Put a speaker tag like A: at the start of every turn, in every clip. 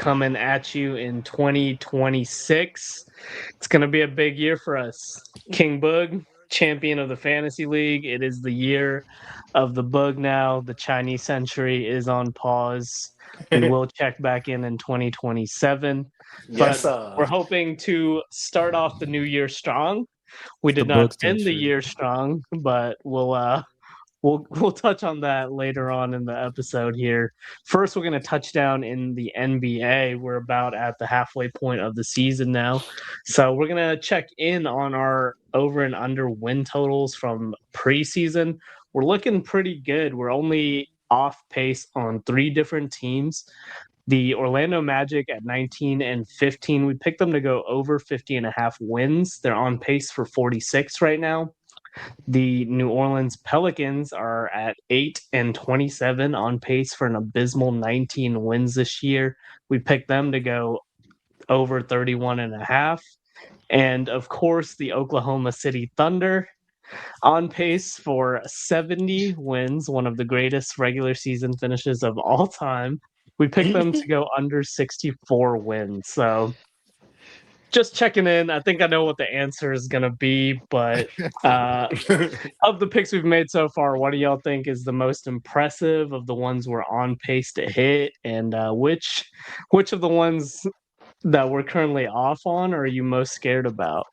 A: coming at you in 2026. It's going to be a big year for us. King Boog, champion of the Fantasy League. It is the year of the Boog now. The Chinese century is on pause. We will check back in 2027.
B: Yes,
A: But we're hoping to start off the new year strong. We
C: It's the
A: did not
C: book
A: end the
C: century.
A: year strong, but we'll touch on that later on in the episode here. First, we're going to touch down in the NBA. We're about at the halfway point of the season now. So we're going to check in on our over and under win totals from preseason. We're looking pretty good. We're only off pace on 3 different teams. The Orlando Magic at 19 and 15, we picked them to go over 50.5 wins. They're on pace for 46 right now. The New Orleans Pelicans are at 8 and 27, on pace for an abysmal 19 wins this year. We picked them to go over 31.5. And of course, the Oklahoma City Thunder on pace for 70 wins, one of the greatest regular season finishes of all time. We picked them to go under 64 wins. So just checking in. I think I know what the answer is going to be, but of the picks we've made so far, what do y'all think is the most impressive of the ones we're on pace to hit, and which of the ones that we're currently off on are you most scared about?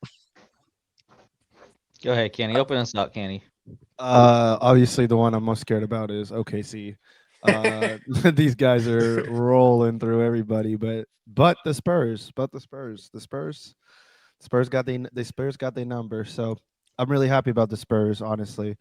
D: Go ahead, Kenny. Open us up, Kenny.
C: Obviously, the one I'm most scared about is OKC. These guys are rolling through everybody, but the Spurs got their number. So I'm really happy about the Spurs. Honestly,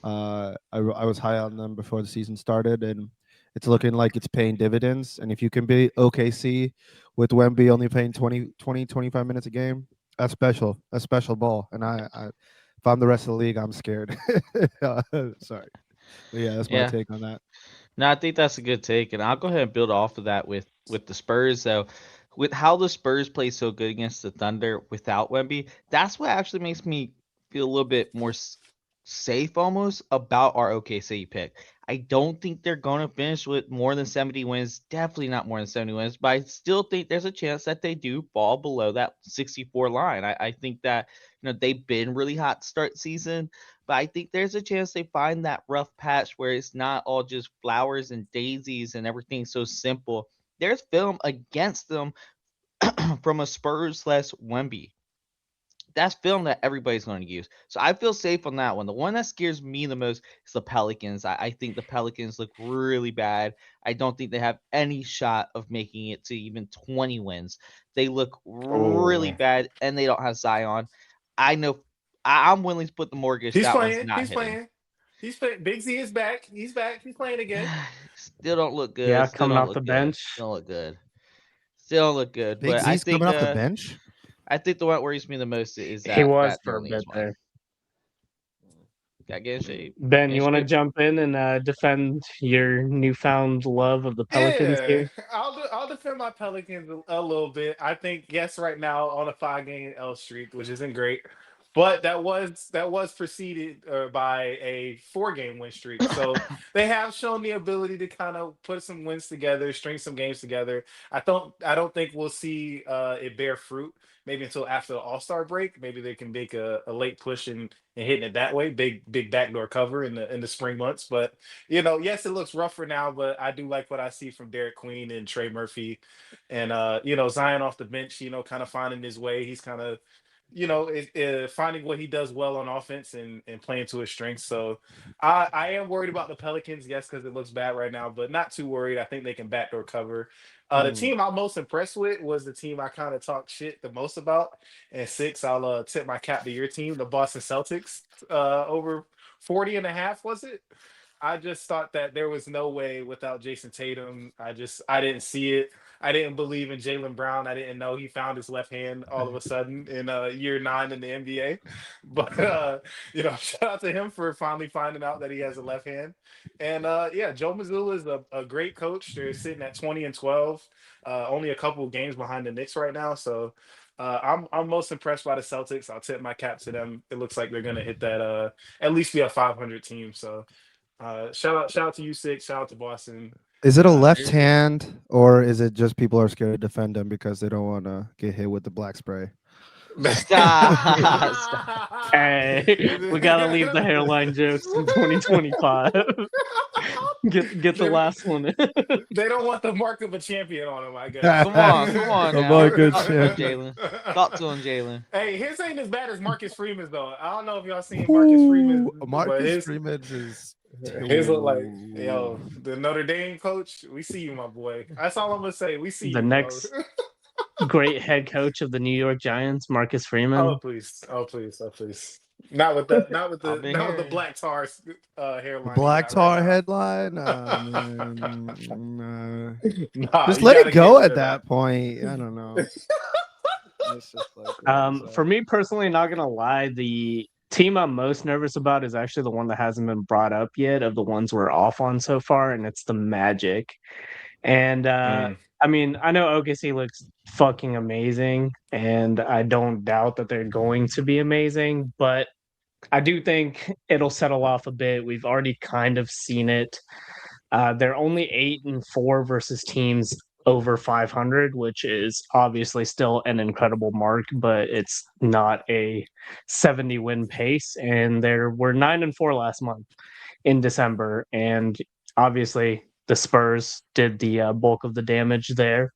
C: I was high on them before the season started, and it's looking like it's paying dividends. And if you can beat OKC with Wemby only playing 25 minutes a game, that's special. That's special ball. And if I'm the rest of the league, I'm scared. Sorry. But yeah, that's my
D: Yeah.
C: take on that.
D: No, I think that's a good take, and I'll go ahead and build off of that with the Spurs. So, with how the Spurs play so good against the Thunder without Wemby, that's what actually makes me feel a little bit more safe almost about our OKC pick. I don't think they're going to finish with more than 70 wins. Definitely not more than 70 wins, but I still think there's a chance that they do fall below that 64 line. I think that they've been really hot to start season, but I think there's a chance they find that rough patch where it's not all just flowers and daisies and everything so simple. There's film against them from a Spurs less Wemby. That's film that everybody's going to use. So I feel safe on that one. The one that scares me the most is the Pelicans. I think the Pelicans look really bad. I don't think they have any shot of making it to even 20 wins. They look really bad, and they don't have Zion. I know I'm willing to put the mortgage.
B: he's
D: That one's
B: playing.
D: not
B: He's
D: hitting.
B: playing. He's playing. Big Z is back. He's back. He's playing again.
D: Still don't look good.
A: Yeah,
D: Still
A: coming
D: don't
A: off the
D: look good.
A: bench.
D: Still don't look good. Still don't look good.
C: Big
D: But I
C: Z's
D: think
C: coming off the bench.
D: I think the one that worries me the most is
A: He
D: that
A: was
D: that New
A: for a bit
D: Orleans one.
A: there.
D: Got to get in shape.
A: Ben,
D: Get in
A: you want to
D: shape.
A: jump in and defend your newfound love of the Pelicans
B: Yeah,
A: here?
B: I'll defend my Pelicans a little bit. I think yes, right now on a 5 game L streak, which isn't great, but that was preceded by a 4 game win streak. So they have shown the ability to kind of put some wins together, string some games together. I don't think we'll see it bear fruit maybe until after the All-Star break. Maybe they can make a late push and hitting it that way, big backdoor cover in the spring months. But yes, it looks rough for now, but I do like what I see from Derek Queen and Trey Murphy, and Zion off the bench. Kind of finding his way. He's kind of finding what he does well on offense and playing to his strengths. So I am worried about the Pelicans, yes, because it looks bad right now, but not too worried. I think they can backdoor cover. The
C: Mm.
B: team I'm most impressed with was the team I kind of talked shit the most about. And six, I'll tip my cap to your team, the Boston Celtics, over 40.5, was it? I just thought that there was no way without Jason Tatum. I didn't see it. I didn't believe in Jalen Brown. I didn't know he found his left hand all of a sudden in year 9 in the NBA. But shout out to him for finally finding out that he has a left hand. And yeah, Joe Mazzulla is a great coach. They're sitting at 20-12, only a couple of games behind the Knicks right now. So I'm most impressed by the Celtics. I'll tip my cap to them. It looks like they're gonna hit that at least be a 500 team. So shout out to you six. Shout out to Boston.
C: Is it a left
D: there's-
C: hand or is it just people are scared to defend him because they don't want to get hit with the black spray?
D: Stop. Stop.
A: Hey, we gotta leave the hairline jokes in 2025. Get the last one.
B: They don't want the mark of a champion on him, I guess.
D: Come on
C: A
D: now.
C: mark of
D: Talk to him,
C: champion.
D: Jalen. Talk to him, Jalen.
B: Hey, his ain't as bad as Marcus Freeman's though. I don't know if y'all seen Marcus Freeman, but
C: Marcus Freeman is
B: his look like the Notre Dame coach. We see you, my boy. That's all I'm gonna say. We see
A: The
B: you,
A: next great head coach of the New York Giants, Marcus Freeman.
B: Oh please, oh please, oh please. Not with the
D: I've been
B: not with the
D: hearing.
B: black tar hairline.
C: black tar
B: right
C: headline.
B: Nah,
C: Just
B: you
C: let
B: gotta
C: it go
B: get rid
C: at
B: of
C: that point. I don't know. It's just like,
A: For me personally, not gonna lie, the team I'm most nervous about is actually the one that hasn't been brought up yet of the ones we're off on so far, and it's the Magic. And I mean, I know OKC looks fucking amazing, and I don't doubt that they're going to be amazing, but I do think it'll settle off a bit. We've already kind of seen it. They're only 8-4 versus teams over 500, which is obviously still an incredible mark, but it's not a 70 win pace. And there were 9-4 last month in December, and obviously the Spurs did the bulk of the damage there.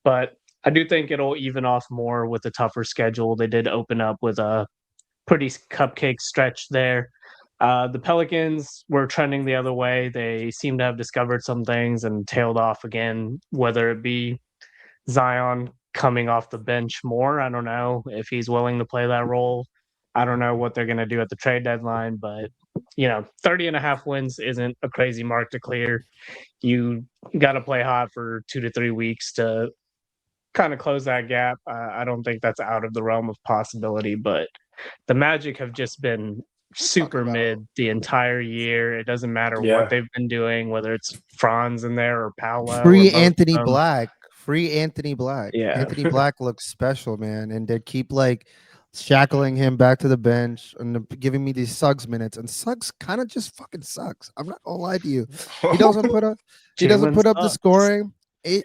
A: But I do think it'll even off more with a tougher schedule. They did open up with a pretty cupcake stretch there. The Pelicans were trending the other way. They seem to have discovered some things and tailed off again, whether it be Zion coming off the bench more. I don't know if he's willing to play that role. I don't know what they're going to do at the trade deadline, but 30.5 wins isn't a crazy mark to clear. You got to play hot for 2 to 3 weeks to kind of close that gap. I don't think that's out of the realm of possibility, but the Magic have just been super
C: about-
A: mid the entire year. It doesn't matter
B: Yeah.
A: what they've been doing, whether it's Franz in there or Paolo.
C: Free
A: or both of
C: Anthony
A: them.
C: Black. Free Anthony Black.
A: Yeah.
C: Anthony Black looks special, man. And they keep like shackling him back to the bench and giving me these Suggs minutes. And Suggs kind of just fucking sucks. I'm not gonna lie to you. He doesn't put up the
A: Sucks.
C: scoring.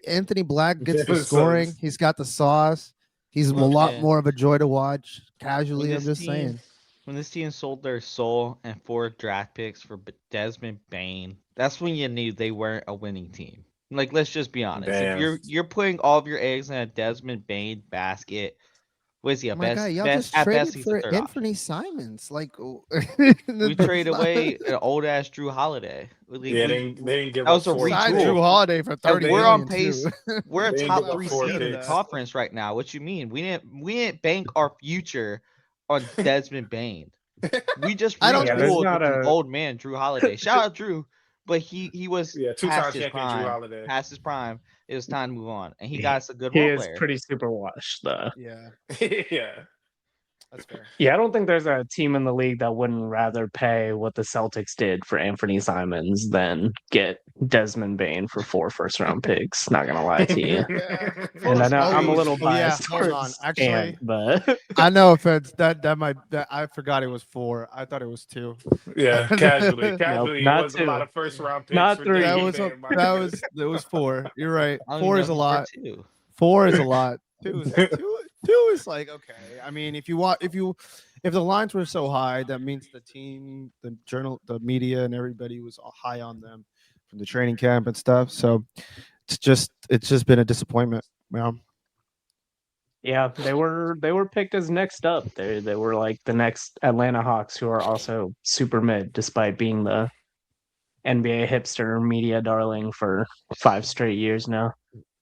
C: Anthony Black gets the
B: Jalen
C: scoring.
B: Suggs.
C: He's got the sauce. He's a
D: Well,
C: lot
D: yeah.
C: more of a joy to watch.
D: When
C: Casually, I'm
D: this
C: just
D: team-
C: saying.
D: When this team sold their soul and 4 draft picks for Desmond Bain, that's when you knew they weren't a winning team. Like, let's just be honest.
B: Damn.
D: If you're putting all of your eggs in a Desmond Bain basket, what is he a
C: My
D: best?
C: guy, y'all
D: best
C: just
D: at
C: traded
D: best, he's a
C: for
D: third option.
C: Anthony Simons. Like,
D: We trade away an old ass Drew Holiday.
B: Yeah, they didn't give
D: that
B: up
D: was a
B: four.
C: Signed
D: retool.
C: Drew Holiday for 30
D: We're
C: million
D: on pace.
C: too.
D: We're a
B: They
D: top
B: didn't give up
D: 3
B: four
D: seed in the
B: picks.
D: conference right now. What you mean? We didn't bank our future on Desmond Bain. We just
C: I don't-
A: Yeah, there's
D: retooled
A: not
D: with an
A: a-
D: old man, Drew Holiday. Shout out Drew, but he was
B: Two-time
D: past his
B: champion Drew
D: prime.
B: Holiday.
D: Past his prime. It was time to move on, and he got us a good
A: He
D: role
A: is
D: player.
A: pretty super washed, though.
C: Yeah,
B: Yeah.
C: that's fair.
A: Yeah, I don't think there's a team in the league that wouldn't rather pay what the Celtics did for Anthony Simons than get Desmond Bain for 4 first-round picks. Not gonna lie to you. And I know I'm a little biased.
C: Hold on.
A: towards
C: Actually,
A: Ant, but
C: I know offense. That I forgot it was 4. I thought it was 2.
B: Yeah, casually. Casually,
A: not
B: it was a
A: two.
B: lot of first round picks.
A: Not
B: for
A: three.
B: Desmond
C: That was
B: Bain, my goodness.
C: that was 4. You're right.
D: I don't
C: 4
D: even
C: is a
D: know
C: lot.
D: who are 2.
C: 4 is a lot. 2 is two is like okay. I mean, if the lines were so high, that means the team, the journal, the media, and everybody was all high on them from the training camp and stuff. So it's just been a disappointment. Yeah.
A: yeah, they were picked as next up. They were like the next Atlanta Hawks, who are also super mid, despite being the NBA hipster media darling for 5 straight years now.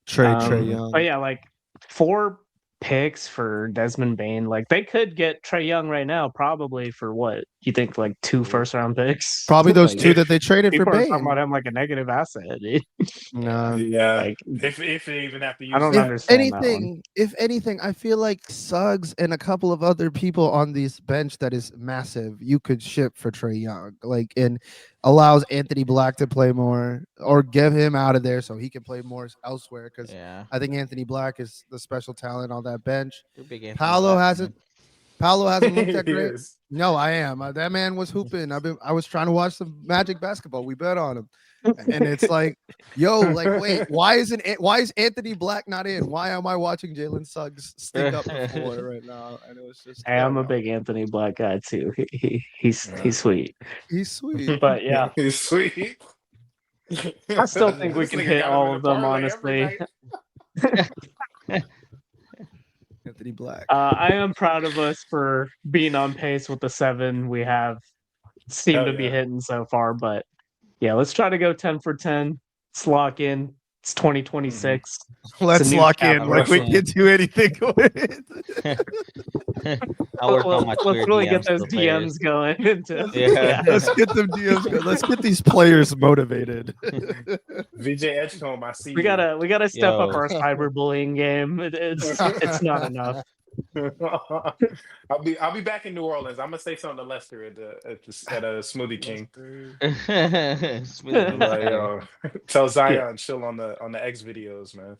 C: Trey Young.
A: But yeah, like 4 picks for Desmond Bain. Like they could get Trey Young right now, probably for what you think, like 2 first-round picks.
C: Probably those
A: Like,
C: 2 that they traded for
A: people are talking
C: Bain.
A: about him like a negative asset. Dude.
C: No.
B: Yeah.
A: Like
B: If they even have to use
A: I don't
B: that.
A: understand that one.
C: If anything, I feel like Suggs and a couple of other people on this bench that is massive, you could ship for Trey Young, like, and allows Anthony Black to play more or get him out of there so he can play more elsewhere. Because
D: Yeah,
C: I think Anthony Black is the special talent on that bench.
D: you're a big Anthony
C: Paolo
D: Black
C: hasn't.
D: fan.
C: Paolo hasn't looked that
B: He
C: great.
B: is.
C: No, I am. That man was hooping. I was trying to watch some Magic basketball. We bet on him, and it's like, yo, like, wait, why is Anthony Black not in? Why am I watching Jalen Suggs stink up the floor right now? And it was just,
A: Hey,
C: I
A: I'm
C: don't
A: a
C: know.
A: big Anthony Black guy too. He's sweet.
C: He's sweet.
A: But yeah,
B: He's sweet.
A: I still think we
B: This
A: can
B: nigga
A: hit
B: got him
A: all
B: in a
A: of them.
B: parlay every
A: Honestly,
B: night.
C: Anthony Black.
A: I am proud of us for being on pace with the 7 we have seem
B: Hell
A: to be
B: yeah.
A: hitting so far. But yeah, let's try to go 10 for 10. Let's lock in. It's 2026.
C: Let's
A: new
C: lock in.
A: chapter.
C: Like we
D: Yeah.
C: can do anything with.
D: I'll work on my
A: Let's
D: Twitter
A: really
D: DMs
A: get
D: for
A: those
D: the players.
A: DMs going into
D: Yeah.
C: Let's get them DMs. Let's get these players motivated.
B: VJ Edgecombe, I see
A: We gotta step up
D: Yo.
A: our cyberbullying game. It's not enough.
B: I'll be back in New Orleans. I'm gonna say something to Lester at a Smoothie King.
D: Smoothie
B: Like,
D: King.
B: tell Zion chill on the X videos, man.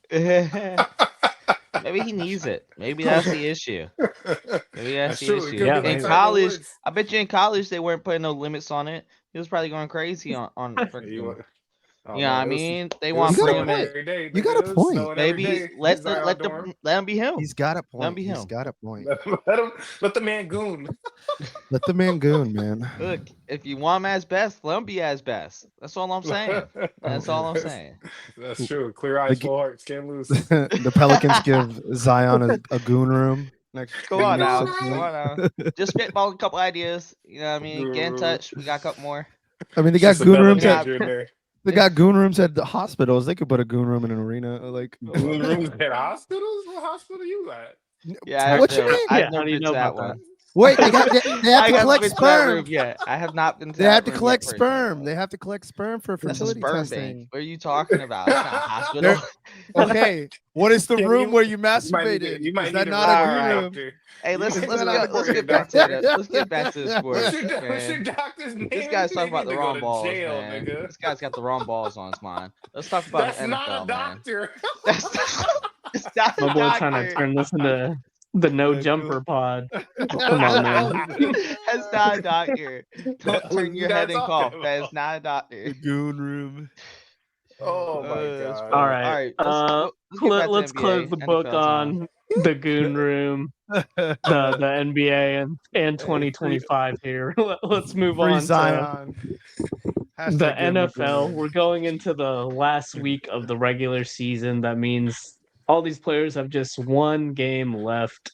D: Maybe he needs it. Maybe that's the issue. Maybe that's
B: That's
D: the
B: true. It
D: issue.
B: could
A: Yeah,
B: be
D: In
B: that
A: maybe.
B: Tiger
D: college,
B: Woods.
D: I bet you in college they weren't putting no limits on it. He was probably going crazy on
B: You
D: freaking.
B: wa- oh,
D: You know what I
B: man,
D: mean? They
B: it
D: want
B: was
D: to bring
C: snowing
D: him
B: snowing
D: in.
B: every day.
C: You
B: Nigga.
C: got a
B: It was
C: point.
B: snowing every
D: Maybe
B: day.
D: let
B: Zion dorm.
D: him be him.
C: He's got a
D: Let him
C: point.
D: be
C: He's
D: him.
C: got a point.
B: Let the man goon.
C: Let the man goon, man.
D: Look, if you want him as best, let him be as best. That's all I'm saying. That's all I'm saying.
B: That's true. Clear eyes,
C: The,
B: full hearts, can't lose.
C: the Pelicans give Zion a goon room next.
D: Come on
C: next
D: now.
C: season.
D: Come on now. Just spitball a couple ideas. You know what I mean? Get in touch. We got a couple more.
C: I mean, they got
B: Just a
C: goon
B: Bella
C: rooms at
B: Hedger in there.
C: they got goon rooms at the hospitals. They could put a goon room in an arena. Like,
B: Goon rooms at hospitals? What hospital you at?
D: Yeah,
C: what you mean?
D: I've
A: Yeah, how
D: never
A: do you
D: been
A: know
D: to that
A: about that?
D: one.
C: Wait, they have
D: I
C: to
D: haven't
C: collect
D: been to that room
C: sperm.
D: yet. I have not been to
C: They
D: that
C: have to
D: room
C: collect
D: yet, personally.
C: sperm. They have to collect sperm for
D: That's a
C: fertility
D: sperm
C: testing.
D: bank. What are you talking about? It's not a hospital.
C: Okay, what is the
B: Yeah,
C: room where you
B: you might
C: masturbated?
B: you might
C: Is that
B: need
C: not
B: a
C: a
D: All
C: goon
D: right.
C: room?
B: doctor.
D: Hey,
B: You
D: let's
B: might
C: Is that
B: need
C: not
B: to go to
D: get
B: a
D: back to
B: doctor.
D: let's get back to the sports,
B: What's your
D: man.
B: doctor's name?
D: This guy's
B: They
D: talking about
B: need
D: the
B: to go
D: wrong
B: to
D: balls,
B: jail,
D: man.
B: nigga.
D: This guy's got the wrong balls on his mind. Let's talk about
B: That's
D: the
B: not a
D: NFL, man.
B: doctor.
D: That's it's not a
A: My boy trying to
D: doctor.
A: turn this into the no jumper pod. Come on, man.
D: That's not a doctor. Don't
B: What
D: turn
B: is
D: your
B: this guy
D: head and
B: talking
D: cough. That is
B: about?
D: not a doctor.
C: goon room.
B: Oh my
D: That's
B: god.
A: All
D: funny.
A: right.
D: All right, let's get back to
A: Let's close
D: NBA,
A: the book
D: NFL time.
A: on the goon room, the NBA and 2025 here. Let's move
C: Free
A: on to
C: Zion.
A: the
C: Hashtag give him a goon
A: NFL.
C: room.
A: We're going into the last week of the regular season. That means all these players have just one game left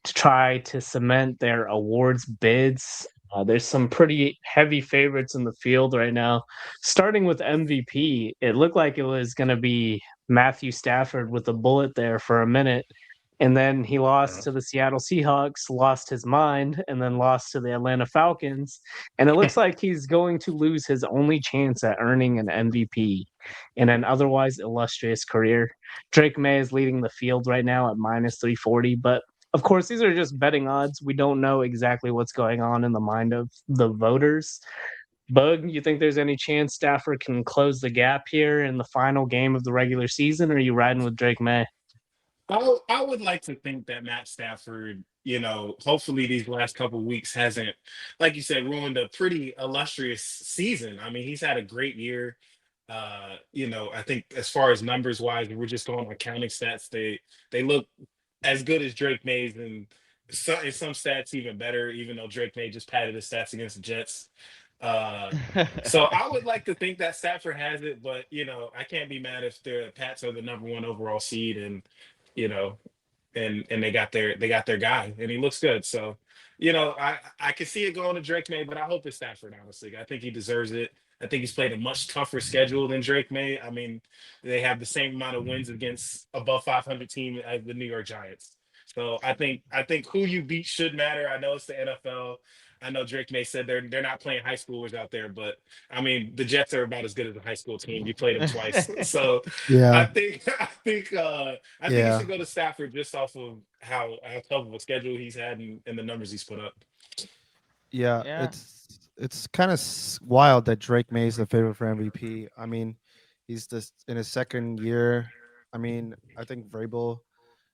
A: to try to cement their awards bids. There's some pretty heavy favorites in the field right now. Starting with MVP, it looked like it was going to be Matthew Stafford with a bullet there for a minute. And then he lost to the Seattle Seahawks, lost his mind, and then lost to the Atlanta Falcons. And it looks like he's going to lose his only chance at earning an MVP in an otherwise illustrious career. Drake May is leading the field right now at minus 340. But of course, these are just betting odds. We don't know exactly what's going on in the mind of the voters. Bug, you think there's any chance Stafford can close the gap here in the final game of the regular season, or are you riding with Drake May?
B: I would like to think that Matt Stafford, hopefully these last couple weeks hasn't, like you said, ruined a pretty illustrious season. I mean, he's had a great year. I think as far as numbers wise, we're just going on counting stats. They look as good as Drake May's, and in some stats even better. Even though Drake May just padded his stats against the Jets. So I would like to think that Stafford has it, but I can't be mad if the Pats are the number one overall seed, and you know, and they got their guy, and he looks good. So, I can see it going to Drake May, but I hope it's Stafford. Honestly, I think he deserves it. I think he's played a much tougher schedule than Drake May. I mean, they have the same amount of wins against above 500 team as the New York Giants. So I think who you beat should matter. I know it's the NFL. I know Drake May said they're not playing high schoolers out there, but I mean the Jets are about as good as a high school team. You played them twice, so I
C: Yeah,
B: think I think he
C: yeah,
B: should go to Stafford just off of how tough of a schedule he's had and the numbers he's put up.
C: yeah.
D: Yeah.
C: It's kind of wild that Drake May is the favorite for MVP. I mean, he's just in his second year. I mean, I think Vrabel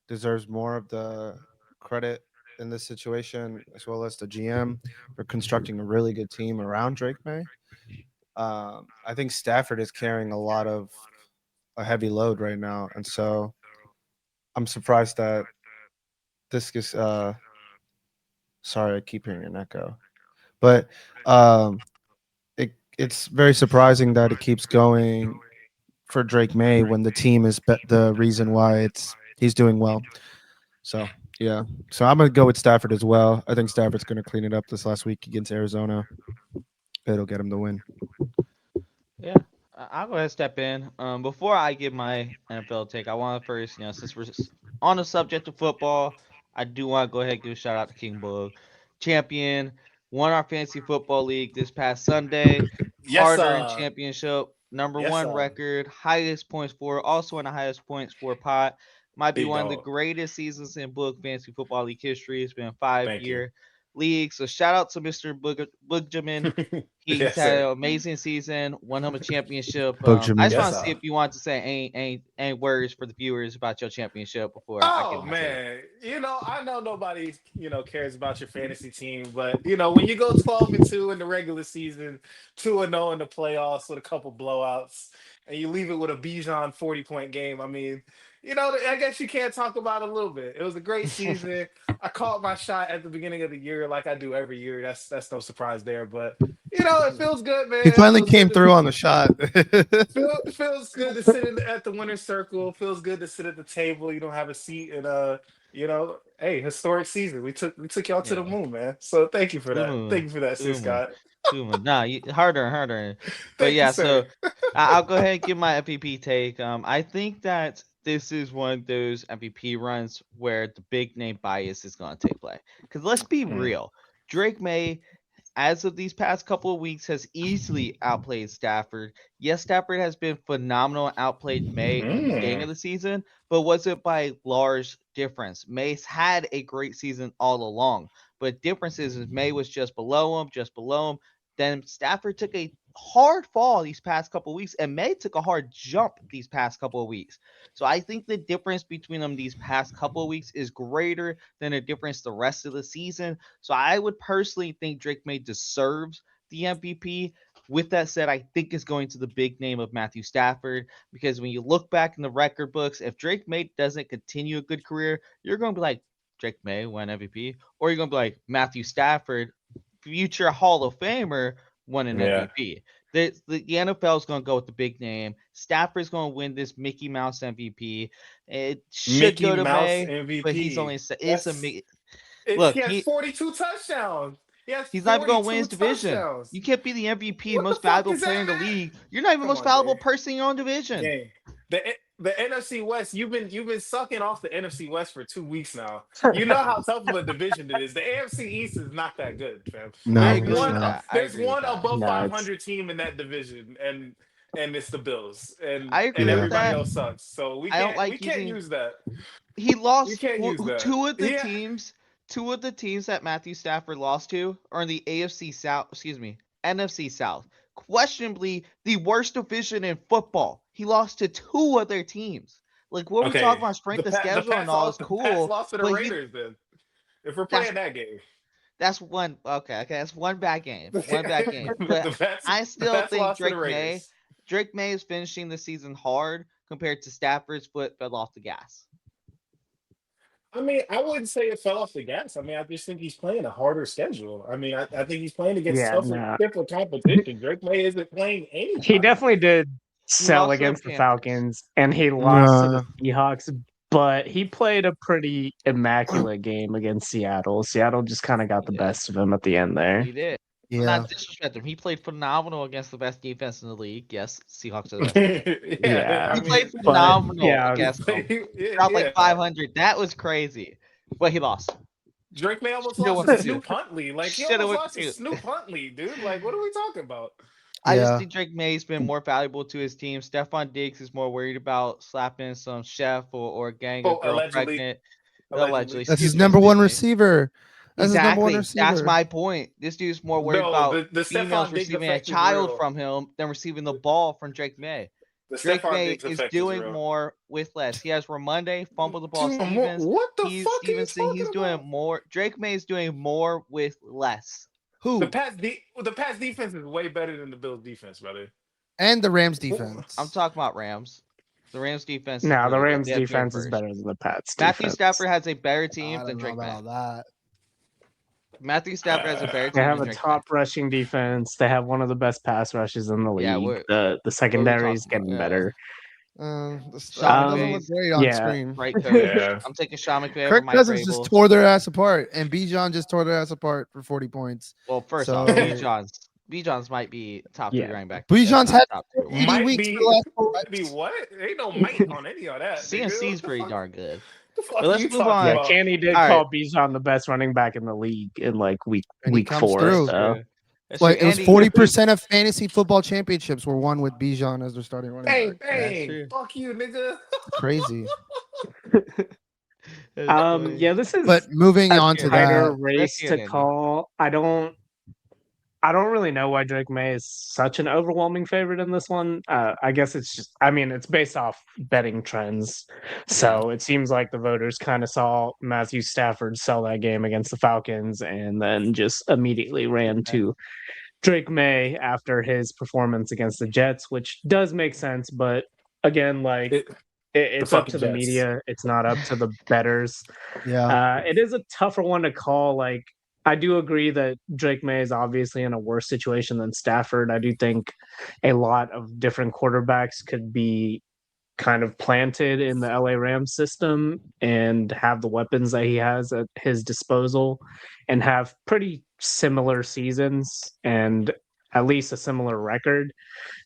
C: deserves more of the credit in this situation, as well as the GM, for constructing a really good team around Drake May. I think Stafford is carrying a lot of a heavy load right now, and so I'm surprised that this is. Sorry, I keep hearing an echo, but um, it's very surprising that it keeps going for Drake May when the team is the reason why he's doing well. So yeah, so I'm gonna go with Stafford as well. I think Stafford's gonna clean it up this last week against Arizona. It'll get him the win.
D: Yeah, I'll go ahead and step in. Before I give my NFL take, I want to first, since we're on the subject of football, I do want to go ahead and give a shout out to King Bug, champion, won our fantasy football league this past Sunday,
B: Yes,
D: hard-earned championship, number
B: yes,
D: one record, highest points for, also in the highest points for pot. Might be
B: big
D: one of the
B: dog.
D: greatest seasons in Book fantasy football league history. It's been a
B: Thank you.
D: 5-year league, so shout out to Mr. Boogjamin. He's
B: Yes,
D: had
B: sir.
D: an amazing season, won him a championship. I
C: Benjamin.
D: just
B: Yes,
D: want to see
B: sir.
D: if you want to say any words for the viewers about your championship before I give
B: Oh
D: my take.
B: man, I know nobody, cares about your fantasy team, but when you go 12-2 in the regular season, 2-0 in the playoffs with a couple blowouts, and you leave it with a Bijan 40-point game, I mean, I guess you can't talk about it a little bit. It was a great season. I caught my shot at the beginning of the year like I do every year. That's no surprise there, but it feels good,
C: He
B: man. It
C: finally
B: feels
C: came
B: good to
C: through on the shot.
B: feels good to sit at the winner's circle. Feels good to sit at the table. You don't have a seat, and hey, historic season. We took y'all to the
D: Yeah,
B: moon, man. So thank you for
D: to the
B: that.
D: moon,
B: Thank you for that,
D: to the
B: Sis
D: moon,
B: Scott.
D: to the moon. Nah, harder and harder. But
B: Thank you,
D: yeah,
B: sir.
D: so I'll go ahead and give my MVP take. I think that this is one of those MVP runs where the big name bias is going to take play. Because let's be
B: Mm.
D: real, Drake May as of these past couple of weeks, has easily outplayed Stafford. Yes, Stafford has been phenomenal, outplayed May in the beginning
B: Mm.
D: of the season, but was it by large difference? May's had a great season all along, but difference is May was just below him, just below him. Then Stafford took a hard fall these past couple of weeks, and May took a hard jump these past couple of weeks. So I think the difference between them these past couple of weeks is greater than the difference the rest of the season. So I would personally think Drake May deserves the MVP. With that said, I think it's going to the big name of Matthew Stafford because when you look back in the record books, if Drake May doesn't continue a good career, you're going to be like, Drake May won MVP, or you're going to be like, Matthew Stafford, future Hall of Famer, won an
B: Yeah.
D: MVP. The NFL is going to go with the big name. Stafford's going to win this Mickey Mouse MVP. It should
B: Mickey
D: go to
B: Mouse
D: May, but he's
B: MVP.
D: only it's a
B: That's
D: Mickey.
B: he
D: Look,
B: has 42 touchdowns. He has
D: he's not even going to win
B: 42
D: his division.
B: touchdowns.
D: You can't be the MVP,
B: What the
D: most
B: fuck
D: valuable
B: is
D: player in the
B: that?
D: league. You're not even the
B: Come
D: most
B: on,
D: valuable
B: Dave.
D: person in your own division.
B: Game. The NFC West, you've been sucking off the NFC West for 2 weeks now. You know how tough of a division it is. The AFC East is not that good, fam.
D: I
C: No,
B: There's
C: it's
D: agree with
B: one
C: not.
D: that. I
B: there's
D: agree with
B: one
D: that.
B: above
A: No, it's
B: 500 team in that division, and it's the Bills, and
D: I agree
B: and
D: with
C: Yeah.
B: everybody
D: that.
B: else sucks. So we
D: I don't
B: can't we
D: like
B: can't
D: using.
B: use that.
D: He
B: We
D: lost
B: can't use that.
D: two of the
B: Yeah.
D: teams. Two of the teams that Matthew Stafford lost to are in the AFC South. Excuse me, NFC South. Questionably the worst division in football. He lost to two of their teams. Like what we talk
B: Okay.
D: about
B: The
D: strength of
B: Pat the
D: schedule and
B: Pats
D: all is
B: lost the Pats
D: cool,
B: lost to the
D: but he
B: Raiders then. If we're
D: that's
B: playing that game.
D: That's one. Okay, that's one bad game. One bad game. But
B: the Pats
D: I
B: the
D: still
B: Pats
D: think
B: lost to the Raiders.
D: Drake May is finishing the season hard compared to Stafford's foot fell off the gas.
B: I mean, I wouldn't say it fell off the gas. I mean, I just think he's playing a harder schedule. I mean, I think he's playing against
A: yeah,
B: tougher,
A: no.
B: stiffer competition. Drake May isn't playing
A: He
B: anybody.
A: definitely did
D: He
A: sell
D: lost to the
A: against the
D: Panthers.
A: Falcons and he lost to the
C: No.
A: Seahawks, but he played a pretty immaculate game against Seattle. Seattle just kind of got
D: He
A: the
D: did.
A: best of him at the end there.
D: He did. I'm
C: Yeah.
D: not disrespecting him. He played phenomenal against the best defense in the league. Yes, Seahawks are the best defense.
B: Yeah,
A: Yeah,
B: I
D: He played
B: mean,
A: but
D: phenomenal
A: yeah,
B: he
D: against
B: played,
D: them. Dropped like
B: yeah.
D: 500. That was crazy. But he lost.
B: Drake May almost
D: Should have
B: lost
D: went
B: to
D: for two.
B: Snoop Huntley. Like he
D: Should have
B: almost
D: went for
B: lost to
D: two.
B: Snoop Huntley, dude. Like, what are we talking about?
D: I just
C: Yeah.
D: think Drake May's been more valuable to his team. Stephon Diggs is more worried about slapping some chef or getting a
B: Oh,
D: girl
B: allegedly,
D: pregnant. Allegedly,
B: allegedly.
C: That's his
D: excuse me,
C: number
D: excuse
C: one
D: me.
C: receiver. That's his number one
D: Exactly. That's
C: receiver.
D: my point. This dude's more worried
B: No,
D: about
B: the
D: females
B: Stephon Diggs
D: receiving a
B: effect is
D: child
B: real.
D: from him than receiving the ball from Drake May.
B: The
D: Drake
B: Stephon
D: May
B: Diggs
D: is
B: effect
D: doing
B: real.
D: more with less. He has Ramonde, fumble the ball,
B: Dude,
D: Stevens.
B: what the
D: He's
B: fuck are you
D: Stevenson. He's
B: talking
D: doing
B: about?
D: more. Drake May is doing more with less.
C: Who?
B: The Pats defense is way better than the Bills defense, brother.
C: And the Rams defense.
D: I'm talking about Rams. The Rams defense is
A: No, the
D: pretty good.
A: Rams
D: They have Jared
A: defense is
D: Verse.
A: better than the Pats
D: Matthew
A: defense.
D: Stafford has a better team
C: I
D: than
C: don't know
D: Drake May.
C: about that.
D: Matthew Stafford has a better
A: They
D: team
A: have
D: than
A: a
D: Drake May.
A: top rushing defense. They have one of the best pass rushes in the
D: Yeah,
A: league.
D: what are
A: The
D: we
A: secondary is
D: talking about?
A: getting
D: Yeah.
A: better.
D: Sean
C: Doesn't look
D: McVay's
C: great on
A: yeah.
C: screen.
D: right coach.
B: Yeah.
D: I'm taking Sean McVay over
C: Kirk
D: Mike
C: Cousins just
D: Vrabel.
C: tore their ass apart, and Bijan just tore their ass apart for 40 points.
D: Well, first
C: So-
D: off, Bijan's might be top 3
A: Yeah.
D: running back.
C: Bijan's
D: That's
C: had
D: top 2 or one.
C: 80
B: Might
C: weeks
B: be,
C: for the last 4
B: might be
C: weeks.
B: what? Ain't no might on any of that.
D: CNC's pretty darn good.
B: The fuck
D: But let's
B: you
D: move
B: talking
D: on.
A: Yeah,
B: about?
A: Kenny did
D: All
A: call Bijan the best running back in the league in like week
C: And he comes
A: 4.
C: through.
A: So.
D: That's
C: Like
D: true.
C: it was
D: Andy,
C: 40% of fantasy football championships were won with Bijan as their starting running
B: Bang,
C: back.
B: bang.
D: true.
B: Fuck you, nigga.
C: Crazy.
D: That's funny.
A: Yeah, this is
C: But moving
A: a
C: on to
A: tighter
C: that,
A: race
D: Ricky
A: to
D: and Andy.
A: call. I don't really know why Drake May is such an overwhelming favorite in this one. I guess it's just, I mean, it's based off betting trends. So it seems like the voters kind of saw Matthew Stafford sell that game against the Falcons and then just immediately ran to Drake May after his performance against the Jets, which does make sense. But again, like it's up
B: fucking
A: to the
B: Jets.
A: media. It's not up to the betters.
C: yeah.
A: It is a tougher one to call. Like, I do agree that Drake May is obviously in a worse situation than Stafford. I do think a lot of different quarterbacks could be kind of planted in the LA Rams system and have the weapons that he has at his disposal and have pretty similar seasons and at least a similar record.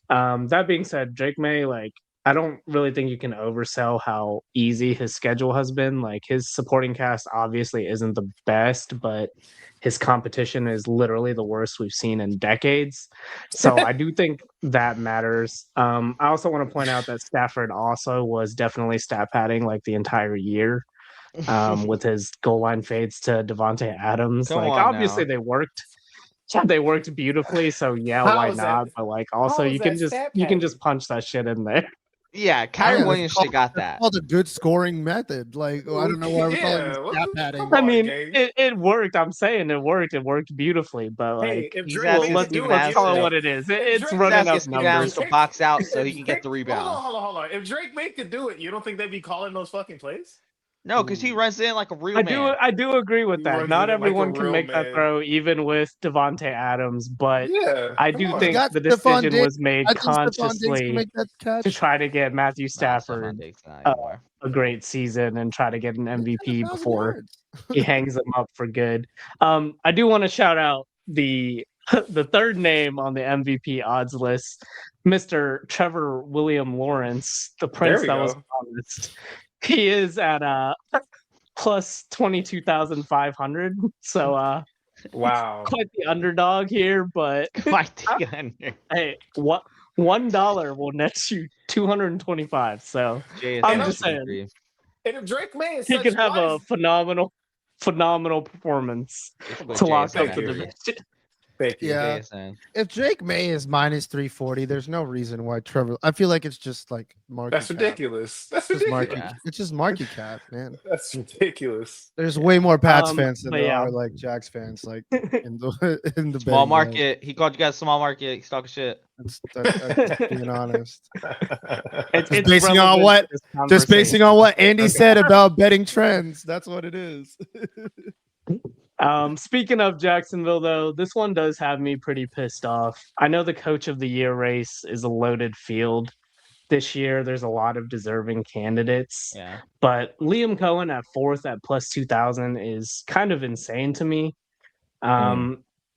A: That being said, Drake May, like, I don't really think you can oversell how easy his schedule has been. Like, his supporting cast obviously isn't the best, but his competition is literally the worst we've seen in decades. So I do think that matters. I also want to point out that Stafford also was definitely stat padding like the entire year with his goal line fades to Devontae Adams.
D: Come
A: like,
D: on
A: obviously
D: now.
A: they worked. Yeah, they worked beautifully, so yeah,
B: How
A: why
B: is that-
A: not? But like, also
B: how is
A: you can
B: that
A: just
B: stat
A: you can
B: padding?
A: just punch that shit in there.
D: Yeah, Kyrie
C: Yeah,
D: Williams should have got that.
C: It's called a good scoring method. Like I don't know why we're calling
B: Yeah,
C: it
B: what
C: stat
B: the-
C: padding.
B: come
A: I
B: on,
A: mean,
B: gang.
A: it worked. I'm saying it worked. It worked beautifully. But
B: Hey,
A: like,
B: if
D: He's
B: Drake
D: asking
B: May
A: let's
B: could do
D: Steven
B: it,
A: let's
B: you
A: call
B: don't
A: it
B: think-
A: what it is.
B: if
A: It's
B: Drake-
A: running
D: Asking
A: up
D: Steven Adams
A: numbers.
D: to box out so
B: if
D: he can get the
B: Drake-
D: rebound.
B: Hold on. If Drake May could do it, you don't think they'd be calling those fucking plays?
D: No, because he runs in like a real
A: I
D: man.
A: do agree with
B: He
A: that.
B: runs
A: Not
B: it like a
A: everyone can
B: real
A: make that
B: man.
A: throw, even with Devonte Adams. But
B: Yeah,
A: I
B: come
A: do
B: on.
A: think
C: got
A: the
C: Stephon
A: decision
C: Diggs.
A: was made
C: I think Stephon Diggs can
A: consciously
C: make that catch.
A: to try to get Matthew
D: Nah, Stephon
A: Stafford
D: Diggs not
A: uh,
D: anymore.
A: a great season and try to get an MVP
C: 1,000
A: before
C: yards.
A: he hangs them up for good. I do want to shout out the the third name on the MVP odds list, Mr. Trevor William Lawrence, the prince
B: we
A: that was
B: go.
A: promised. He is at plus 22,500. So
B: Wow.
A: quite the underdog here, but
D: Quite the under.
A: hey, what $1 will net you 225. So
D: JSN
A: I'm
B: And
A: just saying
D: 23.
B: And if Drake May is
A: he
B: such
A: could have a
B: wise-
A: phenomenal performance
D: It's with
A: to lock up
B: Thank
A: the
B: you.
A: division.
B: Thank you.
C: Yeah.
D: JSN.
C: If Drake May is minus 340, there's no reason why Trevor. I feel like it's just like market.
B: That's
C: cap.
B: ridiculous. That's
C: It's just market.
B: ridiculous.
C: It's just market cap, man.
B: That's ridiculous.
C: There's way more Pats fans than
A: but
C: there
A: yeah.
C: are like Jags fans. Like in the in the
D: Small
C: betting world.
D: market. He called you guys small market. He's talking shit.
C: That's being honest.
A: It's
C: Just basing on
A: relevant
C: what-
A: to this
C: Just basing
A: conversation.
C: on what Andy said about betting trends. That's what it is.
A: Speaking of Jacksonville, though, this one does have me pretty pissed off. I know the coach of the year race is a loaded field this year. There's a lot of deserving candidates,
D: Yeah.
A: but Liam Cohen at fourth at plus 2,000 is kind of insane to me.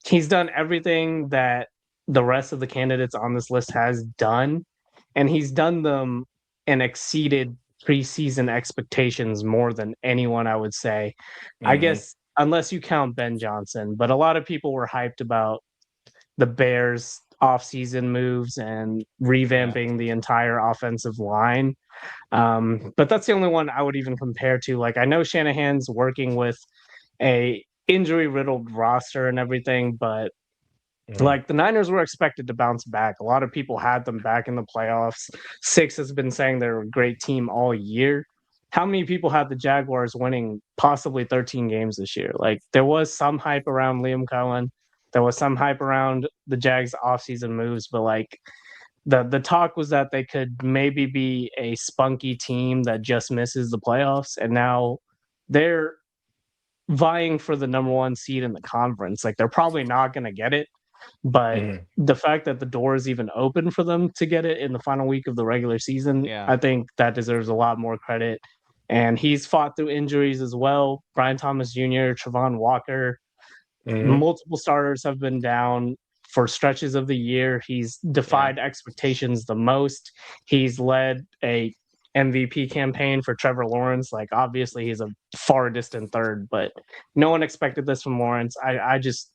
A: He's done everything that the rest of the candidates on this list has done, and he's done them and exceeded preseason expectations more than anyone, I would say. I guess unless you count Ben Johnson, but a lot of people were hyped about the Bears offseason moves and revamping the entire offensive line. But that's the only one I would even compare to. Like, I know Shanahan's working with a injury riddled roster and everything, but
B: Mhm.
A: Like the Niners were expected to bounce back. A lot of people had them back in the playoffs. Six has been saying they're a great team all year. How many people had the Jaguars winning possibly 13 games this year? Like there was some hype around Liam Cohen. There was some hype around the Jags offseason moves, but like the talk was that they could maybe be a spunky team that just misses the playoffs, and now they're vying for the number one seed in the conference. Like they're probably not going to get it, but
B: Mhm.
A: the fact that the door is even open for them to get it in the final week of the regular season,
D: Yeah.
A: I think that deserves a lot more credit. And he's fought through injuries as well. Brian Thomas Jr., Travon Walker,
B: Mhm.
A: multiple starters have been down for stretches of the year. He's
D: Yeah.
A: defied expectations the most. He's led a MVP campaign for Trevor Lawrence. Like obviously he's a far distant third, but no one expected this from Lawrence. I just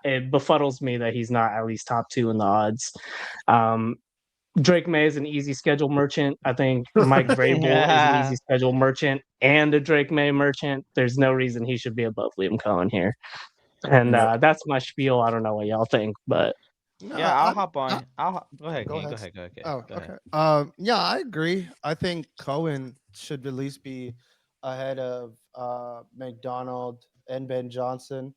A: it befuddles me that he's not at least top two in the odds. Um, Drake May is an easy schedule merchant. I think Mike Vrabel is an easy schedule merchant and a Drake May merchant. There's no reason he should be above Liam Cohen here. And
B: No.
A: that's my spiel. I don't know what y'all think, but
C: No,
D: Yeah, I'll
C: I,
D: hop
C: I
D: on. Go ahead,
C: go
D: King.
C: ahead. Oh,
D: Go ahead.
C: okay. Yeah, I agree. I think Cohen should at least be ahead of McDonald and Ben Johnson.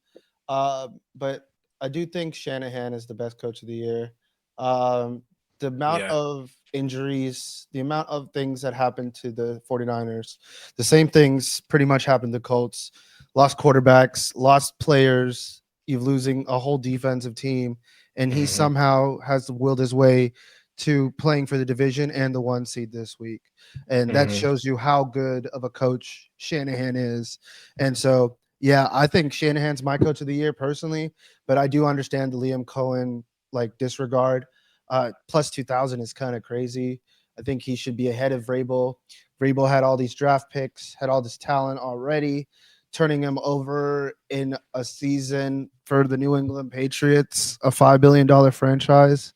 C: But I do think Shanahan is the best coach of the year. Um, the amount
B: Yeah.
C: of injuries, the amount of things that happened to the 49ers, the same things pretty much happened to Colts. Lost quarterbacks, lost players, you're losing a whole defensive team, and he
B: Mhm.
C: somehow has willed his way to playing for the division and the one seed this week. And that
B: Mhm.
C: shows you how good of a coach Shanahan is. And so, yeah, I think Shanahan's my coach of the year personally, but I do understand the Liam Cohen like disregard. Plus 2000 is kind of crazy. I think he should be ahead of Vrabel. Vrabel had all these draft picks, had all this talent already, turning him over in a season for the New England Patriots, a $5 billion franchise.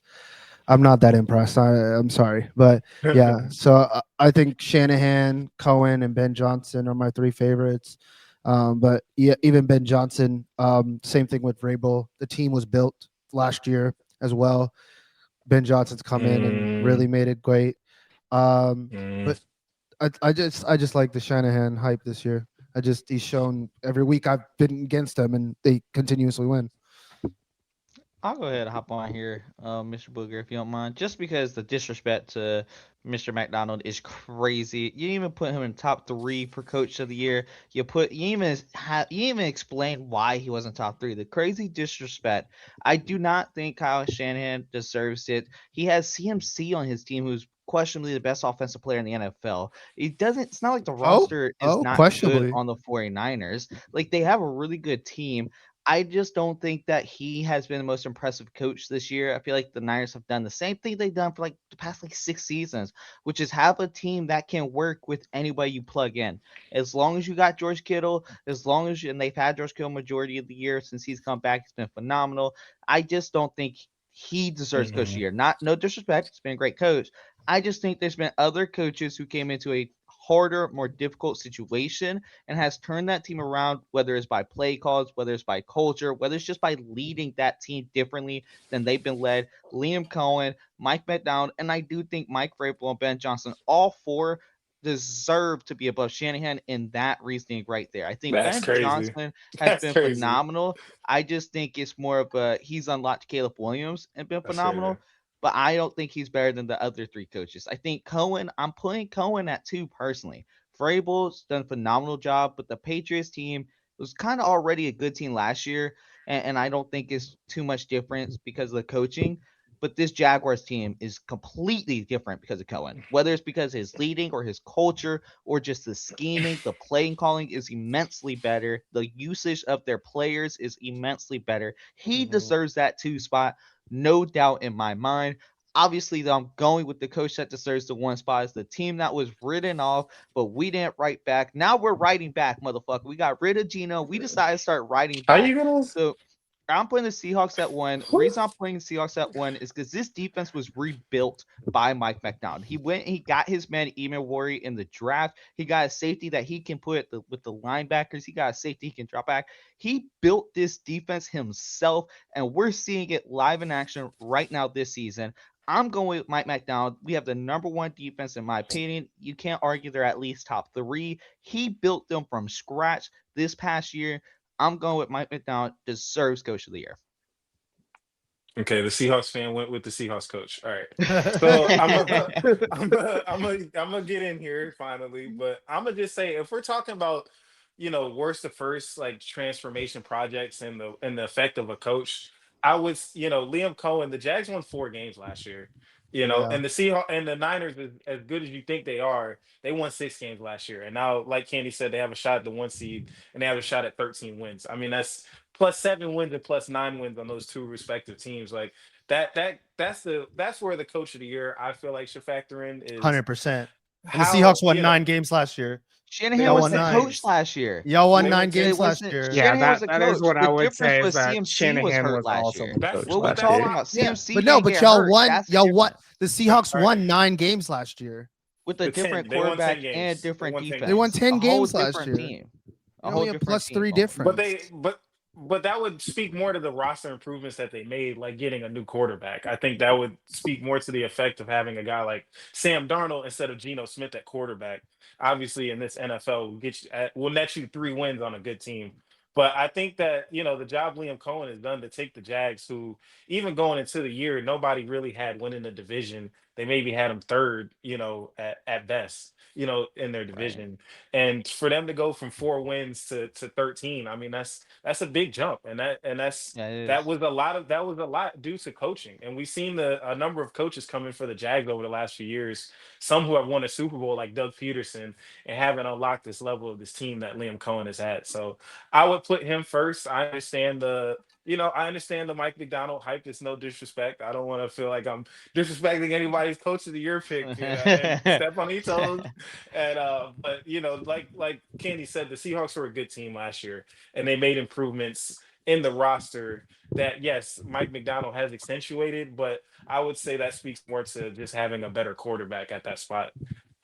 C: I'm not that impressed. I'm sorry, but yeah. So I think Shanahan, Cohen, and Ben Johnson are my three favorites. But yeah, even Ben Johnson. Same thing with Vrabel. The team was built last year as well. Ben Johnson's come in and
B: Mm,
C: really made it great. Um,
B: mm.
C: but I just like the Shanahan hype this year. He's shown every week I've been against them and they continuously win.
D: I'll go ahead and hop on here, Mr. Booger, if you don't mind. Just because the disrespect to Mr. McDonald is crazy. You didn't even put him in top three for Coach of the Year. You even explain why he wasn't top three. The crazy disrespect. I do not think Kyle Shanahan deserves it. He has CMC on his team, who's questionably the best offensive player in the NFL. It doesn't. It's not like the roster is not good
C: Questionably.
D: on the 49ers. Like they have a really good team. I just don't think that he has been the most impressive coach this year. I feel like the Niners have done the same thing they've done for like the past like 6 seasons, which is have a team that can work with anybody you plug in. As long as you got George Kittle, as long as you, and they've had George Kittle majority of the year since he's come back, he's been phenomenal. I just don't think he deserves coach of the
B: Mhm.
D: year. Not no disrespect, he's been a great coach. I just think there's been other coaches who came into a harder, more difficult situation and has turned that team around, whether it's by play calls, whether it's by culture, whether it's just by leading that team differently than they've been led. Liam Cohen, Mike McDonald, and I do think Mike Vrabel and Ben Johnson, all four deserve to be above Shanahan in that reasoning right there. I think
B: That's
D: Ben
B: crazy.
D: Johnson has
B: That's
D: been
B: crazy.
D: phenomenal. I just think it's more of a he's unlocked Caleb Williams and been
B: That's crazy.
D: phenomenal. But I don't think he's better than the other three coaches. I think Cohen, I'm putting Cohen at two personally. Vrabel's done a phenomenal job, but the Patriots team was kind of already a good team last year, and I don't think it's too much difference because of the coaching. But this Jaguars team is completely different because of Cohen. Whether it's because his leading or his culture or just the scheming, the playing calling is immensely better. The usage of their players is immensely better. He
C: Mhm.
D: deserves that two spot, no doubt in my mind. Obviously, though, I'm going with the coach that deserves the one spot. Is the team that was written off, but we didn't write back. Now we're writing back, motherfucker. We got rid of Gino. We decided to start writing
B: How
D: back.
B: you gonna?
D: So I'm putting the Seahawks at 1. The reason I'm putting the Seahawks at 1 is because this defense was rebuilt by Mike McDonald. He went and he got his man Emil Worry in the draft. He got a safety that he can put with the linebackers. He got a safety he can drop back. He built this defense himself, and we're seeing it live in action right now this season. I'm going with Mike McDonald. We have the number 1 defense, in my opinion. You can't argue they're at least top 3. He built them from scratch this past year. I'm going with Mike McDonald. Deserves Coach of the Year.
B: Okay, the Seahawks fan went with the Seahawks coach. All right, so I'm gonna get in here finally, but I'm gonna just say if we're talking about worst to first like transformation projects and the effect of a coach, I was Liam Cohen. The Jags won 4 games last year,
C: Yeah.
B: and the Seahawks and the Niners, as good as you think they are, they won 6 games last year, and now like Candy said, they have a shot at the 1 seed and they have a shot at 13 wins. I mean that's +7 wins and +9 wins on those 2 respective teams. Like that's where the coach of the year I feel like should factor in is
C: 100%. And the
B: how
C: Seahawks won 9 games last year.
D: Shanahan
C: Y'all
D: was
C: won
D: the
C: 9.
D: coach last year.
C: Y'all won
B: They
C: 9
B: won 10.
C: games
D: It
C: last
D: wasn't
C: year.
A: Yeah,
D: Shanahan was the
A: that is
D: coach.
A: what I
D: The
A: would
D: difference
A: say is
D: was
A: that
D: CMC was
A: Shanahan
D: hurt
A: was
D: last
A: also
D: year.
A: the
B: That's
A: coach
D: What we're
A: last
B: that's
A: year.
D: talking
B: why.
D: about,
C: Yeah.
D: CMC
C: But no,
D: didn't
C: but
D: get
C: y'all
D: hurt.
C: won.
D: That's the
C: Y'all won.
D: difference.
C: The Seahawks
B: All right,
C: won 9 games last year.
D: With a
B: the 10.
D: different
B: They won 10
D: quarterback and a
B: games. They
D: different
B: won 10
C: They won
D: defense.
B: games.
C: 10
D: A whole
C: games last
D: different
C: year.
D: team. A
C: You
D: whole
C: only have
D: different
C: +3
D: team.
B: But
C: difference.
B: that would speak more to the roster improvements that they made, like getting a new quarterback. I think that would speak more to the effect of having a guy like Sam Darnold instead of Geno Smith at quarterback. Obviously, in this NFL, will net you 3 wins on a good team. But I think that the job Liam Cohen has done to take the Jags, who even going into the year, nobody really had winning the division. They maybe had them third, at best, in their
D: Right.
B: division, and for them to go from 4 wins to 13, I mean that's a big jump, and
D: Yeah, it
B: that
D: is.
B: was a lot due to coaching, and we've seen a number of coaches come in for the Jags over the last few years. Some who have won a Super Bowl, like Doug Peterson, and haven't unlocked this level of this team that Liam Cohen has had. So I would put him first. I understand the Mike McDonald hype. It's no disrespect. I don't want to feel like I'm disrespecting anybody's coach of the year pick, and step on each toes. And but like Candy said, the Seahawks were a good team last year, and they made improvements in the roster that yes, Mike McDonald has accentuated, but I would say that speaks more to just having a better quarterback at that spot.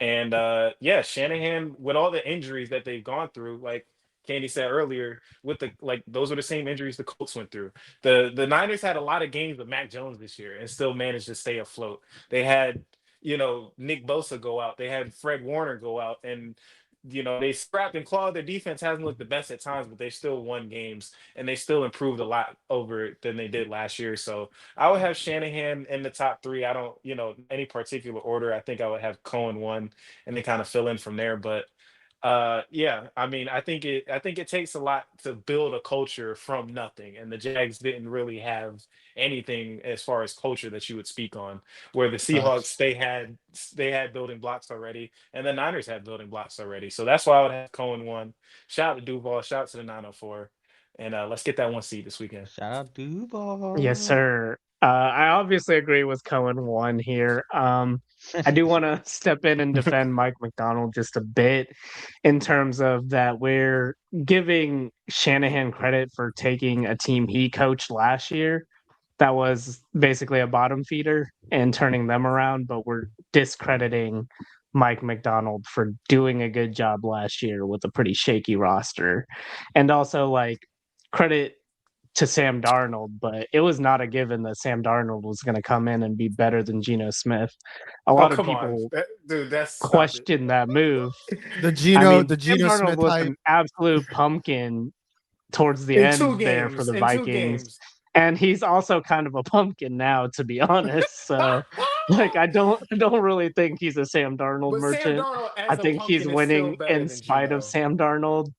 B: And yeah, Shanahan, with all the injuries that they've gone through, like Candy said earlier, with the like those are the same injuries the Colts went through. The Niners had a lot of games with Mac Jones this year and still managed to stay afloat. They had Nick Bosa go out. They had Fred Warner go out, and they scrapped and clawed. Their defense hasn't looked the best at times, but they still won games and they still improved a lot over than they did last year. So I would have Shanahan in the top 3. I don't, any particular order. I think I would have Cohen 1 and then kind of fill in from there. But yeah, I mean, I think it takes a lot to build a culture from nothing, and the Jags didn't really have anything as far as culture that you would speak on, where the
C: Facts.
B: Seahawks they had building blocks already, and the Niners had building blocks already. So that's why I would have Cohen 1. Shout out to Duval, shout out to the 904, and let's get that 1 seed this weekend.
D: Shout out
A: Yes,
D: Duval.
A: sir. I obviously agree with Cohen one here. I do want to step in and defend Mike McDonald just a bit in terms of that we're giving Shanahan credit for taking a team he coached last year that was basically a bottom feeder and turning them around, but we're discrediting Mike McDonald for doing a good job last year with a pretty shaky roster. And also like credit to Sam Darnold, but it was not a given that Sam Darnold was going to come in and be better than Geno Smith. A
B: Oh
A: lot of
B: come on,
A: people
B: dude, that's stop it.
A: questioned that move.
C: The
A: I
C: Geno,
A: mean,
C: the
A: Sam
C: Geno
A: Darnold
C: Smith
A: was
C: hype.
A: an absolute pumpkin towards the
B: In two
A: end there for
B: games,
A: the
B: in two
A: Vikings.
B: games.
A: And he's also kind of a pumpkin now, to be honest. So, like, I don't really think he's a Sam Darnold
B: But Sam
A: merchant.
B: Darnold
A: I
B: as a
A: think he's
B: pumpkin is still
A: winning
B: better
A: in
B: than
A: spite of
B: Geno.
A: Sam Darnold.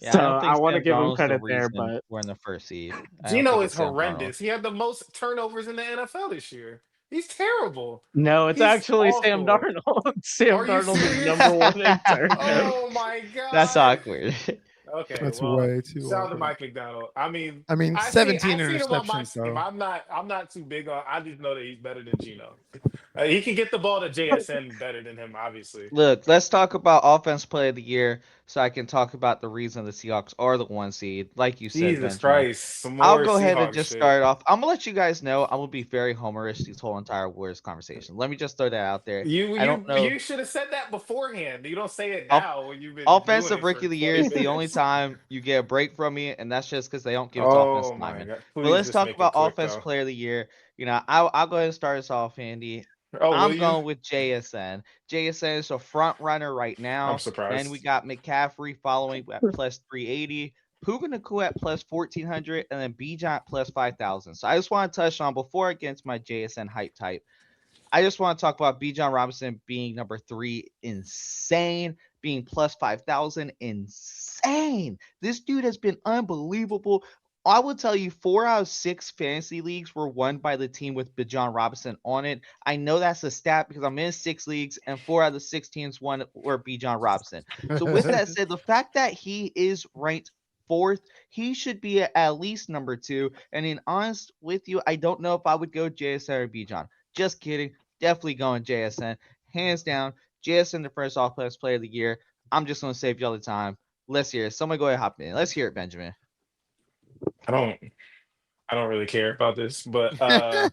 D: Yeah,
A: So
D: I don't
A: I
D: think
A: want to
D: Sam
A: give him
D: Darnold's the
A: credit there,
D: reason
A: but
D: we're in the first seed. I don't
B: Geno
D: think
B: is
D: it's Sam Darnold.
B: horrendous. He had the most turnovers in the NFL this year. He's terrible.
A: no, it's
B: He's
A: actually Sam
B: awful.
A: Darnold. Sam
B: Are you
A: Darnold is
B: serious?
A: number one in turnovers.
B: Oh my
D: That's
B: god.
D: awkward.
B: Okay,
C: That's
B: well,
C: way too
B: shout out to
C: awkward.
B: Mike McDonald. I mean,
C: I mean,
B: I see
C: 17
B: I seen him on my
C: interceptions
B: team.
C: though.
B: I'm not too big on. I just know that he's better than Geno. He can get the ball to JSN better than him, obviously.
D: Look, let's talk about offense play of the year so I can talk about the reason the Seahawks are the 1 seed. Like you said,
B: Jesus
D: Benjamin.
B: Christ, some
D: I'll
B: more
D: go ahead and
B: Seahawks
D: just
B: shit.
D: start off. I'm gonna let you guys know I'm gonna be very homerish this whole entire Warriors conversation. Let me just throw that out there. I don't know.
B: You should have said that beforehand. You don't say it
D: Off-
B: now when you've been doing
D: Offensive
B: it
D: rookie
B: for
D: of the year
B: 20
D: is the only
B: minutes.
D: time you get a break from me, and that's just because they don't give it to
B: Oh
D: offensive
B: my
D: linemen.
B: god!
D: But
B: Please
D: let's
B: just
D: talk
B: make it
D: about
B: quick
D: offensive
B: though.
D: player of the year. I'll go ahead and start us off, Andy.
B: Oh, will
D: I'm
B: you?
D: going with JSN. JSN is a front runner right
B: I'm
D: now. Then we
B: surprised.
D: got McCaffrey following at plus 380, Puka Nakua at plus 1400, and then Bijan at plus 5000. So I just want to touch on before I get into my JSN hype type. I just want to talk about Bijan Robinson being number 3, insane. Being plus 5,000, insane. This dude has been unbelievable. I will tell you, 4 out of 6 fantasy leagues were won by the team with Bijan Robinson on it. I know that's a stat because I'm in 6 leagues and 4 out of the 6 teams won were Bijan Robinson. So with that said, the fact that he is ranked 4th, he should be at least number 2. And in honest with you, I don't know if I would go JSN or Bijan. Just kidding. Definitely going JSN. Hands down. JSN, the first offense player of the year. I'm just going to save y'all the time. Let's hear it. Somebody go ahead and hop in. Let's hear it, Benjamin.
B: I don't. I don't really care about this, but I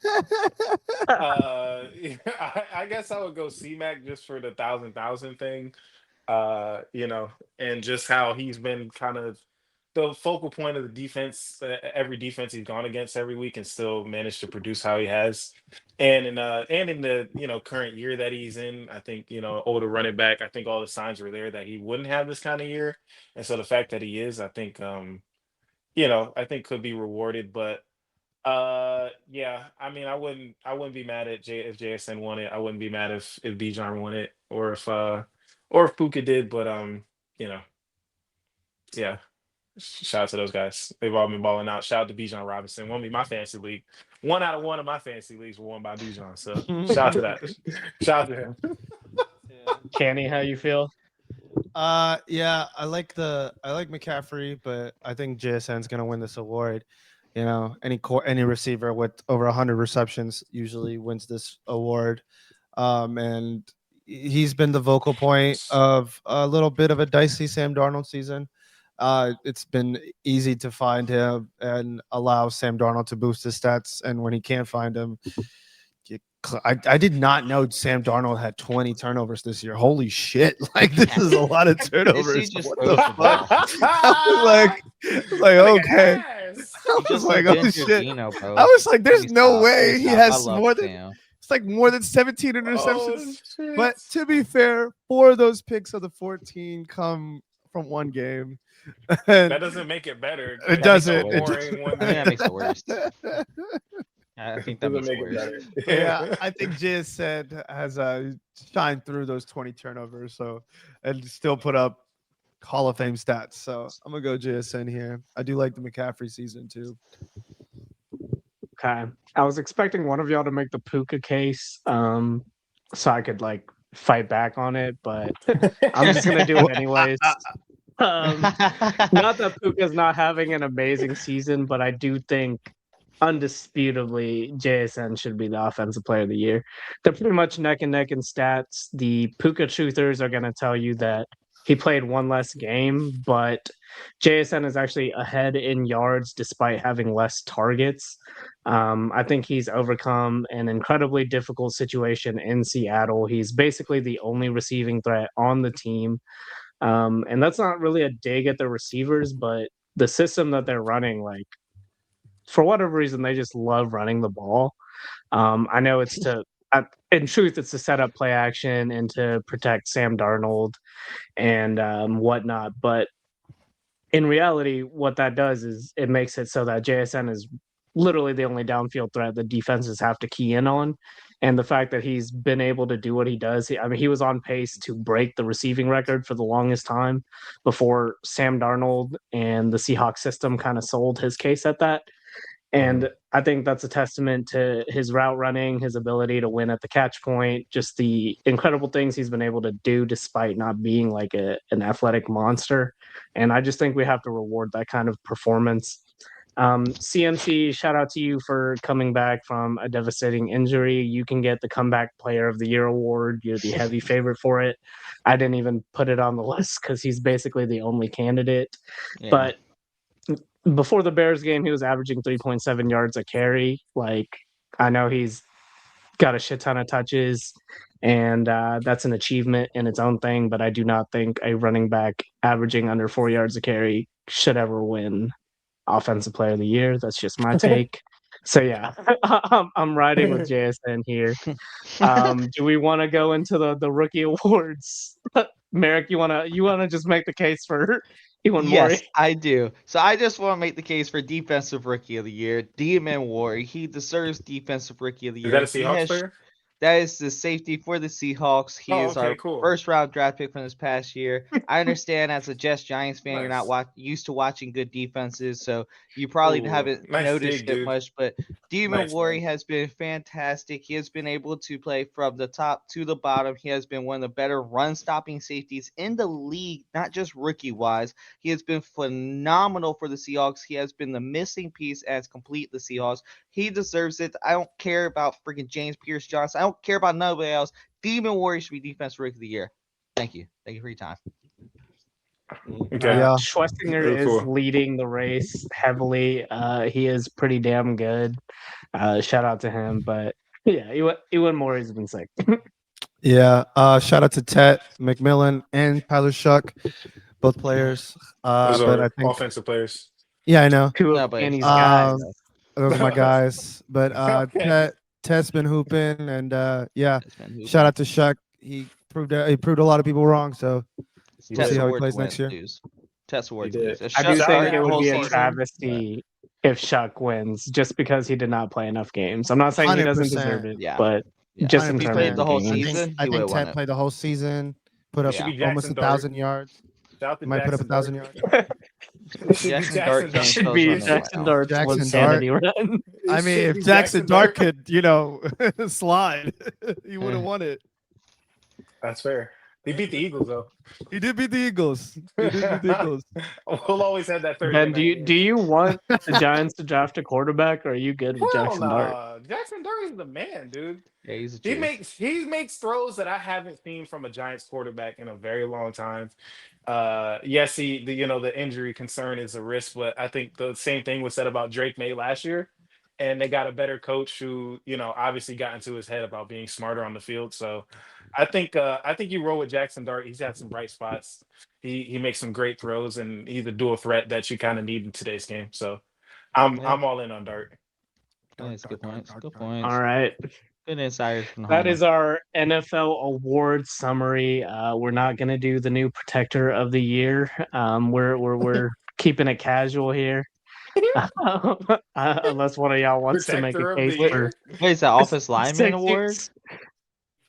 B: guess I would go C-Mac just for the thousand thing. And just how he's been kind of the focal point of the defense. Every defense he's gone against every week, and still managed to produce how he has. And in the current year that he's in, I think older running back. I think all the signs were there that he wouldn't have this kind of year, and so the fact that he is, I think, I think could be rewarded. But yeah, I mean, I wouldn't be mad at J if JSN won it. I wouldn't be mad if Bijan won it, or if Puka did. But you know, yeah. Shout out to those guys. They've all been balling out. Shout out to Bijan Robinson. Won me my fantasy league. 1 out of my fantasy leagues were won by Bijan. So shout out to that. Shout out to him.
A: Kenny, how you feel?
C: Yeah, I like McCaffrey, but I think JSN's gonna win this award. Any receiver with over 100 receptions usually wins this award. And he's been the vocal point of a little bit of a dicey Sam Darnold season. It's been easy to find him and allow Sam Darnold to boost his stats, and when he can't find him, I did not know Sam Darnold had 20 turnovers this year. Holy shit. Like, this is a lot of turnovers.
D: just
C: What
D: throws
C: the
D: the ball.
C: fuck? I was like, okay.
B: Ass.
C: I
D: He's
C: was
D: just
C: like,
D: like
C: oh shit.
D: Gino, bro.
C: I was like, there's
D: Please
C: no
D: stop.
C: way
D: Please
C: he
D: stop. I
C: has
D: love
C: more than
D: Sam.
C: it's like more than 17
B: Oh,
C: interceptions.
B: shit.
C: But to be fair, 4 of those picks of the 14 come from one game. And
B: That doesn't make it better.
C: it
B: He's so
C: doesn't.
B: boring one
D: I think that
B: game.
D: makes it worse. I think that
B: Doesn't
D: makes it
B: make it
D: worse.
B: better.
C: But yeah, I think JSN has shined through those 20 turnovers, so and still put up Hall of Fame stats. So I'm gonna go JSN here. I do like the McCaffrey season too.
A: Okay. I was expecting one of y'all to make the Puka case, so I could like fight back on it, but I'm just gonna do it anyways. Not that Puka's not having an amazing season, but I do think undisputably JSN should be the offensive player of the year. They're pretty much neck and neck in stats. The Puka truthers are going to tell you that he played one less game, but JSN is actually ahead in yards despite having less targets. I think he's overcome an incredibly difficult situation in Seattle. He's basically the only receiving threat on the team. And that's not really a dig at the receivers, but the system that they're running, like, for whatever reason, they just love running the ball. I know it's in truth, it's to set up play action and to protect Sam Darnold and whatnot. But in reality, what that does is it makes it so that JSN is literally the only downfield threat the defenses have to key in on. And the fact that he's been able to do what he does, I mean, he was on pace to break the receiving record for the longest time before Sam Darnold and the Seahawks system kind of sold his case at that. And I think that's a testament to his route running, his ability to win at the catch point, just the incredible things he's been able to do despite not being like an athletic monster. And I just think we have to reward that kind of performance. CMC, shout out to you for coming back from a devastating injury. You can get the Comeback Player of the Year award. You're the heavy favorite for it. I didn't even put it on the list because he's basically the only candidate.
D: Yeah.
A: But before the Bears game, he was averaging 3.7 yards a carry. Like, I know he's got a shit ton of touches, and that's an achievement in its own thing, but I do not think a running back averaging under 4 yards a carry should ever win Offensive Player of the Year. That's just my take. So yeah, I'm riding with JSN here. Do we want to go into the rookie awards? Merrick, you wanna just make the case for Ewan Morey?
D: Yes, I do. So I just want to make the case for Defensive Rookie of the Year, Demon Warrior. He deserves Defensive Rookie of the
B: Is
D: Year.
B: that a Seahawks player?
D: That is the safety for the Seahawks. He is our
B: cool.
D: first round draft pick from this past year. I understand as a Jets Giants fan, you're not used to watching good defenses, so you probably haven't noticed it much. But Demon Warrior has been fantastic. He has been able to play from the top to the bottom. He has been one of the better run stopping safeties in the league, not just rookie wise. He has been phenomenal for the Seahawks. He has been the missing piece as complete the Seahawks. He deserves it. I don't care about freaking James Pierce Johnson. I don't care about nobody else. Demon Warrior should be Defensive Rookie of the Year. Thank you. Thank you for your time.
B: Okay.
C: Yeah.
A: Schwestinger
B: Really
A: is
B: cool.
A: leading the race heavily. He is pretty damn good. Shout out to him. But yeah, Ewan Morey's been sick.
C: Yeah. Shout out to Tet McMillan and Tyler Shuck, both players.
B: Those
C: But
B: are
C: I think
B: offensive players.
C: yeah, I know.
A: Two
D: No,
A: of
D: but
A: Annie's
C: um,
A: guys.
C: Those are my guys. But
B: Okay.
C: Tet's been hooping, and yeah,
D: It's been hooping.
C: shout out to Shuck. He proved a lot of people wrong. So
B: He
C: we'll
D: Test
C: see
B: did.
C: how he
D: award
C: plays
D: to win,
C: next year.
D: lose. Test award to
B: did.
D: lose. If
A: I do
D: Shuck
B: Shout
A: think
B: out
A: it
D: started the
A: would
D: whole
A: be a
D: season,
A: travesty if Shuck wins, just because he did not play enough games. I'm not saying he doesn't
C: 100%.
A: deserve it,
D: Yeah.
A: but
D: Yeah.
A: just
D: If
A: in
D: he
A: terms
D: played
A: of
D: the whole
A: games.
D: season,
C: I
D: he would
C: think
D: have won
C: Ted
D: it.
C: played the whole season, put
B: It
C: up
B: should be
C: almost
B: Jackson
C: 1,000
B: Dart.
C: yards.
B: Shout out to
C: He might put up
B: Jackson
C: 1,000
B: Dart.
C: yards.
B: It should be
D: Jackson Dart
B: Jackson
D: can't
B: Dart.
A: Should
D: spell his
A: be
D: name right
A: Jackson
D: now.
A: Dart's
C: Jackson
A: insanity run.
C: I
B: It
C: mean,
B: should
C: if
B: be
C: Jackson Dart could, slide, he would have won it.
B: That's fair. They beat the Eagles though.
C: He did beat the Eagles.
B: We'll always have that Thursday
A: Ben,
B: night game.
A: do you want the Giants to draft a quarterback, or are you good with
B: Hell
A: Jackson Dart?
B: nah. Jackson Dart is the man, dude.
D: Yeah, he's a
B: He
D: truth.
B: makes throws that I haven't seen from a Giants quarterback in a very long time. Yes, the injury concern is a risk, but I think the same thing was said about Drake May last year, and they got a better coach who obviously got into his head about being smarter on the field. So I think you roll with Jackson Dart. He's had some bright spots. He makes some great throws, and he's a dual threat that you kind of need in today's game. So I'm all in on Dart.
D: That's good points. Good points.
A: All right.
D: Good insiders from
A: That
D: Homer.
A: is our NFL award summary. We're not going to do the new Protector of the Year. We're keeping it casual here, unless one of y'all wants to make
B: Protector
A: a
B: of
A: case
B: the
A: for
B: year.
D: What is that, Office Lineman
A: Six,
D: Award?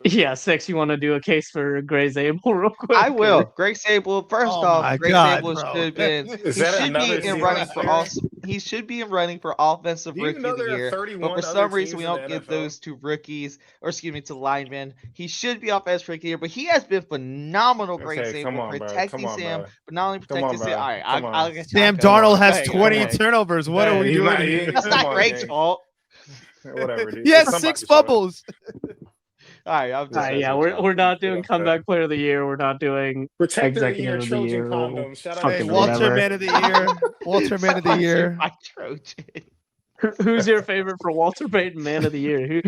A: Yeah, Six. You want to do a case for Grey Zabel real quick?
D: I will. Greg Sable. First
C: Oh my
D: off, Greg
C: God,
D: Sable
C: bro.
D: should have been.
B: Is
D: He
B: that
D: should
B: another
D: be in
B: Seahawks
D: running for all.
B: player?
D: He should be in running for Offensive
B: Do you
D: Rookie
B: know
D: of the
B: there are
D: Year.
B: 31
D: But for
B: other
D: some reason,
B: teams
D: we
B: in
D: don't
B: the
D: give
B: NFL?
D: those to rookies, or excuse me, to linemen. He should be Offensive Rookie of the Year, but he has been phenomenal. Greg
B: Okay, come
D: Sable
B: on, bro.
D: protecting
B: Come on,
D: Sam,
B: bro.
D: but not only
B: Come on,
D: protecting Sam.
B: bro.
D: All right,
B: Come
D: I'll
B: on.
D: get
C: Sam
D: Come on.
C: Darnold has
D: Go ahead,
C: 20
D: go ahead.
C: turnovers. What are
B: Hey,
C: we
B: he's
C: doing
B: not-
C: here?
D: That's
B: Come
D: not
B: on,
D: Greg's
B: Jay.
D: fault.
B: Whatever, dude.
C: He has
B: Somebody
C: 6
B: should up.
C: fumbles.
D: All right, I'm
A: All
D: just
A: right, yeah,
D: messing with y'all.
A: we're not doing
B: Yeah.
A: comeback player of the year. We're not doing
B: Protector of the
A: executive
B: year,
A: of the
B: Trojan
A: year.
B: condom. Shout out
C: Hey,
B: to
A: Fucking
C: Walter
A: whatever.
C: Man of the Year. Walter Man of the Year.
D: My Trojan.
A: Who's your favorite for Walter Payton Man of the Year? Who's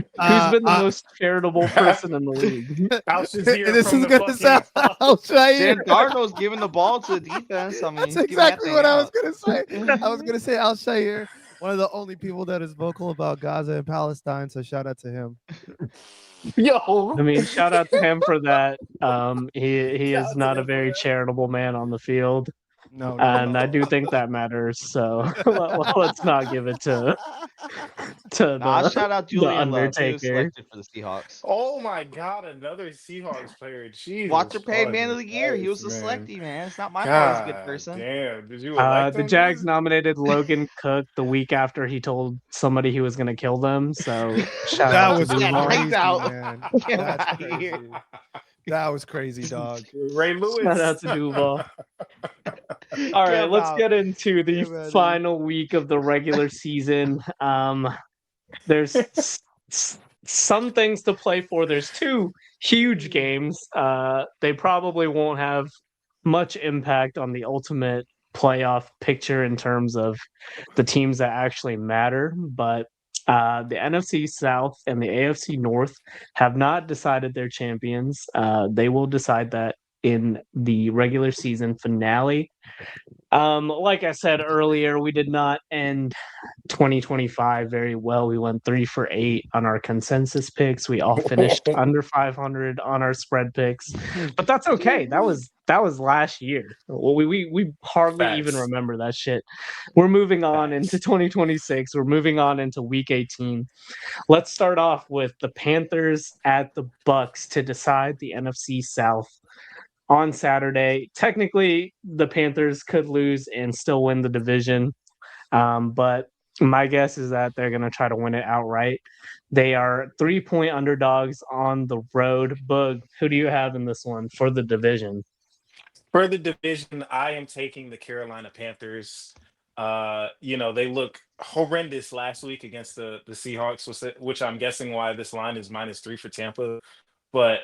A: been the
C: Uh,
A: most charitable person in the league?
B: Al Shazier
C: This
B: from
C: is
B: the
C: gonna
B: fucking
C: sound. I'll try
D: Sam
C: it.
D: Darnold's giving the ball to the defense. I mean,
C: That's
D: he's giving
C: exactly
D: that
C: what
D: thing
C: I was
D: out.
C: gonna say. I was gonna say Al Shair, one of the only people that is vocal about Gaza and Palestine. So shout out to him.
B: Yo.
A: I mean, shout out to him for that. He
B: Shout
A: is
B: out to
A: not a
B: him for
A: very
B: that.
A: charitable man on the field,
C: No,
A: and I do think that matters. So let's not give it to
D: I'll
A: the
D: shout out Julian Love. He was
A: Undertaker.
D: selected for the Seahawks.
B: Oh my God, another Seahawks player. Jesus.
D: Walter Payton Man of the
B: fucking
D: Year. He was
B: Christ,
D: the
B: man.
D: selectee, man. It's not my fault he's a good
B: God
D: person.
B: damn. Did you elect
A: The
B: him,
A: Jags
B: dude?
A: nominated Logan Cook the week after he told somebody he was going to kill them. So shout
C: that
A: out to
C: was
A: Duval.
C: crazy,
D: out.
C: man.
D: Get him
C: That's
D: outta here.
C: crazy. That was crazy, dog.
B: Ray Lewis.
A: Shout out to Duval. All right,
C: Get
A: let's
C: out.
A: get into the
C: Get ready.
A: final week of the regular season. There's some things to play for. There's two huge games. They probably won't have much impact on the ultimate playoff picture in terms of the teams that actually matter, but the NFC South and the AFC North have not decided their champions. They will decide that in the regular season finale. Like I said earlier, we did not end 2025 very well. We went 3 for 8 on our consensus picks. We all finished under 500 on our spread picks, but that's okay. That was last year. Well, we hardly even
B: Facts.
A: remember that shit. We're moving on
B: Facts.
A: into 2026. We're moving on into Week 18. Let's start off with the Panthers at the Bucks to decide the NFC South on Saturday. Technically, the Panthers could lose and still win the division, but my guess is that they're going to try to win it outright. They are 3-point underdogs on the road. Bug, who do you have in this one for the division?
B: For the division, I am taking the Carolina Panthers. They look horrendous last week against the Seahawks, which I'm guessing why this line is -3 for Tampa. But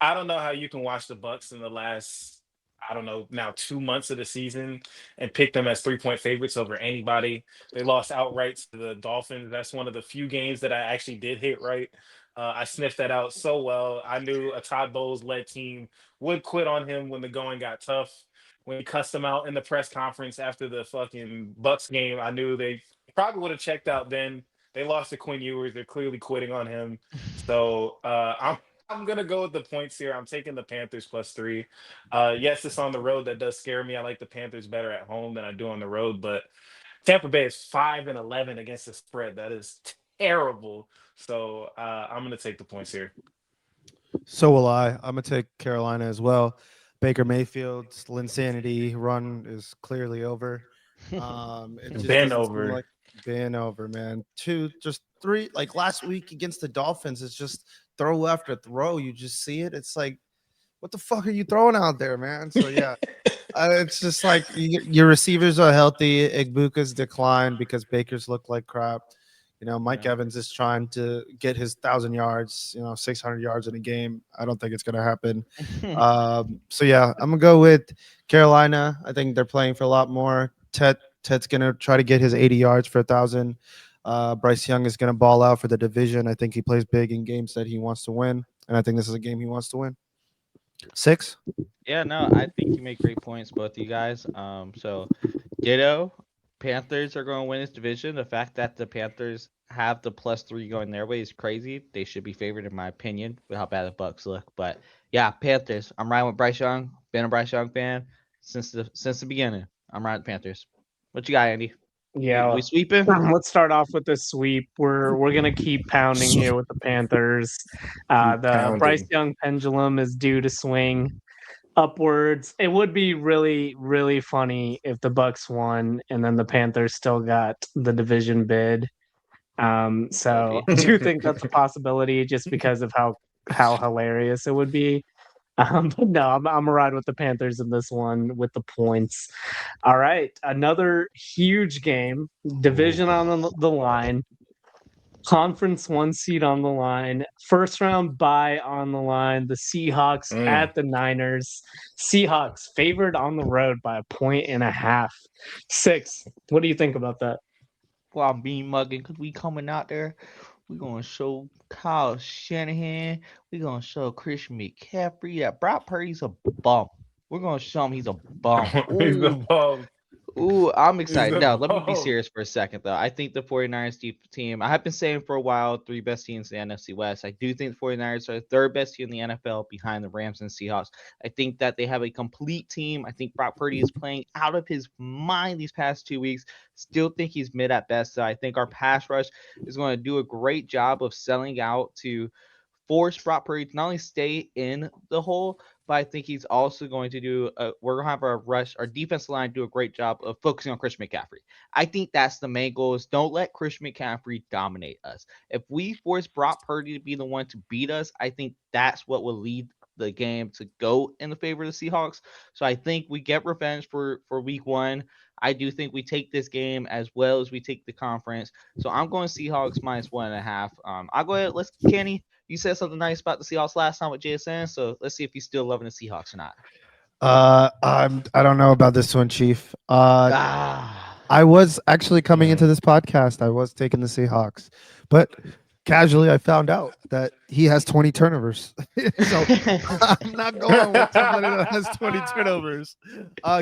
B: I don't know how you can watch the Bucks in the last, I don't know, now 2 months of the season and pick them as 3-point favorites over anybody. They lost outright to the Dolphins. That's one of the few games that I actually did hit right. I sniffed that out so well. I knew a Todd Bowles led team would quit on him when the going got tough. When he cussed him out in the press conference after the fucking Bucks game, I knew they probably would have checked out then. They lost to Quinn Ewers. They're clearly quitting on him. So I'm gonna go with the points here. I'm taking the Panthers +3. Yes, it's on the road. That does scare me. I like the Panthers better at home than I do on the road, but Tampa Bay is 5-11 against the spread. That is terrible. So I'm gonna take the points here.
C: So will I. I'm gonna take Carolina as well. Baker Mayfield's insanity run is clearly over. It just
B: Been
C: doesn't seem
B: over.
C: like been over, man. Just three, like last week against the Dolphins. It's just throw after throw. You just see it. It's like, what the fuck are you throwing out there, man? So yeah, it's just like your receivers are healthy. Igbuka's declined because Baker's look like crap. Mike
B: Yeah.
C: Evans is trying to get his 1,000 yards, 600 yards in a game. I don't think it's going to happen. So yeah, I'm gonna go with Carolina. I think they're playing for a lot more. Ted's gonna try to get his 80 yards for 1,000. Bryce Young is gonna ball out for the division. I think he plays big in games that he wants to win, and I think this is a game he wants to win. 6.
D: Yeah, no, I think you make great points, both of you guys. So ditto. Panthers are going to win this division. The fact that the Panthers have the +3 going their way is crazy. They should be favored, in my opinion, with how bad the Bucks look. But yeah, Panthers. I'm riding with Bryce Young. Been a Bryce Young fan since the beginning. I'm riding with Panthers. What you got, Andy?
A: Yeah,
D: We sweeping?
A: let's start off with the sweep. We're gonna keep pounding here with the Panthers.
B: Keep
A: The Bryce
B: pounding.
A: Young pendulum is due to swing upwards. It would be really, really funny if the Bucks won and then the Panthers still got the division bid.
D: That would
A: So
D: be.
A: I do think that's a possibility just because of how hilarious it would be. But no, I'm gonna ride with the Panthers in this one with the points. All right, another huge game, division on the line, conference 1 seed on the line, first round bye on the line. The Seahawks
B: Mm.
A: at the Niners. Seahawks favored on the road by 1.5. 6. What do you think about that?
D: Well, I'm being mugging because we coming out there. We gonna show Kyle Shanahan. We gonna show Christian McCaffrey that Brock Purdy's a bum. We're gonna show him he's a bum.
B: He's the
D: Ooh,
B: bum.
D: ooh, I'm
B: He's
D: excited.
B: the
D: No, let me be
B: bum.
D: serious for a second though. I think the 49ers team, I have been saying for a while, 3 best teams in the NFC West. I do think the 49ers are the 3rd best team in the NFL behind the Rams and Seahawks. I think that they have a complete team. I think Brock Purdy is playing out of his mind these past 2 weeks. Still think he's mid at best. So I think our pass rush is going to do a great job of selling out to force Brock Purdy to not only stay in the hole, but I think he's also going to do. We're gonna have our defensive line do a great job of focusing on Christian McCaffrey. I think that's the main goal: is don't let Christian McCaffrey dominate us. If we force Brock Purdy to be the one to beat us, I think that's what will lead the game to go in the favor of the Seahawks. So I think we get revenge for week one. I do think we take this game as well as we take the conference. So I'm going Seahawks -1.5. I'll go ahead. Let's Kenny. You said something nice about the Seahawks last time with JSN, so let's see if he's still loving the Seahawks or not.
C: I don't know about this one, Chief.
D: Ah,
C: I was actually coming into this podcast. I was taking the Seahawks, but casually I found out that he has 20 turnovers. So I'm not going with somebody that has 20 turnovers.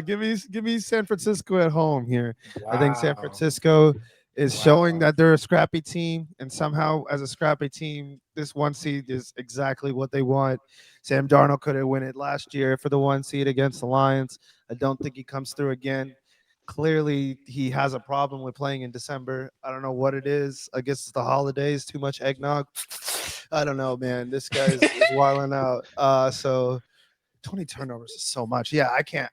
C: Give me San Francisco at home here. I think San
B: Wow.
C: Francisco is showing
B: Wow.
C: that they're a scrappy team, and somehow as a scrappy team, this one seed is exactly what they want. Sam Darnold could have won it last year for the one seed against the Lions. I don't think he comes through again. Clearly, he has a problem with playing in December. I don't know what it is. I guess it's the holidays, too much eggnog. I don't know, man. This guy is wilding out. So 20 turnovers is so much. Yeah, I can't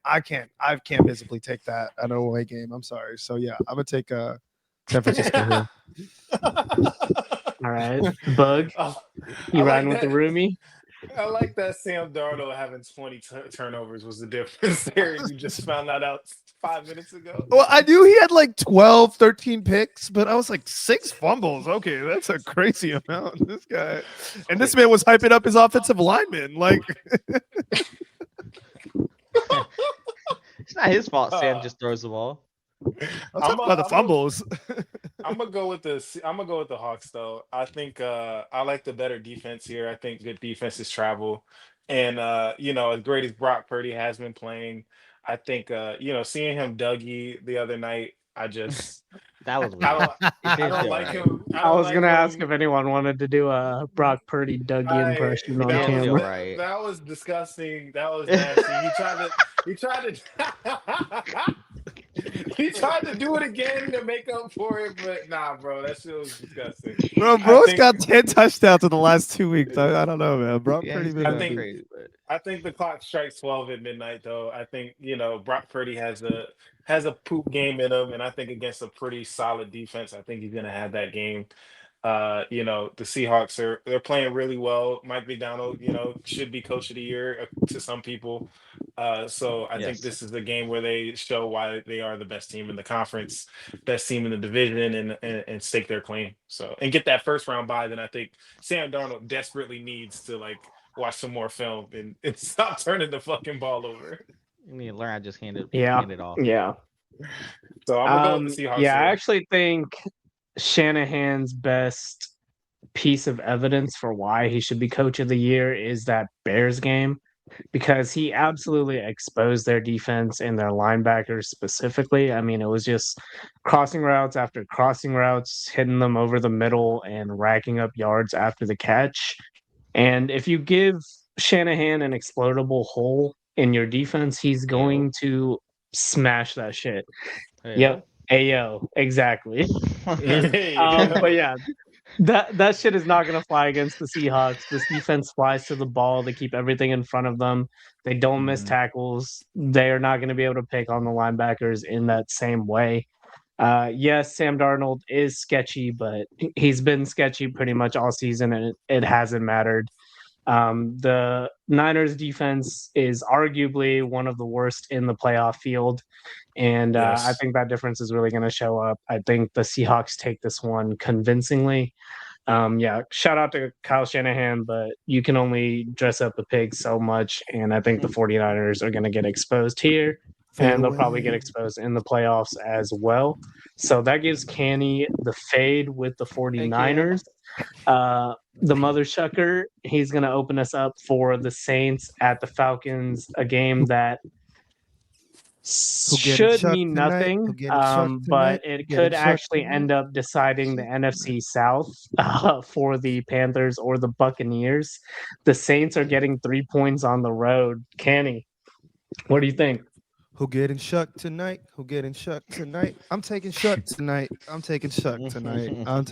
C: visibly take that at an away game. I'm sorry. So yeah, I'm gonna take San Francisco here.
A: All right, Bug,
B: Oh, I
A: you
B: like
A: riding with the
B: that.
A: roomie?
B: I like that Sam Darnold having 20 turnovers was the difference there. You just found that out 5 minutes ago.
C: Well, I knew he had like 12, 13 picks, but I was like 6 fumbles. Okay, that's a crazy amount. This guy, and this man was hyping up his offensive lineman. Like,
D: it's not his fault. Sam
B: Uh,
D: just throws the ball.
C: I'm talking about the fumbles.
B: I'm gonna go with I'm gonna go with the Hawks though. I think I like the better defense here. I think good defenses travel, and as great as Brock Purdy has been playing, I think seeing him Dougie the other night,
D: That was
B: I
D: weird.
B: don't
D: He
B: I
D: did
B: don't
D: feel
B: like
D: right.
B: him. I
A: I
B: don't
A: was
B: like
A: gonna ask
B: him.
A: if anyone wanted to do a Brock Purdy Dougie
B: I
A: impression
D: He
A: on
B: that
D: did
B: was
D: feel
A: camera.
D: right.
B: that was disgusting. That was nasty. He tried to he tried to do it again to make up for it, but nah, bro, that shit was disgusting. I
C: Bro's
B: think
C: got 10 touchdowns in the last 2 weeks. I don't know, man. Brock
D: Yeah,
C: pretty
D: he's been
C: been
B: I
D: going
B: think
C: nasty.
D: crazy, but
B: I think the clock strikes 12 at midnight though. I think, Brock Purdy has a poop game in him, and I think against a pretty solid defense, I think he's gonna have that game. The Seahawks they're playing really well. Mike McDonald, should be coach of the year to some people. So I think
D: yes.
B: this is the game where they show why they are the best team in the conference, best team in the division, and stake their claim. So and get that first round bye. Then I think Sam Darnold desperately needs to like watch some more film and stop turning the fucking ball over.
D: You need to learn how to just
A: Yeah,
D: hand it off.
A: yeah.
B: So I'm gonna go with the Seahawks
A: Yeah, I
B: here.
A: actually think Shanahan's best piece of evidence for why he should be coach of the year is that Bears game because he absolutely exposed their defense and their linebackers specifically. I mean, it was just crossing routes after crossing routes, hitting them over the middle and racking up yards after the catch. And if you give Shanahan an explodable hole in your defense, he's
D: Ayo.
A: going to smash that shit.
D: Ayo.
A: Yep. Ayo, exactly.
B: Yeah.
A: But yeah, that shit is not gonna fly against the Seahawks. This defense flies to the ball. They keep everything in front of them. They don't miss
D: Mhm.
A: tackles. They are not going to be able to pick on the linebackers in that same way. Yes, Sam Darnold is sketchy, but he's been sketchy pretty much all season, and it hasn't mattered. The Niners defense is arguably one of the worst in the playoff field. And I
B: Yes.
A: think that difference is really going to show up. I think the Seahawks take this one convincingly. Yeah, shout out to Kyle Shanahan, but you can only dress up a pig so much. And I think the 49ers are going to get exposed here,
C: Fade
A: and they'll probably get
C: away.
A: exposed in the playoffs as well. So that gives Canny the fade with the
D: Thank you.
A: 49ers. The mother shucker, he's going to open us up for the Saints at the Falcons, a game that
C: Who getting
A: should
C: shucked
A: mean
C: tonight?
A: nothing,
C: Who getting shucked
A: but
C: tonight? Who
A: it
C: getting
A: could
C: shucked
A: actually
C: tonight?
A: end up deciding the NFC South for the Panthers or the Buccaneers. The Saints are getting 3 points on the road. Canny, what do you think?
C: Who getting shucked tonight? Who getting shucked tonight? I'm taking shuck tonight. I'm taking shuck tonight. I'm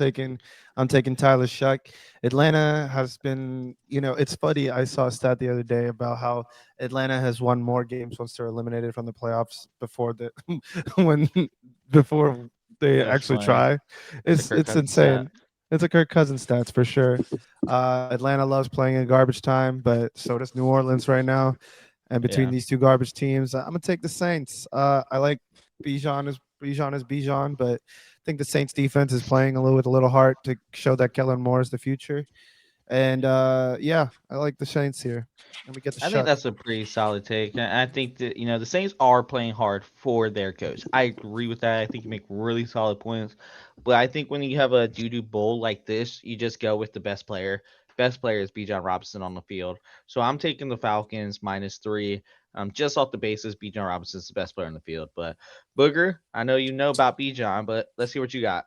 C: taking Tyler Shuck. Atlanta has been, it's funny. I saw a stat the other day about how Atlanta has won more games once they're eliminated from the playoffs before the when before they
D: That's
C: actually
D: funny.
C: try.
D: It's a
C: It's
D: Kirk
C: it's
D: Cousins stat.
C: insane. It's a Kirk Cousins stats for sure. Atlanta loves playing in garbage time, but so does New Orleans right now. And between
D: Yeah.
C: these two garbage teams, I'm gonna take the Saints. I like Bijan, but I think the Saints defense is playing a little with a little heart to show that Kellen Moore is the future. And yeah, I like the Saints here. And we get the
D: I think
C: shuck.
D: that's a pretty solid take. And I think that, the Saints are playing hard for their coach. I agree with that. I think you make really solid points. But I think when you have a doo-doo bowl like this, you just go with the best player. Best player is Bijan Robinson on the field. So I'm taking the Falcons -3. Just off the basis, Bijan Robinson's the best player on the field. But Booger, I know you know about Bijan, but let's see what you got.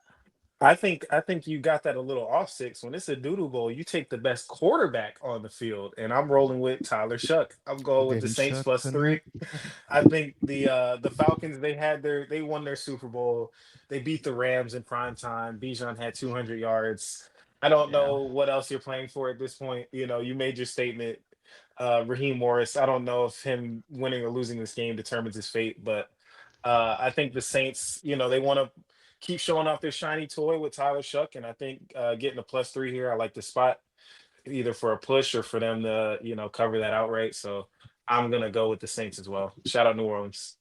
B: I think you got that a little off six. When it's a doodle bowl, you take the best quarterback on the field, and I'm rolling with Tyler Shuck. I'm
C: I'm
B: going with the
C: getting
B: Saints
C: shucked tonight.
B: +3. I think the Falcons they won their Super Bowl. They beat the Rams in prime time. Bijan had 200 yards. I don't
D: Yeah.
B: know what else you're playing for at this point. You made your statement. Raheem Morris. I don't know if him winning or losing this game determines his fate, but I think the Saints. They want to keep showing off their shiny toy with Tyler Shuck, and I think getting a +3 here. I like the spot either for a push or for them to cover that outright. So I'm gonna go with the Saints as well. Shout out New Orleans.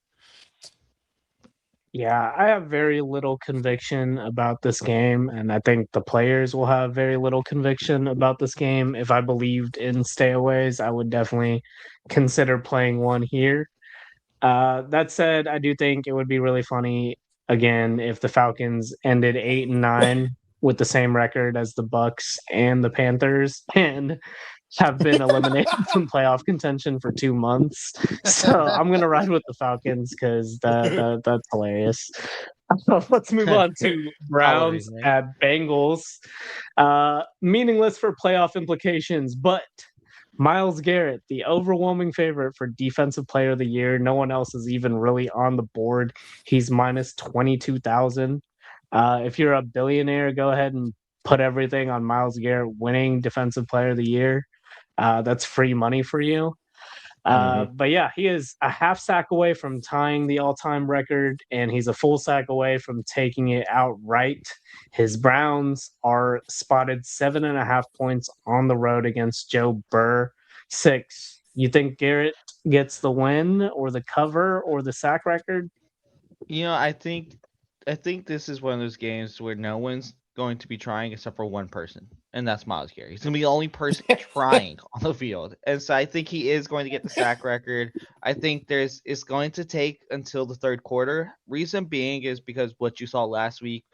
A: Yeah, I have very little conviction about this game, and I think the players will have very little conviction about this game. If I believed in stayaways, I would definitely consider playing one here. That said, I do think it would be really funny again if the Falcons ended 8-9 with the same record as the Bucks and the Panthers and have been eliminated from playoff contention for 2 months. So I'm gonna ride with the Falcons because that's hilarious. Let's move on to
D: Holidays,
A: Browns
D: man.
A: at Bengals. Meaningless for playoff implications, but Miles Garrett, the overwhelming favorite for Defensive Player of the Year. No one else is even really on the board. He's -22,000. If you're a billionaire, go ahead and put everything on Miles Garrett winning Defensive Player of the Year. That's free money for you.
D: Mhm.
A: But yeah, he is a half sack away from tying the all-time record, and he's a full sack away from taking it outright. His Browns are spotted 7.5 points on the road against Joe Burr. 6. You think Garrett gets the win or the cover or the sack record?
D: I think this is one of those games where no one's going to be trying except for one person, and that's Miles Garrett. He's gonna be the only person trying on the field, and so I think he is going to get the sack record. I think it's going to take until the third quarter. Reason being is because what you saw last week,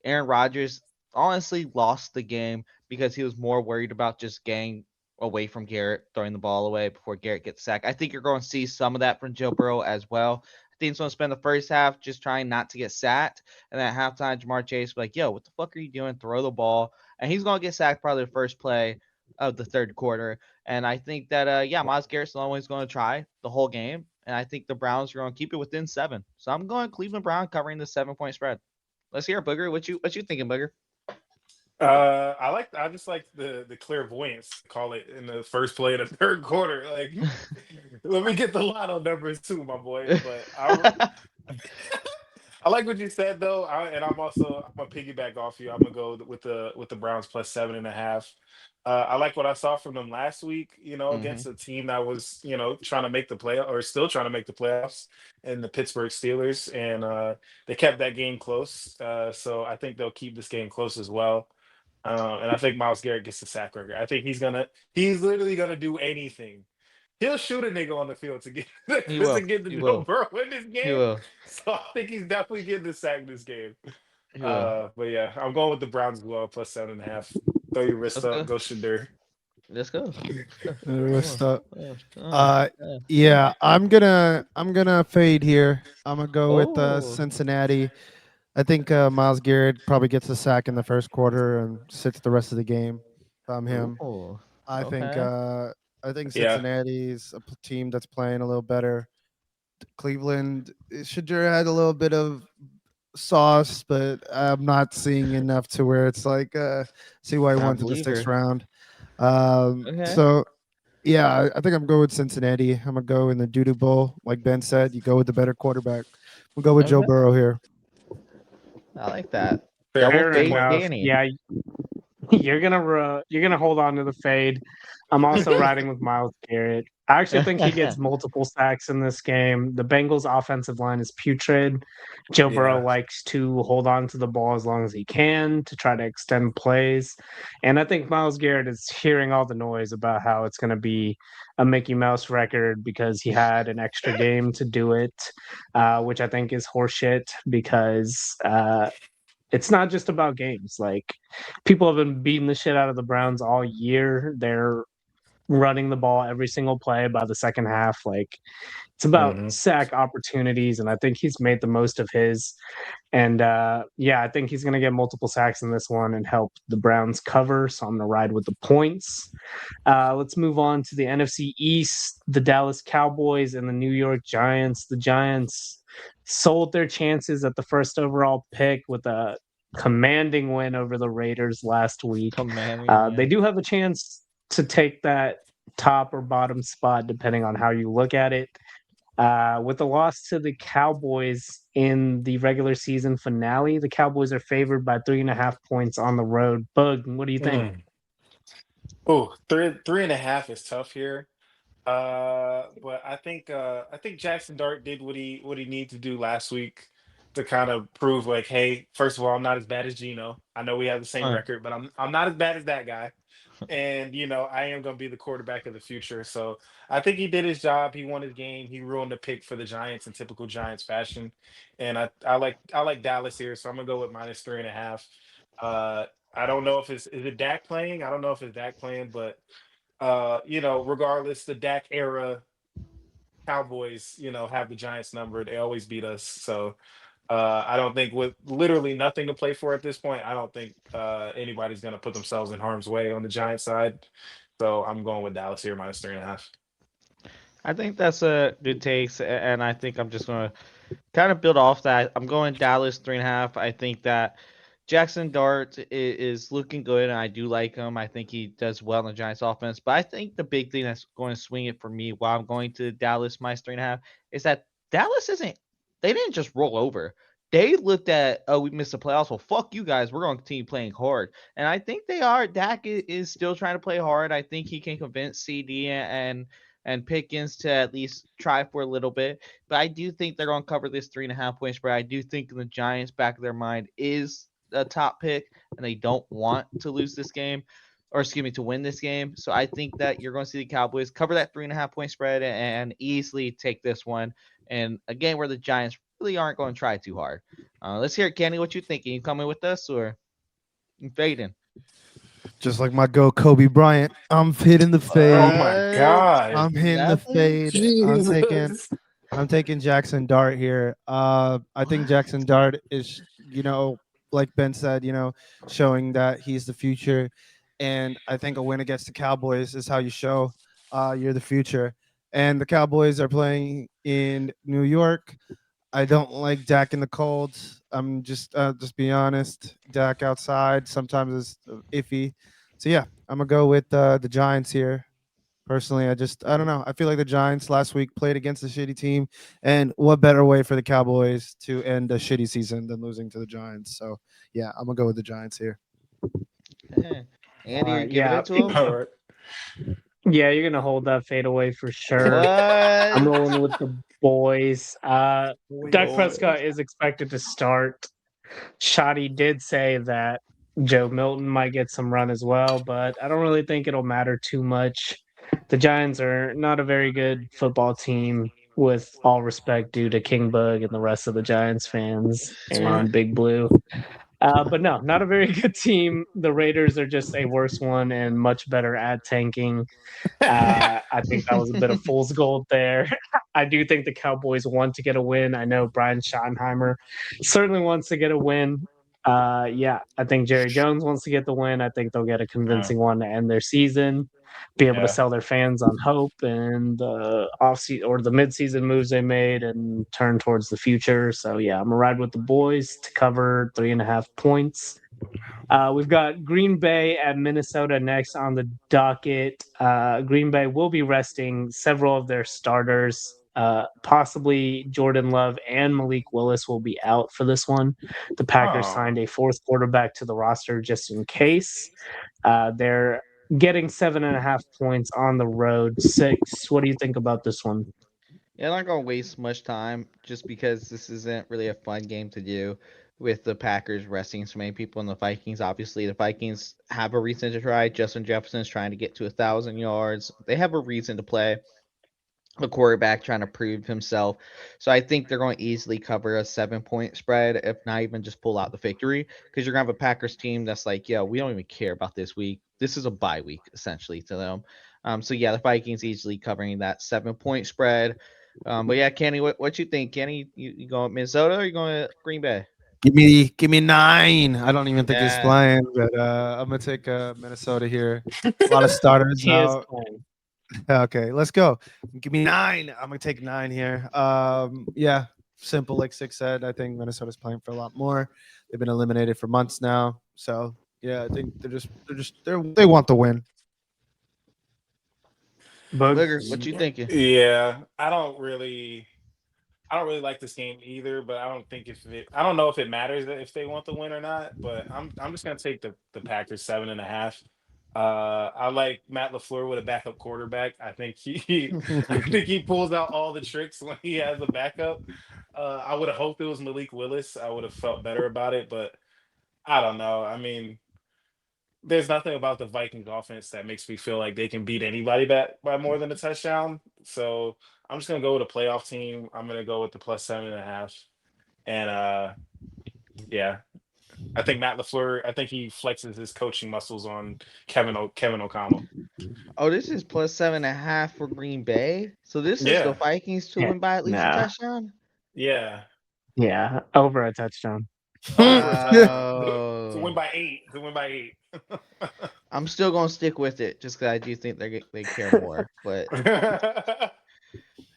D: Aaron Rodgers honestly lost the game because he was more worried about just getting away from Garrett, throwing the ball away before Garrett gets sacked. I think you're going to see some of that from Joe Burrow as well. I think he's going to spend the first half just trying not to get sacked. And then at halftime, Jamar Chase will be like, yo, what the fuck are you doing? Throw the ball. And he's going to get sacked probably the first play of the third quarter. And I think that, Myles Garrett's the only one who's going to try the whole game. And I think the Browns are going to keep it within 7. So I'm going Cleveland Brown covering the 7-point spread. Let's hear it, Booger. What you thinking, Booger?
B: I just like the clairvoyance, call it, in the first play of the third quarter. Like, let me get the lotto numbers too, my boy. But I like what you said though, and I'm gonna piggyback off you. I'm gonna go with the Browns +7.5. I like what I saw from them last week.
D: hmm
B: Against a team that was trying to make the play or still trying to make the playoffs, in the Pittsburgh Steelers, and they kept that game close. So I think they'll keep this game close as well. And I think Miles Garrett gets the sack record. I think he's literally gonna do anything. He'll shoot a nigga on the field to get
D: He
B: to
D: will.
B: get the
D: He
B: Joe
D: will.
B: Burrow in this
D: He
B: game.
D: will.
B: So I think he's definitely getting the sack in this game.
D: He will.
B: But yeah, I'm going with the Browns as well, +7.5. Throw your wrist
D: Let's
B: up,
D: go.
B: go Shadur.
D: Let's go. Let's go.
C: What's up?
D: Uh,
C: Yeah, I'm gonna fade here. I'm gonna go with
D: Oh.
C: Cincinnati. I think Miles Garrett probably gets a sack in the first quarter and sits the rest of the game. If I'm him,
D: Oh.
C: I think
D: Okay.
C: uh, I think
B: Yeah.
C: Cincinnati's a team that's playing a little better. Cleveland should had a little bit of sauce, but I'm not seeing enough to where it's like see why I
D: Not a
C: went to the sixth
D: believer.
C: round.
D: Okay.
C: So yeah, I think I'm going with Cincinnati. I'm gonna go in the doo-doo bowl, like Ben said. You go with the better quarterback. We'll go with Joe
D: Okay.
C: Burrow here.
D: I like that.
B: Fair
D: Double
B: fair
A: Fair
D: fade
B: point.
A: enough.
D: Danny.
A: Yeah, You're gonna hold on to the fade. I'm also riding with Miles Garrett. I actually think he gets multiple sacks in this game. The Bengals' offensive line is putrid. Joe Burrow
B: Yeah.
A: likes to hold on to the ball as long as he can to try to extend plays. And I think Miles Garrett is hearing all the noise about how it's going to be a Mickey Mouse record because he had an extra game to do it, which I think is horseshit because it's not just about games. Like people have been beating the shit out of the Browns all year. They're running the ball every single play by the second half. Like it's about
B: Hmm.
A: sack opportunities, and I think he's made the most of his. And yeah, I think he's going to get multiple sacks in this one and help the Browns cover. So I'm going to ride with the points. Let's move on to the NFC East. The Dallas Cowboys and the New York Giants. The Giants sold their chances at the first overall pick with a commanding win over the Raiders last week.
D: Commanding
A: They
D: win.
A: do have a chance to take that top or bottom spot, depending on how you look at it. With the loss to the Cowboys in the regular season finale, the Cowboys are favored by 3.5 points on the road. Bug, what do you think?
B: Mm. Oh, three and a half is tough here. But I think Jackson Dart did what he needed to do last week to kind of prove like, hey, first of all, I'm not as bad as Gino. I know we have the same
D: Uh,
B: record, but I'm not as bad as that guy. And I am going to be the quarterback of the future. So I think he did his job. He won his game. He ruined the pick for the Giants in typical Giants fashion. And I like Dallas here, so I'm gonna go with minus 3.5. Uh, I don't know if is it Dak playing. I don't know if it's Dak playing, but regardless, the Dak era Cowboys, have the Giants number. They always beat us. So I don't think with literally nothing to play for at this point, I don't think anybody's going to put themselves in harm's way on the Giants side. So I'm going with Dallas here minus 3.5.
D: I think that's a good takes, and I think I'm just gonna kind of build off that. I'm going Dallas 3.5. I think that Jackson Dart is looking good, and I do like him. I think he does well in the Giants offense. But I think the big thing that's going to swing it for me while I'm going to Dallas minus 3.5 is that Dallas isn't. They didn't just roll over. They looked at, oh, we missed the playoffs. Well, fuck you guys. We're going to continue playing hard. And I think they are. Dak is still trying to play hard. I think he can convince CD and Pickens to at least try for a little bit. But I do think they're going to cover this 3.5 point spread. I do think in the Giants' back of their mind is a top pick, and they don't want to lose this game, or excuse me, to win this game. So I think that you're going to see the Cowboys cover that 3.5 point spread and easily take this one. And a game where the Giants really aren't going to try too hard. Let's hear it, Kenny. What you thinking? You coming with us or you fading?
C: Just like my go Kobe Bryant, I'm hitting the
B: Oh
C: fade.
B: my
D: What?
B: God.
C: I'm hitting the
D: Nothing?
C: fade.
B: Jesus.
C: I'm taking Jackson Dart here. I think Jackson Dart is, like Ben said, showing that he's the future, and I think a win against the Cowboys is how you show you're the future. And the Cowboys are playing in New York. I don't like Dak in the cold. I'm just be honest. Dak outside sometimes is iffy. So yeah, I'm gonna go with the Giants here. Personally, I don't know. I feel like the Giants last week played against a shitty team, and what better way for the Cowboys to end a shitty season than losing to the Giants? So yeah, I'm gonna go with the Giants here.
D: Andy, you're giving
A: Yeah,
D: it to him?
B: All right.
A: yeah, you're gonna hold that fade away for sure. I'm
D: What?
A: rolling with the boys. Dak
B: Boy.
A: Prescott is expected to start. Shoddy did say that Joe Milton might get some run as well, but I don't really think it'll matter too much. The Giants are not a very good football team, with all respect due to King Bug and the rest of the Giants fans
B: Smart.
A: and Big Blue. But no, not a very good team. The Raiders are just a worse one and much better at tanking. I think that was a bit of fool's gold there. I do think the Cowboys want to get a win. I know Brian Schottenheimer certainly wants to get a win. Yeah, I think Jerry Jones wants to get the win. I think they'll get a
B: Yeah.
A: convincing one to end their season, be able to
B: Yeah.
A: sell their fans on hope and the offseason or the midseason moves they made and turn towards the future. So yeah, I'm gonna ride with the boys to cover 3.5 points. We've got Green Bay at Minnesota next on the docket. Green Bay will be resting several of their starters. Possibly Jordan Love and Malik Willis will be out for this one. The Packers
B: Oh.
A: signed a fourth quarterback to the roster just in case. They're getting 7.5 points on the road. 6. What do you think about this one?
D: Yeah, I'm not gonna waste much time just because this isn't really a fun game to do with the Packers resting so many people and the Vikings. Obviously, the Vikings have a reason to try. Justin Jefferson's trying to get to 1,000 yards. They have a reason to play a quarterback trying to prove himself. So I think they're going to easily cover a 7 point spread, if not even just pull out the victory. Because you're gonna have a Packers team that's like, yeah, we don't even care about this week. This is a bye week essentially to them. So yeah, the Vikings easily covering that 7 point spread. But yeah, Kenny, what you think? Kenny, you going Minnesota or you going to Green Bay?
C: Give me 9. I don't even think he's
D: Yeah.
C: playing, but I'm gonna take Minnesota here. A lot of starters
A: He is
C: out.
A: playing.
C: Okay, let's go. Give me 9. I'm gonna take 9 here. Yeah, simple. Like Six said, I think Minnesota's playing for a lot more. They've been eliminated for months now, so yeah, I think they want the win.
A: But
D: Booger, what you thinking?
B: Yeah, I don't really like this game either, but I don't know if it matters if they want the win or not, but I'm just gonna take the Packers 7.5. I like Matt LaFleur with a backup quarterback. I think I think he pulls out all the tricks when he has a backup. I would have hoped it was Malik Willis. I would have felt better about it, but I don't know. I mean, there's nothing about the Vikings offense that makes me feel like they can beat anybody back by more than a touchdown. So I'm just gonna go with a playoff team. I'm gonna go with the plus 7.5. And yeah, I think Matt LaFleur, I think he flexes his coaching muscles on Kevin O'Connell.
D: Oh, this is plus 7.5 for Green Bay. So this is the
B: Yeah.
D: Vikings to
A: yeah,
D: win by at least a
A: nah,
D: touchdown.
B: Yeah.
A: yeah, over a touchdown.
B: Over a touchdown. To win
D: Oh,
B: by 8. To win by 8.
D: I'm still gonna stick with it just because I do think they care more. But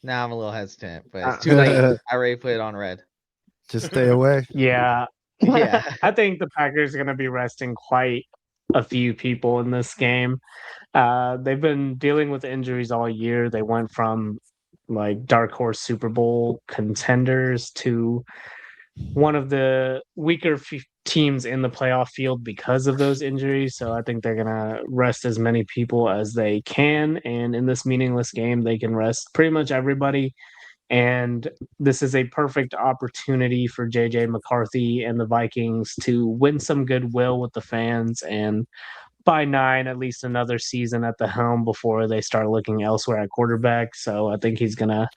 D: now I'm a little hesitant. But it's too late. I already put it on red.
C: Just stay away.
A: Yeah,
D: Yeah.
A: I think the Packers are going to be resting quite a few people in this game. They've been dealing with injuries all year. They went from like dark horse Super Bowl contenders to one of the weaker teams in the playoff field because of those injuries. So I think they're going to rest as many people as they can. And in this meaningless game, they can rest pretty much everybody. And this is a perfect opportunity for JJ McCarthy and the Vikings to win some goodwill with the fans and by 9, at least another season at the helm before they start looking elsewhere at quarterback. So I think he's going to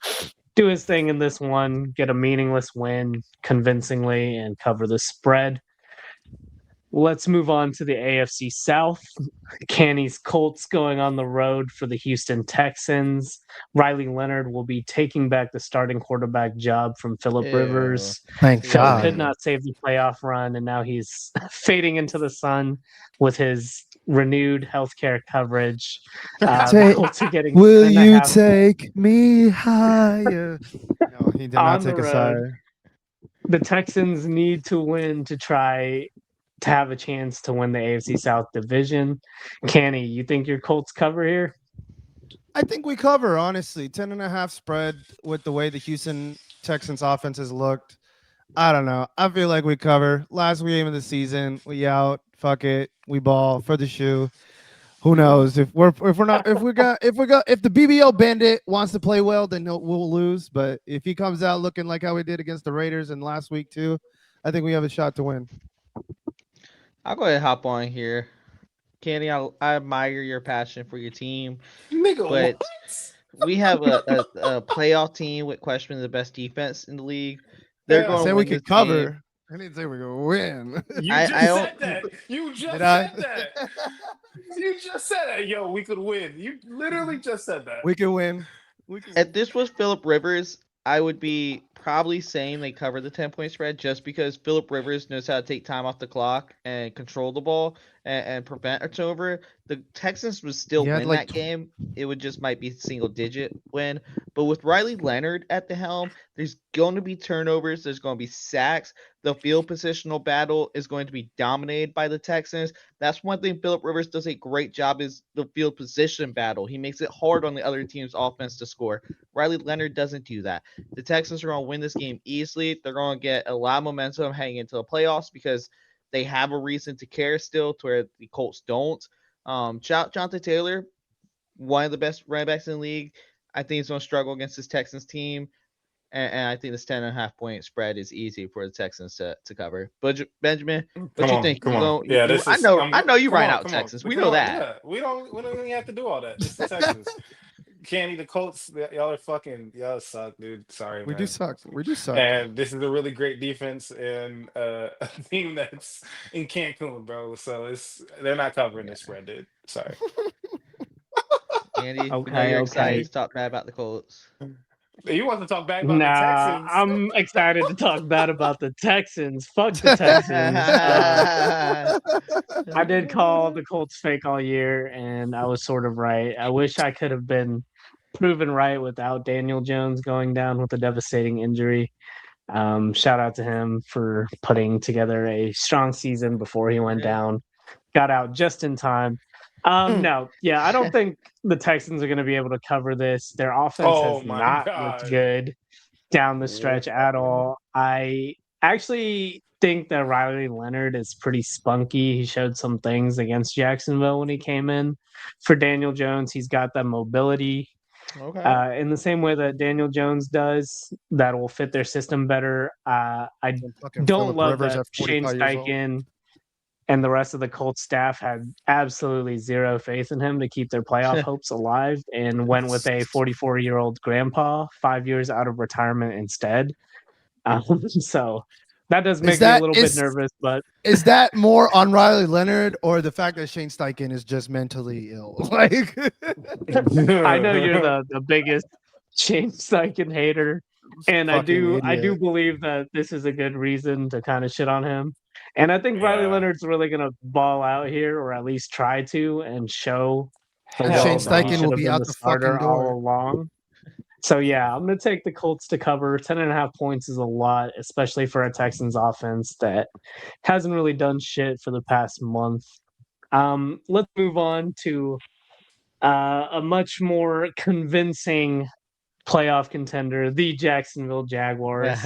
A: do his thing in this one, get a meaningless win convincingly, and cover the spread. Let's move on to the AFC South. Canny's Colts going on the road for the Houston Texans. Riley Leonard will be taking back the starting quarterback job from Philip
D: Ew.
A: Rivers.
C: Thank
A: Phil
C: God.
A: could not save the playoff run, and now he's fading into the sun with his renewed healthcare coverage. The Colts are getting
C: Will you
A: 10.5
C: take me higher? No, he did not
A: on the
C: take us
A: road.
C: higher.
A: The Texans need to win to try to have a chance to win the AFC South division. Canny, you think your Colts cover here?
C: I think we cover, honestly. 10.5 spread with the way the Houston Texans offense has looked. I don't know. I feel like we cover. Last game of the season, we out. Fuck it. We ball for the shoe. Who knows if we're not if the BBL Bandit wants to play well, then we'll lose. But if he comes out looking like how we did against the Raiders and last week too, I think we have a shot to win.
D: I'll go ahead and hop on here. Kenny, I admire your passion for your team,
B: Nigga,
D: but
B: what?
D: we have a playoff team with questioning the best defense in the league. They're
C: I
B: Yeah.
D: going to
C: said we
D: win this
C: could
D: game.
C: cover. I didn't say we're gonna win.
B: You
D: I
B: just
D: don't.
B: said that. You just
C: Did I?
B: said that. You just said that. Yo, we could win. You literally just said that.
C: We can win.
D: If this was Philip Rivers, I would be probably saying they cover the 10 point spread just because Philip Rivers knows how to take time off the clock and control the ball and prevent a turnover. The Texans would still
C: He had
D: win
C: like
D: that game. It would just might be single digit win. But with Riley Leonard at the helm, there's going to be turnovers. There's going to be sacks. the field positional battle is going to be dominated by the Texans. That's one thing Philip Rivers does a great job is the field position battle. He makes it hard on the other team's offense to score. Riley Leonard doesn't do that. The Texans are going to win this game easily. They're going to get a lot of momentum heading into the playoffs because they have a reason to care still, to where the Colts don't. Jonathan Taylor, one of the best running backs in the league. I think he's going to struggle against this Texans team. And I think this 10.5 point spread is easy for the Texans to cover. But Benjamin, what you think?
B: Come
D: You
B: on.
D: go?
B: Yeah,
D: You,
B: this is.
D: I know you
B: Come
D: riding
B: on,
D: out
B: come on,
D: Texans. We
B: come
D: know
B: on.
D: that.
B: Yeah, we don't even have to do all that. It's the Texans. Candy, the Colts, y'all are fucking, y'all suck, dude. Sorry,
C: We
B: man.
C: do suck. We do suck.
B: And this is a really great defense and a team that's in Cancun, bro. So they're not covering this spread, dude. Sorry.
D: Andy, we know
A: Okay,
D: you're excited
A: okay.
D: to talk bad about the Colts.
B: You want to talk back about the
A: Nah,
B: Texans?
A: I'm excited to talk bad about the Texans. Fuck the Texans. I did call the Colts fake all year, and I was sort of right. I wish I could have been proven right without Daniel Jones going down with a devastating injury. Shout out to him for putting together a strong season before he went down. Got out just in time. No, yeah, I don't think the Texans are going to be able to cover this. Their offense has
B: Oh my
A: not looked
B: God.
A: good down the stretch at all. I actually think that Riley Leonard is pretty spunky. He showed some things against Jacksonville when he came in. For Daniel Jones, he's got that mobility
D: Okay.
A: in the same way that Daniel Jones does, that will fit their system better. I
C: And fucking
A: don't
C: Phillip
A: love
C: Rivers
A: that
C: at
A: Shane
C: 45 years old.
A: Steichen and the rest of the Colts staff had absolutely zero faith in him to keep their playoff hopes alive and went with a 44-year-old grandpa 5 years out of retirement instead. So that does make me a little bit nervous, but
C: is that more on Riley Leonard or the fact that Shane Steichen is just mentally ill? Like,
A: I know you're the biggest Shane Steichen hater, and I
C: fucking
A: do
C: idiot.
A: believe that this is a good reason to kind of shit on him. And I think Riley
B: Yeah.
A: Leonard's really gonna ball out here, or at least try to, and show the
C: And
B: Hell
C: Shane
A: world that he
C: Steichen
B: no.
A: should
C: will
A: have
C: be
A: been
C: out
A: the
C: the fucking
A: starter all
C: door.
A: along. So yeah, I'm gonna take the Colts to cover. 10.5 points is a lot, especially for a Texans offense that hasn't really done shit for the past month. Let's move on to a much more convincing playoff contender, the Jacksonville Jaguars,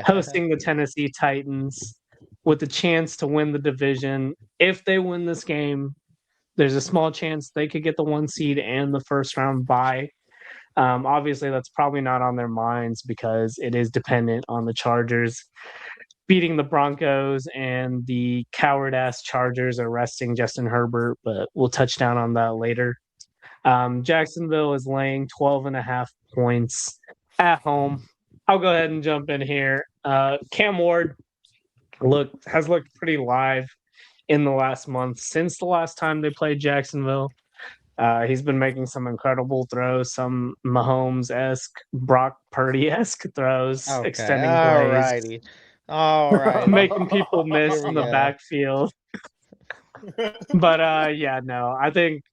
A: hosting the Tennessee Titans with a chance to win the division. If they win this game, there's a small chance they could get the 1 seed and the first round bye. Obviously, that's probably not on their minds because it is dependent on the Chargers beating the Broncos, and the coward ass Chargers are resting Justin Herbert, but we'll touch down on that later. Jacksonville is laying 12.5 points at home. I'll go ahead and jump in here. Cam Ward has looked pretty live in the last month since the last time they played Jacksonville. He's been making some incredible throws, some Mahomes-esque, Brock Purdy-esque throws,
D: Okay.
A: extending
D: All
A: plays,
D: righty. All righty.
A: making people
D: Here
A: miss
D: we
A: in the
D: go.
A: backfield. But yeah, no, I think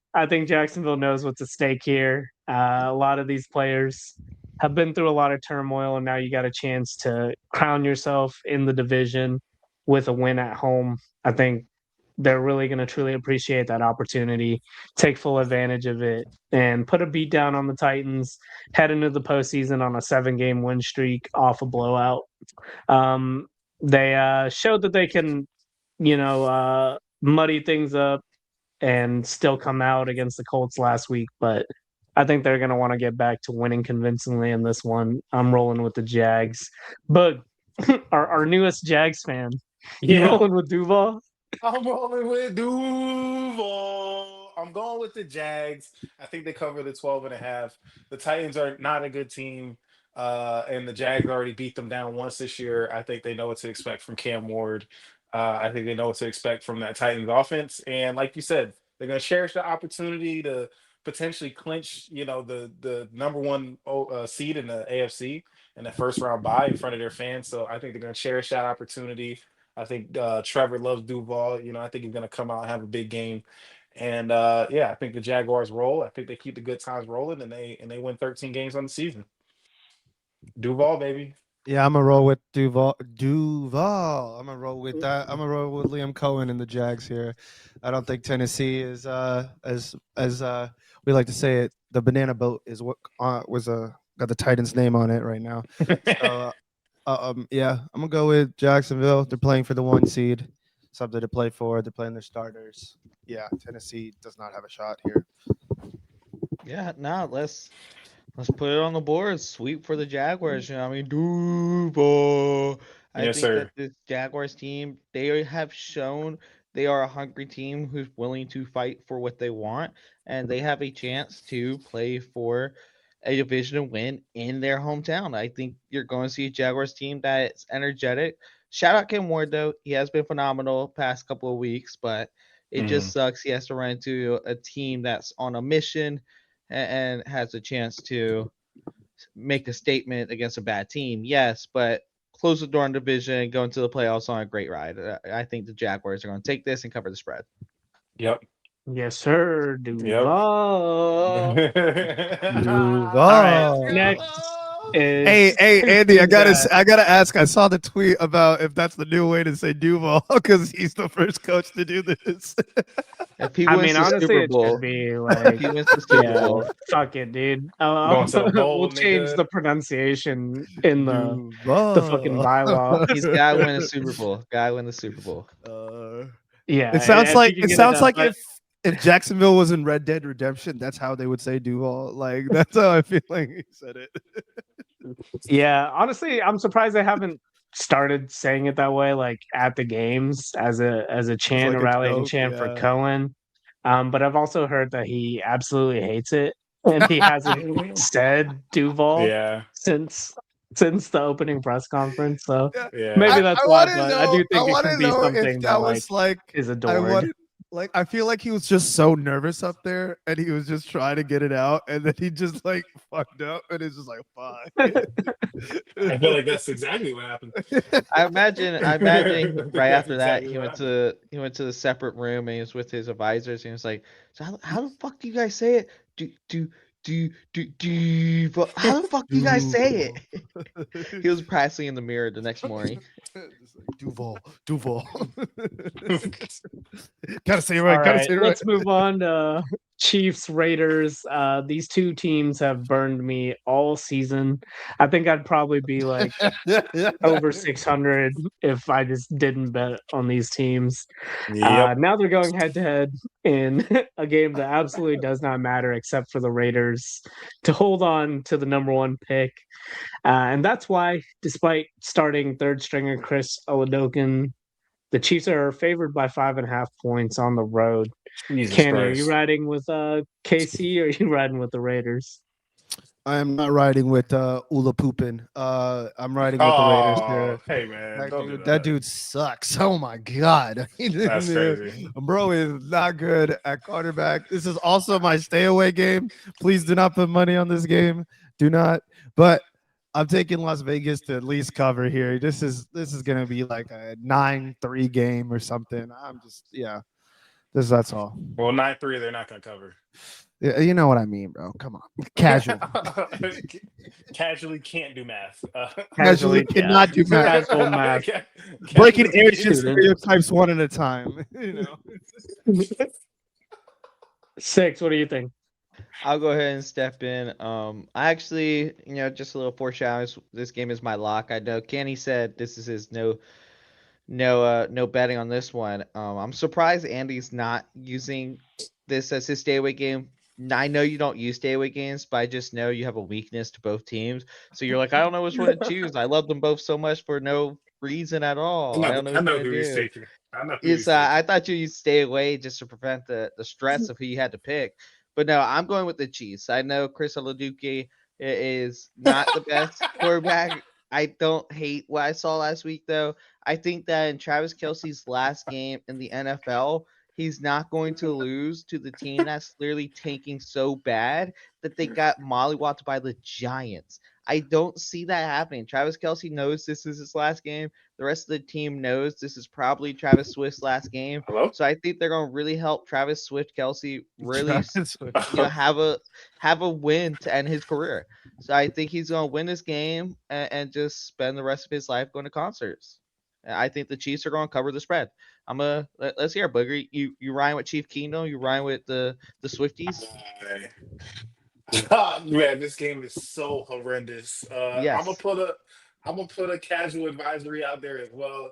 A: Jacksonville knows what's at stake here. A lot of these players have been through a lot of turmoil, and now you got a chance to crown yourself in the division with a win at home. I think they're really going to truly appreciate that opportunity, take full advantage of it, and put a beat down on the Titans, head into the postseason on a 7-game win streak off a blowout. They showed that they can, muddy things up and still come out against the Colts last week, but I think they're going to want to get back to winning convincingly in this one. I'm rolling with the Jags. But our newest Jags fan, you
B: Yeah.
A: rolling with Duval?
B: I'm rolling with Duval. I'm going with the Jags. I think they cover the 12.5. The Titans are not a good team. And the Jags already beat them down once this year. I think they know what to expect from Cam Ward. I think they know what to expect from that Titans offense. And like you said, they're going to cherish the opportunity to potentially clinch, the number one seed in the AFC in the first round bye in front of their fans. So I think they're going to cherish that opportunity. I think Trevor loves Duval. I think he's going to come out and have a big game. And yeah, I think the Jaguars roll. I think they keep the good times rolling, and they win 13 games on the season. Duval, baby.
C: Yeah, I'm gonna roll with Duval. I'm gonna roll with that. I'm gonna roll with Liam Cohen and the Jags here. I don't think Tennessee is as we like to say it. The banana boat is what was got the Titans name on it right now. So yeah, I'm gonna go with Jacksonville. They're playing for the 1 seed, something to play for. They're playing their starters. Yeah, Tennessee does not have a shot here.
D: Yeah, no, let's put it on the board. Sweep for the Jaguars. You know, what I mean, Duval. I
B: Yes,
D: think that
B: sir.
D: this Jaguars team, they have shown they are a hungry team who's willing to fight for what they want, and they have a chance to play for a division win in their hometown. I think you're going to see a Jaguars team that's energetic. Shout out Kim Ward though; he has been phenomenal past couple of weeks, but it just
B: Mm.
D: sucks he has to run into a team that's on a mission and has a chance to make a statement against a bad team. Yes, but close the door on division, go into the playoffs on a great ride. I think the Jaguars are going to take this and cover the spread.
B: Yep.
A: Yes, sir.
B: Yep.
A: Duval. All right.
C: Duval.
A: Next
C: Hey,
A: is
C: hey,
A: two
C: Andy,
A: teams that
C: I gotta ask. I saw the tweet about if that's the new way to say Duval because he's the first coach to do this.
D: If he
A: I
D: wins
A: mean,
D: the
A: honestly,
D: Super
A: it should
D: Bowl,
A: be
D: if
A: like,
D: he wins the Super
A: yeah,
D: Bowl,
A: fuck it, dude.
B: Going to the
A: We'll
B: bowl,
A: change
B: nigga.
A: the pronunciation in the fucking
C: Duval.
A: bylaw.
D: he's got to win a Super Bowl. Got to win the Super Bowl.
C: Uh,
A: Yeah,
C: it sounds
A: if
C: like
A: you can get it up, but
C: if Jacksonville was in Red Dead Redemption, that's how they would say Duval. Like that's how I feel like he said it.
A: yeah, honestly, I'm surprised they haven't started saying it that way, like at the games as a
C: It's
A: chant, a
C: like a
A: rallying
C: joke.
A: chant for
C: Yeah.
A: Cohen. But I've also heard that he absolutely hates it, and he hasn't said Duval
B: Yeah.
A: since since the opening press conference. So
C: Yeah.
B: Yeah.
A: maybe that's
C: I
A: why.
C: want to
A: But I
C: know.
A: do
C: I
A: think it
C: want
A: could
C: to
A: be
C: know if
A: something that
C: that
A: like
C: was like.
A: is
C: I
A: adored.
C: wanted. Like I feel like he was just so nervous up there, and he was just trying to get it out, and then he just like fucked up, and it's just like fuck.
B: I feel like that's exactly what happened.
D: I imagine right
B: That's
D: after that
B: exactly what happened.
D: he went to the separate room and he was with his advisors and he was like, so how the fuck do you guys say it? But how the fuck do you guys say it? He was practicing in the mirror the next morning.
C: Just like, Duval. Gotta say it
A: All
C: right. Gotta
A: right,
C: say it right.
A: let's move on to Chiefs Raiders. These two teams have burned me all season. I think I'd probably be like over 600 if I just didn't bet on these teams.
B: Yep.
A: Now they're going head to head in a game that absolutely does not matter except for the Raiders to hold on to the number one pick. And that's why, despite starting third stringer Chris Oladokin, the Chiefs are favored by 5.5 points on the road.
B: Jesus
A: Kenny, are you
B: Christ.
A: riding with KC or are you riding with the Raiders?
C: I am not riding with Ula Poopin. I'm riding with the Raiders
B: Oh,
C: here.
B: hey man, don't do
C: That
B: that.
C: dude sucks. Oh my god,
B: That's crazy.
C: bro is not good at quarterback. This is also my stay away game. Please do not put money on this game. Do not. But I'm taking Las Vegas to at least cover here. This is gonna be like a 9-3 game or something. I'm just that's all.
B: Well, 9-3, they're not gonna cover.
C: Yeah, you know what I mean, bro. Come on, casual.
B: Casually can't do math.
C: Casually cannot do math.
A: Casual math.
C: Breaking
B: Casually
C: age
B: can't-
C: stereotypes one at a time.
A: Six, what do you think?
D: I'll go ahead and step in. I actually, just a little foreshadowing. This game is my lock. I know Kenny said this is his no betting on this one. I'm surprised Andy's not using this as his stay away game. I know you don't use stay away games, but I just know you have a weakness to both teams. So you're like, I don't know which one to choose. I love them both so much for no reason at all. I don't know
B: I
D: which
B: know
D: one to
B: who he's
D: do.
B: taking. I know who he's
D: It's
B: taking.
D: I thought you stay away just to prevent the stress of who you had to pick. But no, I'm going with the Chiefs. I know Chris Oladuke is not the best quarterback. I don't hate what I saw last week though. I think that in Travis Kelsey's last game in the NFL, he's not going to lose to the team that's clearly tanking so bad that they got mollywopped by the Giants. I don't see that happening. Travis Kelsey knows this is his last game. The rest of the team knows this is probably Travis Swift's last game.
B: Hello?
D: So I think they're going to really help Travis Swift Kelsey really
C: Travis Swift.
D: have a win to end his career. So I think he's going to win this game and just spend the rest of his life going to concerts. I think the Chiefs are going to cover the spread. Let's hear it, Booger. You rhyme with Chief Kingdom. You rhyme with the Swifties.
B: Man, this game is so horrendous.
D: Yes.
B: I'm gonna put a casual advisory out there as well.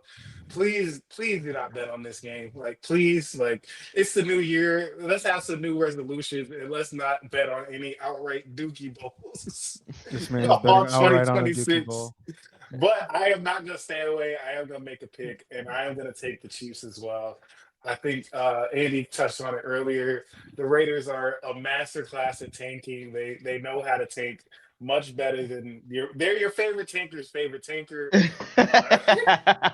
B: Please do not bet on this game. Like, please, like, it's the new year. Let's have some new resolutions and let's not bet on any outright Dookie Bowls
C: This man is
B: all
C: betting outright on a Dookie
B: 2026.
C: Bowl.
B: But I am not gonna stay away. I am gonna make a pick, and I am gonna take the Chiefs as well. I think Andy touched on it earlier. The Raiders are a master class at tanking. They know how to tank much better than they're your favorite tanker's favorite tanker. And I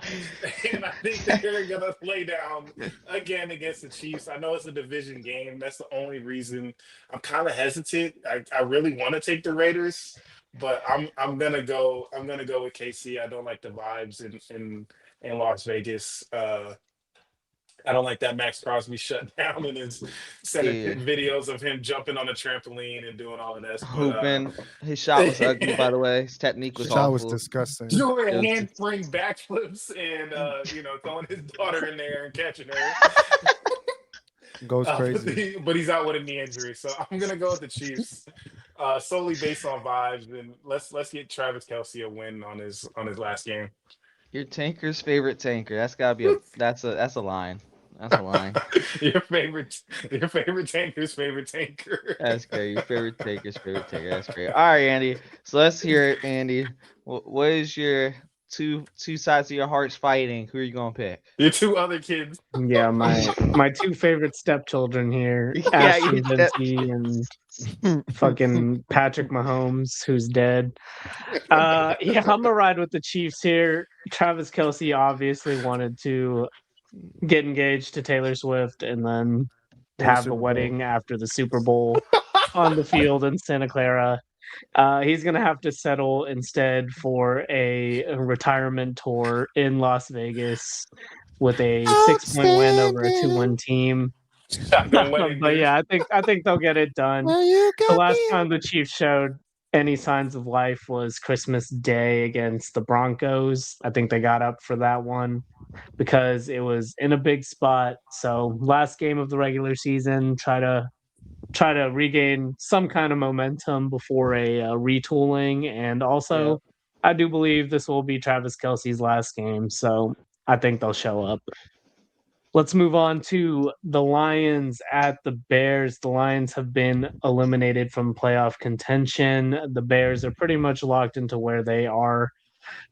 B: think they're gonna lay down again against the Chiefs. I know it's a division game. That's the only reason I'm kind of hesitant. I really want to take the Raiders, but I'm gonna go with KC. I don't like the vibes in Las Vegas. I don't like that Max Crosby shut down and is sending
D: Yeah.
B: videos of him jumping on a trampoline and doing all of this. But
D: Hooping. His shot was ugly, by the way. His technique was
C: That was
D: awful.
C: disgusting.
B: doing
D: It was
B: handspring backflips and throwing his daughter in there and catching her.
C: Goes crazy.
B: But he's out with a knee injury, so I'm gonna go with the Chiefs, solely based on vibes. And let's get Travis Kelsey a win on his last game.
D: Your tanker's favorite tanker. That's gotta be that's a line. That's a line.
B: your favorite tanker's favorite tanker.
D: That's great. Your favorite taker's favorite taker. That's great. All right, Andy. So let's hear it, Andy. What is your two sides of your hearts fighting? Who are you gonna pick?
B: Your two other kids.
A: Yeah, my two favorite stepchildren here,
D: Yeah,
A: Ashton
D: you
A: Vinci and fucking Patrick Mahomes, who's dead. Yeah, I'm gonna ride with the Chiefs here. Travis Kelsey obviously wanted to get engaged to Taylor Swift and then have a
C: Super Bowl.
A: wedding after the Super Bowl on the field in Santa Clara. He's gonna have to settle instead for a retirement tour in Las Vegas with a 6-point win over a 2-win team.
B: Shotgun wedding,
A: But
B: dude.
A: yeah, I think they'll get it done. The last time the Chiefs showed any signs of life was Christmas Day against the Broncos. I think they got up for that one because it was in a big spot. So last game of the regular season, try to regain some kind of momentum before a retooling. And also, I do believe this will be Travis Kelsey's last game, so I think they'll show up. Let's move on to the Lions at the Bears. The Lions have been eliminated from playoff contention. The Bears are pretty much locked into where they are,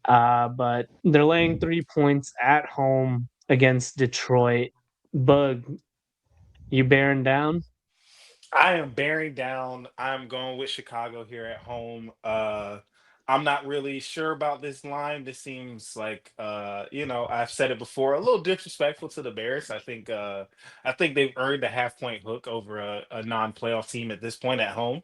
A: but they're laying 3 points at home against Detroit. Bug, you bearing down?
B: I am bearing down. I'm going with Chicago here at home. I'm not really sure about this line. This seems like I've said it before, a little disrespectful to the Bears. I think they've earned a half-point hook over a non-playoff team at this point at home.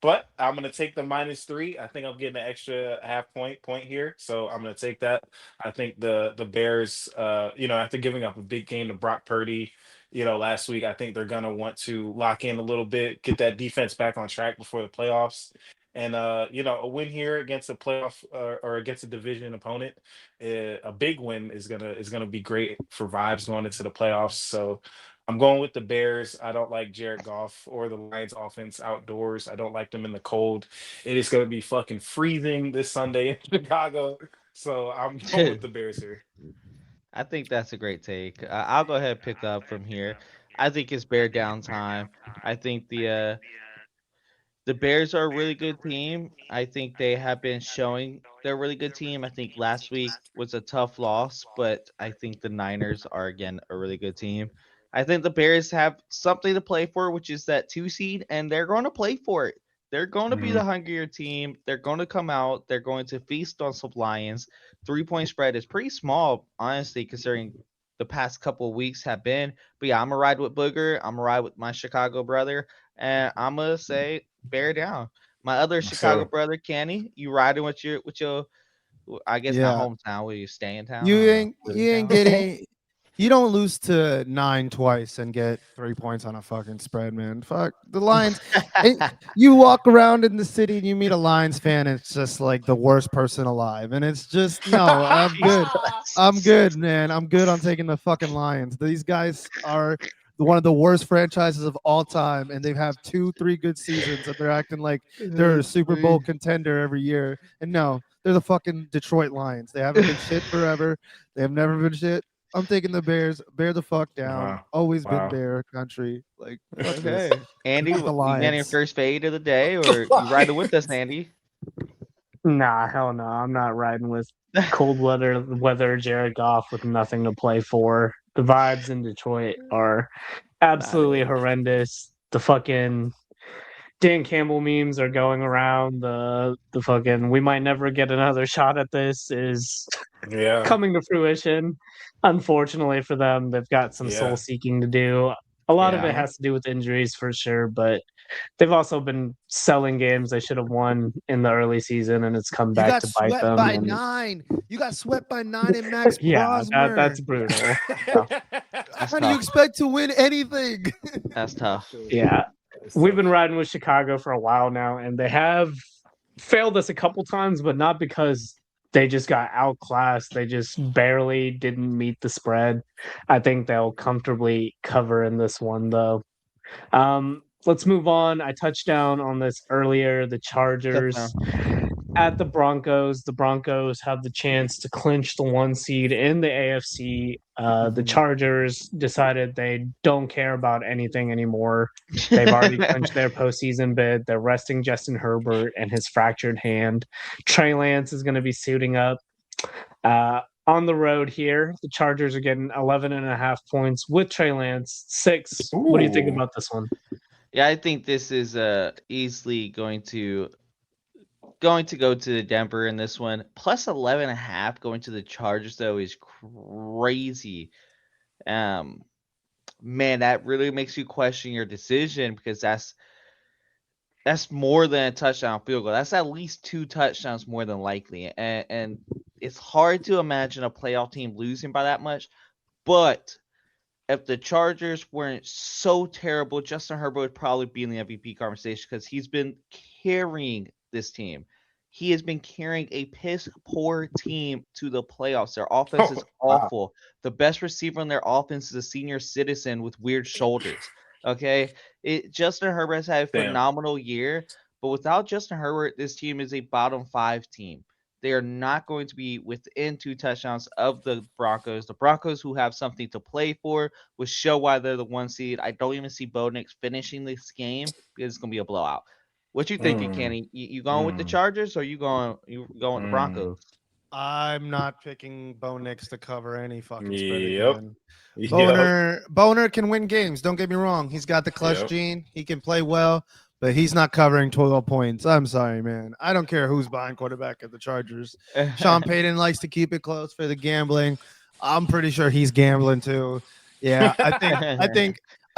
B: But I'm gonna take the -3. I think I'm getting an extra half point here. So I'm gonna take that. I think the Bears, after giving up a big game to Brock Purdy, last week, I think they're gonna want to lock in a little bit, get that defense back on track before the playoffs. And a win here against a playoff or against a division opponent, a big win is gonna be great for vibes going into the playoffs. So I'm going with the Bears. I don't like Jared Goff or the Lions offense outdoors. I don't like them in the cold. It is gonna be fucking freezing this Sunday in Chicago. So I'm going with the Bears here.
D: I think that's a great take. I'll go ahead and pick up from here. I think it's bear down time. I think the Bears are a really good team. I think they have been showing they're a really good team. I think last week was a tough loss, but I think the Niners are again a really good team. I think the Bears have something to play for, which is that 2 seed, and they're going to play for it. They're going to be the hungrier team. They're going to come out. They're going to feast on some Lions. 3-point spread is pretty small, honestly, considering the past couple of weeks have been. But yeah, I'm gonna ride with Booger. I'm gonna ride with my Chicago brother, and I'm gonna say bear down. My other Chicago
B: So
D: brother, Kenny, you riding with your I guess not
C: Yeah,
D: hometown. Where you stay in town? I
C: you
D: don't know.
C: ain't
D: Living
C: you ain't
D: town.
C: getting. You don't lose to 9 twice and get 3 points on a fucking spread, man. Fuck the Lions. And you walk around in the city and you meet a Lions fan, and it's just like the worst person alive. And it's just no, I'm good. I'm
D: Jesus.
C: good, man. I'm good on taking the fucking Lions. These guys are one of the worst franchises of all time, and they have 2, 3 good seasons, and they're acting like they're a Super Bowl contender every year. And no, they're the fucking Detroit Lions. They haven't been shit forever. They have never been shit. I'm taking the Bears. Bear the fuck down.
B: wow,
C: Always been
B: wow.
C: Bear country. Like fuck this.
D: Okay, Andy,
C: Fuck the
D: you got your
C: Lions.
D: first fade of the day, or you riding with us, Andy?
A: Nah, hell no. I'm not riding with cold weather Jared Goff with nothing to play for. The vibes in Detroit are
D: Not
A: absolutely
D: it.
A: horrendous. The fucking Dan Campbell memes are going around. The fucking we might never get another shot at this is
B: Yeah,
A: coming to fruition. Unfortunately for them, they've got some soul
B: yeah.
A: seeking to do. A lot of
D: Yeah.
A: it has to do with injuries for sure, but they've also been selling games they should have won in the early season, and it's come
C: You
A: back
C: got
A: to bite
C: swept
A: them.
C: by
A: And
C: 9. You got swept by 9 in Max
A: yeah,
C: Prosmer.
A: that's brutal. So,
D: That's
C: How do you
D: tough.
C: expect to win anything?
D: That's tough.
A: yeah,
B: It's
A: we've been
B: tough.
A: riding with Chicago for a while now, and they have failed us a couple times, but not because they just got outclassed. They just barely didn't meet the spread. I think they'll comfortably cover in this one, though. Let's move on. I touched down on this earlier. The Chargers
D: Touchdown.
A: at the Broncos. The Broncos have the chance to clinch the 1 seed in the AFC. The
C: Mhm.
A: Chargers decided they don't care about anything anymore. They've already clinched their postseason bid. They're resting Justin Herbert and his fractured hand. Trey Lance is going to be suiting up. On the road here, the Chargers are getting 11 and a half points with Trey Lance. 6. What do you think
B: Ooh.
A: about this one?
D: Yeah, I think this is easily going to go to Denver in this one. Plus 11 and a half going to the Chargers though is crazy. Um Man, that really makes you question your decision because that's more than a touchdown field goal. That's at least 2 touchdowns more than likely. And it's hard to imagine a playoff team losing by that much, but if the Chargers weren't so terrible, Justin Herbert would probably be in the MVP conversation because he's been carrying this team. He has been carrying a piss poor team to the playoffs. Their offense is
B: Oh, wow.
D: awful. The best receiver on their offense is a senior citizen with weird shoulders. Okay. Justin Herbert has had a
B: Damn.
D: phenomenal year, but without Justin Herbert, this team is a bottom 5 team. They are not going to be within 2 touchdowns of the Broncos. The Broncos, who have something to play for, will show why they're the 1 seed. I don't even see Bo Nix finishing this game because it's gonna be a blowout. What you thinking,
B: Mm,
D: Kenny? You going with the
B: mm,
D: Chargers or you going with the
B: mm.
D: Broncos?
C: I'm not picking Bo Nix to cover any fucking spread
B: Yep.
C: again.
B: Yep.
C: Boner can win games. Don't get me wrong. He's got the clutch
B: Yep.
C: gene. He can play well, but he's not covering 12 points. I'm sorry, man. I don't care who's behind quarterback at the Chargers. Sean Payton likes to keep it close for the gambling. I'm pretty sure he's gambling too. Yeah, I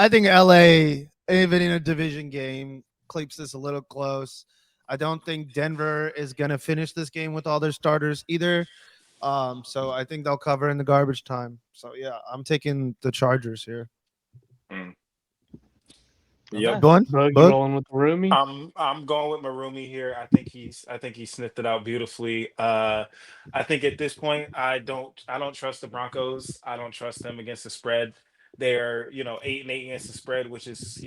C: think LA, even in a division game, keeps this a little close. I don't think Denver is gonna finish this game with all their starters either. So I think they'll cover in the garbage time. So yeah, I'm taking the Chargers here.
B: Mm.
D: Okay.
B: Yep.
C: Going,
A: Bug, you
C: Bug.
A: rolling with the roomie?
B: I'm going with Marumi here. I think he sniffed it out beautifully. I think at this point I don't trust the Broncos. I don't trust them against the spread. They're, 8-8 against the spread, which is,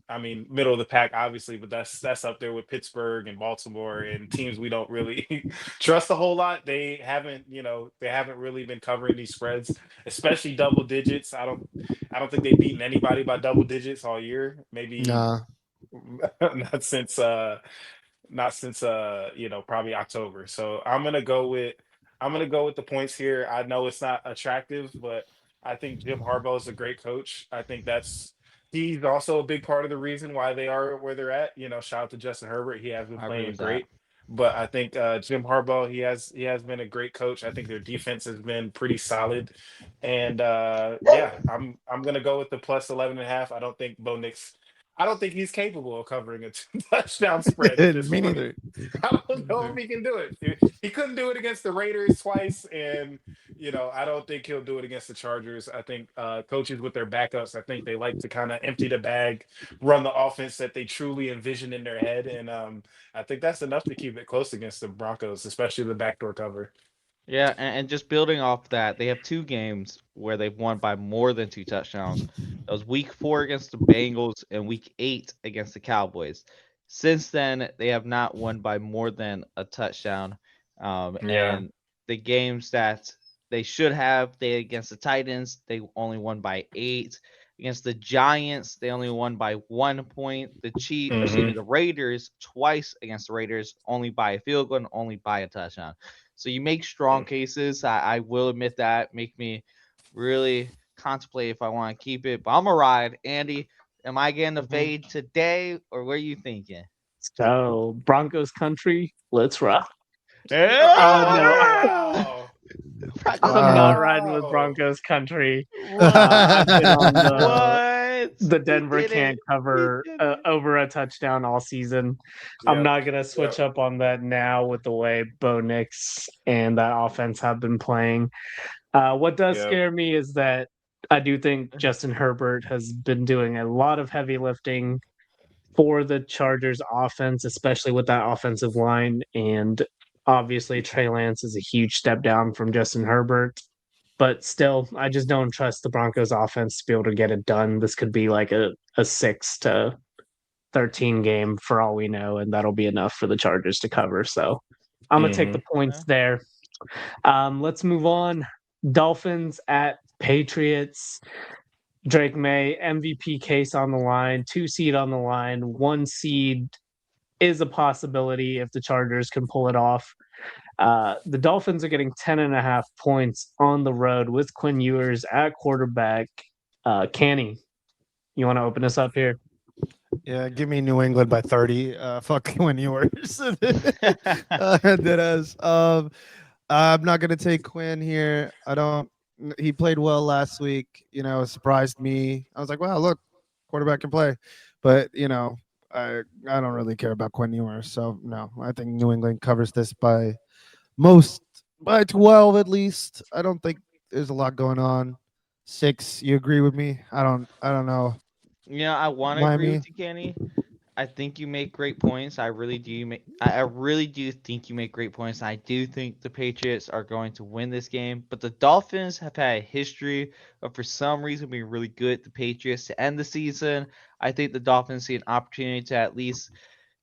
B: I mean, middle of the pack, obviously, but that's up there with Pittsburgh and Baltimore and teams we don't really trust a whole lot. They haven't really been covering these spreads, especially double digits. I don't think they've beaten anybody by double digits all year. Maybe
C: Nah,
B: not since probably October. So I'm gonna go with the points here. I know it's not attractive, but I think Jim Harbaugh is a great coach. I think he's also a big part of the reason why they are where they're at. Shout out to Justin Herbert. He has been
D: I agree
B: playing
D: with that.
B: great. But I think Jim Harbaugh, he has been a great coach. I think their defense has been pretty solid, and yeah, I'm gonna go with the plus 11.5. I don't think he's capable of covering a touchdown spread at this
C: Me
B: point.
C: neither.
B: I
C: Me
B: don't know if
C: neither.
B: he can do it. He couldn't do it against the Raiders twice, and I don't think he'll do it against the Chargers. I think coaches with their backups, I think they like to kind of empty the bag, run the offense that they truly envision in their head, and I think that's enough to keep it close against the Broncos, especially the backdoor cover.
D: Yeah, and just building off that, they have two games where they've won by more than two touchdowns. That was week 4 against the Bengals and week 8 against the Cowboys. Since then, they have not won by more than a touchdown.
B: Yeah.
D: And the games that they should have, they against the Titans, they only won by 8. Against the Giants, they only won by 1 point.
B: Hmm.
D: The Raiders twice against the Raiders, only by a field goal and only by a touchdown. So you make strong cases. I will admit that. Make me really contemplate if I want to keep it. But I'm a ride. Andy, am I getting the
A: Mhm.
D: fade today or what are you thinking?
A: So Broncos country, let's rock. No,
B: Oh
D: Yeah!
B: wow!
D: Broncos
A: I'm not
C: Wow.
D: country.
A: riding with
B: Wow!
A: Broncos country.
D: What?
A: I've been on
D: What?
A: the
D: We
A: Denver
D: did
A: can't
D: it. We
A: cover
D: did it.
A: over a touchdown all season. I'm
B: Yep.
A: not gonna switch
B: Yep.
A: up on that now with the way Bo Nix and that offense have been playing. What does
B: Yep.
A: scare me is that I do think Justin Herbert has been doing a lot of heavy lifting for the Chargers offense, especially with that offensive line. And obviously, Trey Lance is a huge step down from Justin Herbert. But still, I just don't trust the Broncos offense to be able to get it done. This could be like a 6-13 game for all we know, and that'll be enough for the Chargers to cover. So I'm gonna take
B: Hmm.
A: the points
D: Yeah.
A: there. Let's move on. Dolphins at Patriots. Drake May, MVP case on the line, 2 seed on the line, 1 seed is a possibility if the Chargers can pull it off. The Dolphins are getting 10.5 points on the road with Quinn Ewers at quarterback. Canny, you want to open us up here?
C: Yeah, give me New England by 30. Fuck when yours. Dead ass. I'm not gonna take Quinn here. I don't. He played well last week. It surprised me. I was like, wow, look, quarterback can play. But I don't really care about Quinn Ewers. So no, I think New England covers this most by 12 at least. I don't think there's a lot going on. 6. You agree with me? I don't know.
D: I want to agree
C: Miami.
D: with you, Kenny. I think you make great points. I really do think you make great points. I do think the Patriots are going to win this game, but the Dolphins have had a history of for some reason being really good at the Patriots to end the season. I think the Dolphins see an opportunity to at least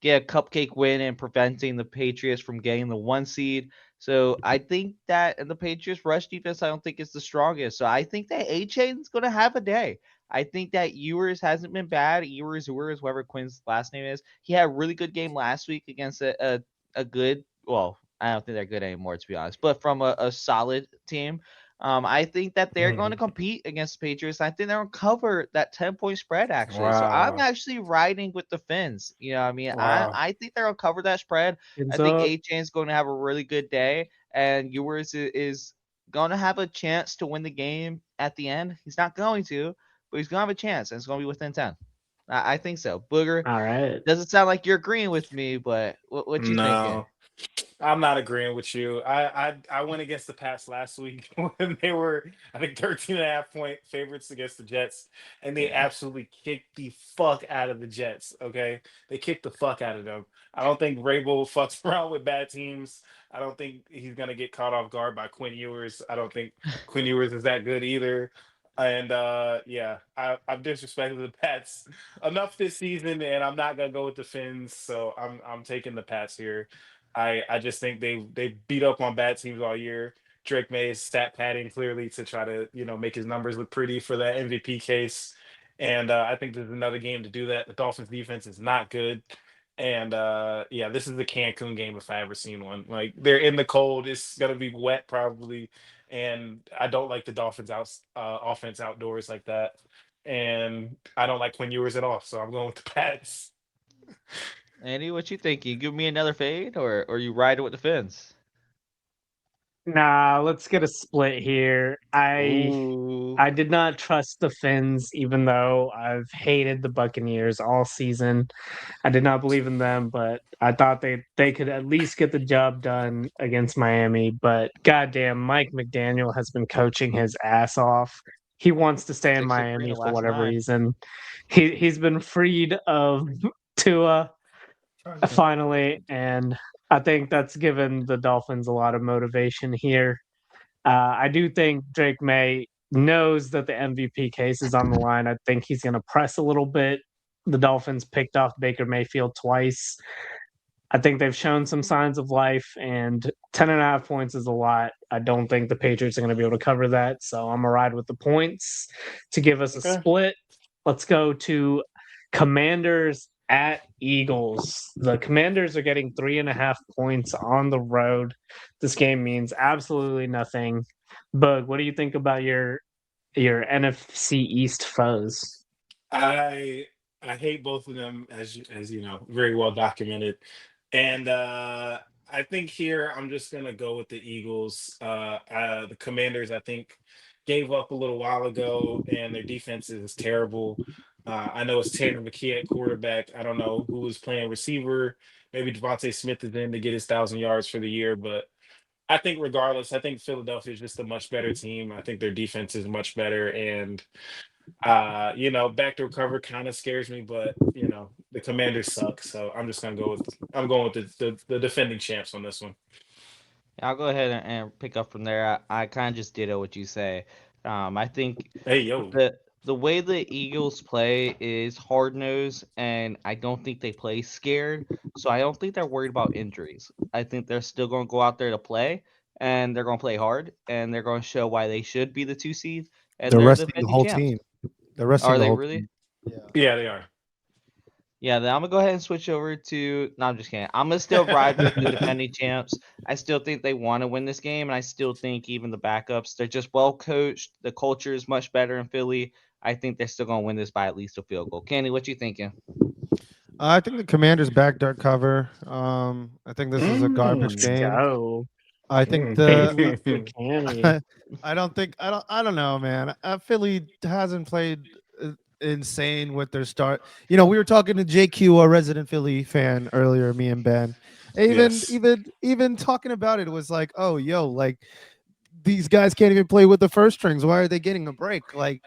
D: get a cupcake win and preventing the Patriots from getting the 1 seed. So I think that and the Patriots rush defense I don't think is the strongest. So I think that A Chain's gonna have a day. I think that Ewers hasn't been bad. Ewers, whoever Quinn's last name is, he had a really good game last week against a good. Well, I don't think they're good anymore to be honest, but from a solid team. I think that they're going to
B: Hmm.
D: compete against the Patriots. I think they're going to cover that 10-point spread actually. So I'm
B: Wow.
D: actually riding with the Fins. I mean, I
B: Wow.
D: I think they're going to cover that spread. I
A: Hands
D: think
A: up.
D: A Chain's going to have a really good day, and Ewers is going to have a chance to win the game at the end. He's not going to, but he's going to have a chance, and it's going to be within 10. I think so. Booger,
A: All right.
D: doesn't sound like you're agreeing with me, but what you thinking?
B: No. I'm not agreeing with you. I went against the Pats last week when they were, I think, 13.5 point favorites against the Jets, and they
D: Yeah.
B: absolutely kicked the fuck out of the Jets. Okay, they kicked the fuck out of them. I don't think Vrabel fucks around with bad teams. I don't think he's gonna get caught off guard by Quinn Ewers. I don't think Quinn Ewers is that good either. And yeah, I've disrespected the Pats enough this season, and I'm not gonna go with the Fins. So I'm taking the Pats here. I just think they beat up on bad teams all year. Drake May is stat padding clearly to try to make his numbers look pretty for that MVP case, and I think there's another game to do that. The Dolphins defense is not good, and yeah, this is the Cancun game if I ever seen one. Like they're in the cold, it's gonna be wet probably, and I don't like the Dolphins offense outdoors like that, and I don't like Quinn Ewers at all. So I'm going with the Pats.
D: Andy, what you think? You give me another fade, or you ride it with the fence?
A: Nah, let's get a split here.
D: Ooh,
A: I did not trust the Finns, even though I've hated the Buccaneers all season. I did not believe in them, but I thought they could at least get the job done against Miami. But goddamn, Mike McDaniel has been coaching his ass off. He wants to stay in
D: 6 for 3 in
A: Miami
D: the
A: for
D: last
A: whatever
D: 9.
A: reason. He's been freed of Tua finally, and I think that's given the Dolphins a lot of motivation here. I do think Drake May knows that the MVP case is on the line. I think he's going to press a little bit. The Dolphins picked off Baker Mayfield twice. I think they've shown some signs of life, and 10.5 points is a lot. I don't think the Patriots are going to be able to cover that. So I'm going to ride with the points to give us a
B: Okay.
A: split. Let's go to Commanders at Eagles. The Commanders are getting 3.5 points on the road. This game means absolutely nothing. Bug, what do you think about your NFC East foes?
B: I I hate both of them, as you know, very well documented. And I think here I'm just gonna go with the Eagles. The Commanders, I think, gave up a little while ago, and their defense is terrible. I know it's Tanner McKee at quarterback. I don't know who is playing receiver. Maybe Devontae Smith is in to get his 1,000 yards for the year, but I think regardless, I think Philadelphia is just a much better team. I think their defense is much better, and backdoor cover kind of scares me, but the Commanders suck, so I'm going with the defending champs on this one.
D: I'll go ahead and pick up from there. I kind of just ditto what you say. I think
B: Hey yo.
D: the way the Eagles play is hard nosed, and I don't think they play scared. So I don't think they're worried about injuries. I think they're still going to go out there to play, and they're going to play hard, and they're going to show why they should be the 2 seed, and
C: They're
D: they're the
C: resting the
D: defending
C: whole
D: champs.
C: team. They're resting
D: Are
C: the
D: they
C: whole
D: really?
C: team. Yeah.
B: Yeah, they are.
D: Yeah, then I'm gonna go ahead and switch over to. No, I'm just kidding. I'm gonna still ride with the defending champs. I still think they want to win this game, and I still think even the backups, they're just well coached. The culture is much better in Philly. I think they're still gonna win this by at least a field goal. Kenny, what you thinking?
C: I think the Commanders backdoor cover. I think this is a garbage
A: Let's
B: Mm.
C: game.
A: go.
C: I think
A: Canny.
C: I don't think I don't know, man. Philly hasn't played insane with their start. We were talking to JQ, a resident Philly fan, earlier. Me and Ben, even
B: Yes.
C: even even talking about it was like, oh, yo, like these guys can't even play with the first strings. Why are they getting a break? Like,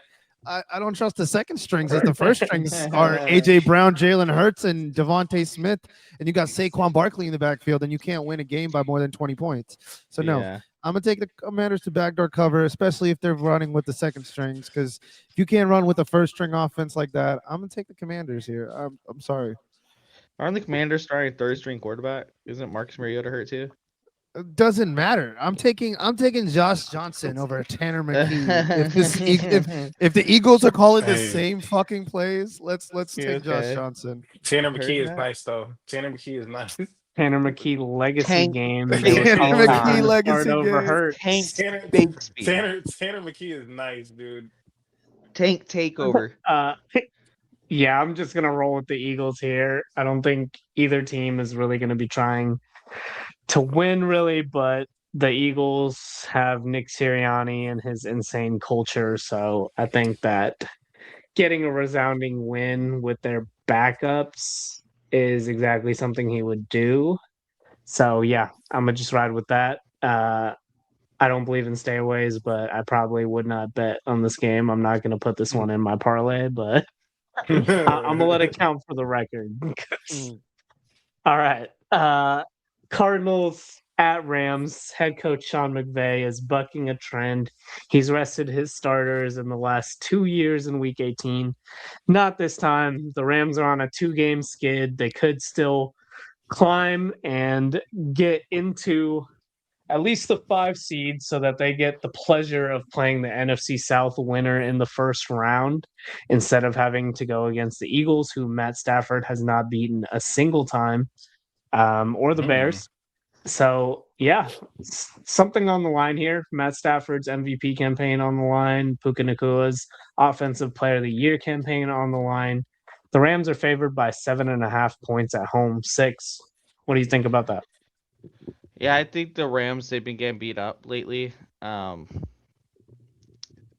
C: I don't trust the second strings as the first strings are AJ Brown, Jalen Hurts, and Devontae Smith, and you got Saquon Barkley in the backfield, and you can't win a game by more than 20 points. So no,
D: Yeah,
C: I'm gonna take the Commanders to backdoor cover, especially if they're running with the second strings. Because if you can't run with a first string offense like that, I'm gonna take the Commanders here. I'm sorry.
D: aren't the Commanders starting third string quarterback? Isn't Marcus Mariota hurt too?
C: It doesn't matter. I'm taking Josh Johnson over Tanner McKee. If the Eagles are calling the
B: Hey,
C: same fucking plays, let's
D: Yeah,
C: take Josh
D: okay.
C: Johnson.
B: Tanner
D: Heard
B: McKee is
D: that.
B: nice though. Tanner McKee is nice.
A: Tanner McKee legacy
D: Tank
A: game. They were
C: Tanner
A: calling for
C: McKee
A: him to
D: Showtime.
A: start
C: legacy
A: over
C: game.
D: Tank
A: Hurts.
B: Tanner
D: Bigsby.
B: Tanner McKee is nice, dude.
D: Tank takeover.
A: Uh, yeah, I'm just gonna roll with the Eagles here. I don't think either team is really gonna be trying to win, really, but the Eagles have Nick Sirianni and his insane culture, so I think that getting a resounding win with their backups is exactly something he would do. So yeah, I'm gonna just ride with that. I don't believe in stayaways, but I probably would not bet on this game. I'm not gonna put this one in my parlay, but I'm gonna let it count for the record.
C: Mm.
A: All right. Cardinals at Rams. Head coach Sean McVay is bucking a trend. He's rested his starters in the last 2 years in week 18. Not this time. The Rams are on a 2-game skid. They could still climb and get into at least the 5 seed so that they get the pleasure of playing the NFC South winner in the first round instead of having to go against the Eagles, who Matt Stafford has not beaten a single time, or the
B: Mm.
A: Bears. So, yeah, something on the line here. Matt Stafford's MVP campaign on the line, Puka Nakua's Offensive Player of the Year campaign on the line. The Rams are favored by 7.5 points at home, 6. What do you think about that?
D: Yeah, I think the Rams, they've been getting beat up lately. Um,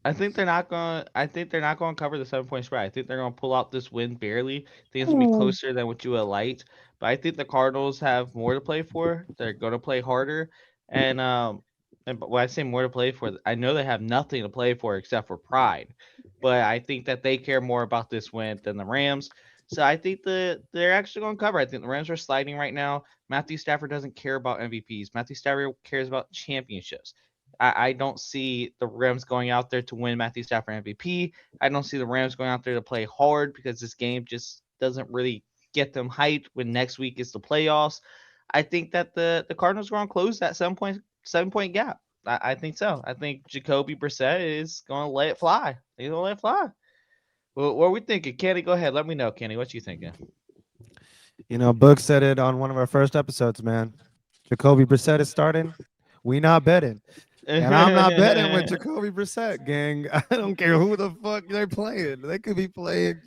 D: I think they're not going. I think they're not going to cover the 7 point spread. I think they're going to pull out this win barely. I think it's going to be closer than what you would like. But I think the Cardinals have more to play for. They're going to play harder, and when I say more to play for, I know they have nothing to play for except for pride. But I think that they care more about this win than the Rams. So I think they're actually going to cover. I think the Rams are sliding right now. Matthew Stafford doesn't care about MVPs. Matthew Stafford cares about championships. I don't see the Rams going out there to win Matthew Stafford MVP. I don't see the Rams going out there to play hard because this game just doesn't really get them hyped when next week is the playoffs. I think that the Cardinals are going to close that 7 point gap. I think so. I think Jacoby Brissett is going to let it fly. He's going to let it fly. Well, what are we thinking? Kenny, go ahead. Let me know, Kenny. What you thinking?
C: Book said it on one of our first episodes, man. Jacoby Brissett is starting. We not betting. And I'm not betting with Jacoby Brissett, gang. I don't care who the fuck they're playing. They could be playing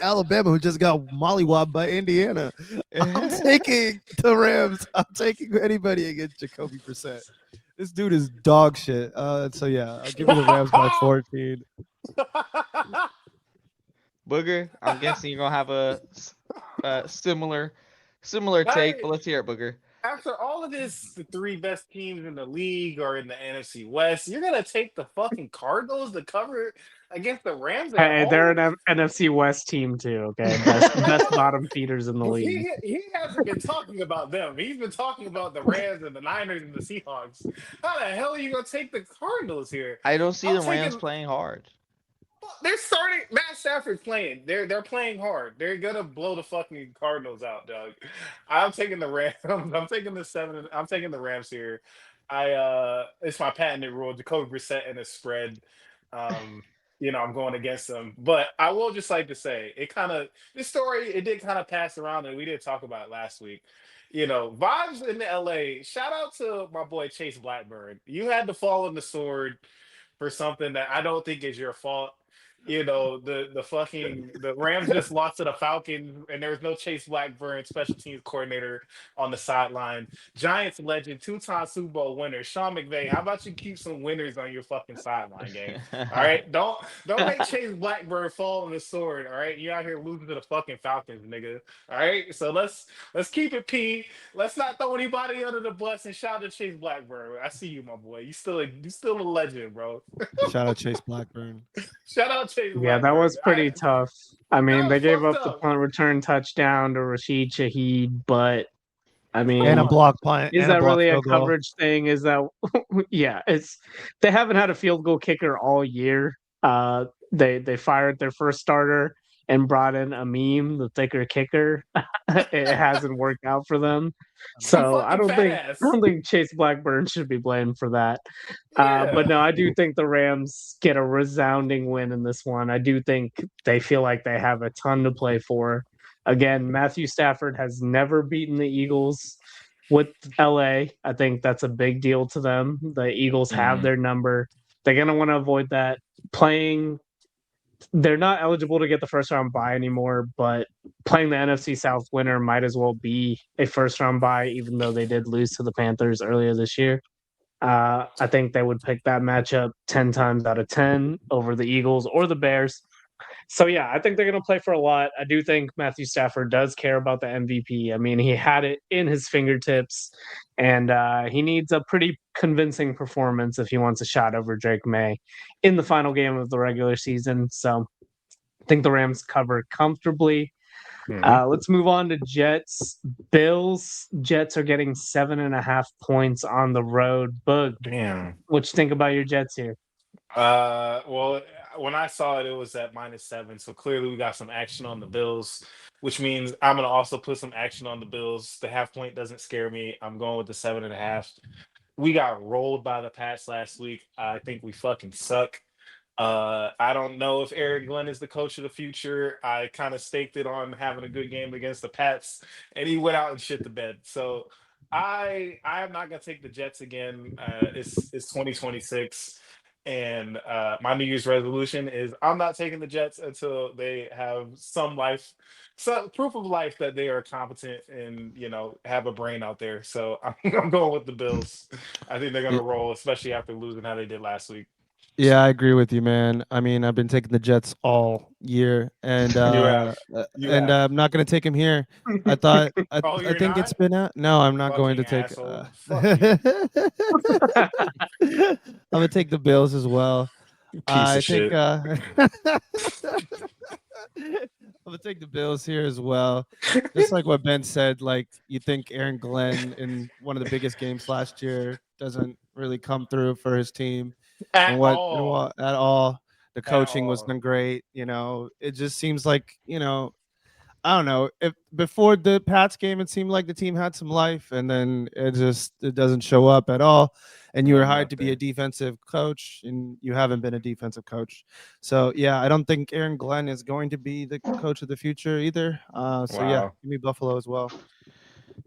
C: Alabama, who just got mollywopped by Indiana. I'm taking the Rams. I'm taking anybody against Jacoby Brissett. This dude is dog shit. So yeah, I'll give you the Rams by 14.
D: Booger, I'm guessing you're gonna have a similar take, but let's hear it, Booger.
B: After all of this, the 3 best teams in the league are in the NFC West. You're gonna take the fucking Cardinals to cover against the Rams at
A: Hey, they're
B: home?
A: an NFC West team too. Okay, best bottom feeders in the league.
B: He hasn't been talking about them. He's been talking about the Rams and the Niners and the Seahawks. How the hell are you gonna take the Cardinals here?
D: I don't see
B: I'm
D: the Rams
B: taking.
D: playing hard.
B: They're starting. Matt Stafford's playing. They're playing hard. They're gonna blow the fucking Cardinals out, Doug. I'm taking the Rams. I'm taking the 7. I'm taking the Rams here. It's my patented rule. Jacoby Brissett and the spread. Um, I'm going against them. But I will just like to say, this story it did kind of pass around, and we did talk about it last week. Vibes in the LA. Shout out to my boy Chase Blackburn. You had to fall on the sword for something that I don't think is your fault. The Rams just lost to the Falcons, and there was no Chase Blackburn, special teams coordinator, on the sideline. Giants legend, 2-time Super Bowl winner, Sean McVay. How about you keep some winners on your fucking sideline game? All right, don't make Chase Blackburn fall on the sword. All right, you out here losing to the fucking Falcons, nigga. All right, so let's keep it P. Let's not throw anybody under the bus and shout out to Chase Blackburn. I see you, my boy. You still a legend, bro.
C: Shout out Chase Blackburn.
B: Shout out Chase
A: Yeah, that
B: Blackburn.
A: was pretty tough. I mean, they gave up
B: fucked
A: the
B: up.
A: punt return touchdown to Rashid Shaheed, but I mean,
C: And a block punt.
A: is
C: and a
A: that
C: block
A: really a
C: field goal.
A: coverage thing? Is that yeah? They haven't had a field goal kicker all year. They fired their first starter and brought in a meme, the thicker kicker. It hasn't worked out for them, so I
B: fucking
A: don't
B: fat
A: think
B: ass.
A: Chase Blackburn should be blamed for that.
B: Yeah.
A: But no, I do think the Rams get a resounding win in this one. I do think they feel like they have a ton to play for. Again, Matthew Stafford has never beaten the Eagles with LA. I think that's a big deal to them. The Eagles have their number. They're going to want to avoid that. They're not eligible to get the first round bye anymore, but playing the NFC South winner might as well be a first round bye, even though they did lose to the Panthers earlier this year. I think they would pick that matchup 10 times out of 10 over the Eagles or the Bears. So, yeah, I think they're going to play for a lot. I do think Matthew Stafford does care about the MVP. I mean, he had it in his fingertips, and he needs a pretty convincing performance if he wants a shot over Drake May in the final game of the regular season. So, I think the Rams cover comfortably. Let's move on to Jets. Bills. Jets are getting 7.5 points on the road. Bug,
B: Damn.
A: what you think about your Jets here?
B: Well, when I saw it, it was at -7. So clearly we got some action on the Bills, which means I'm gonna also put some action on the Bills. The half point doesn't scare me. I'm going with the 7.5. We got rolled by the Pats last week. I think we fucking suck. I don't know if Eric Glenn is the coach of the future. I kind of staked it on having a good game against the Pats, and he went out and shit the bed. So I am not gonna take the Jets again. It's 2026. And my New Year's resolution is I'm not taking the Jets until they have some proof of life that they are competent and have a brain out there. So I'm going with the Bills. I think they're going
C: Yeah,
B: to roll, especially after losing how they did last week.
C: yeah, I agree with you, man. I mean, I've been taking the Jets all year, and
B: You have, you have.
C: I'm not gonna take him here.
B: Oh,
C: I
B: you're
C: think
B: not?
C: it's been out. No, I'm not going to
B: Fucking
C: take.
B: asshole. Fuck you.
C: I'm gonna take the Bills as well.
B: Piece
C: I
B: of
C: think
B: shit.
C: I'm gonna take the Bills here as well. Just like what Ben said, like you think Aaron Glenn in one of the biggest games last year doesn't really come through for his team,
B: At
C: and
B: all.
C: what at all. The
B: At
C: coaching was
B: all.
C: done great. It just seems like I don't know. If before the Pats game, it seemed like the team had some life, and then it doesn't show up at all. And you were hired to be a
B: Nothing.
C: defensive coach, and you haven't been a defensive coach. So yeah, I don't think Aaron Glenn is going to be the coach of the future either. So yeah,
B: Wow.
C: give me Buffalo as well.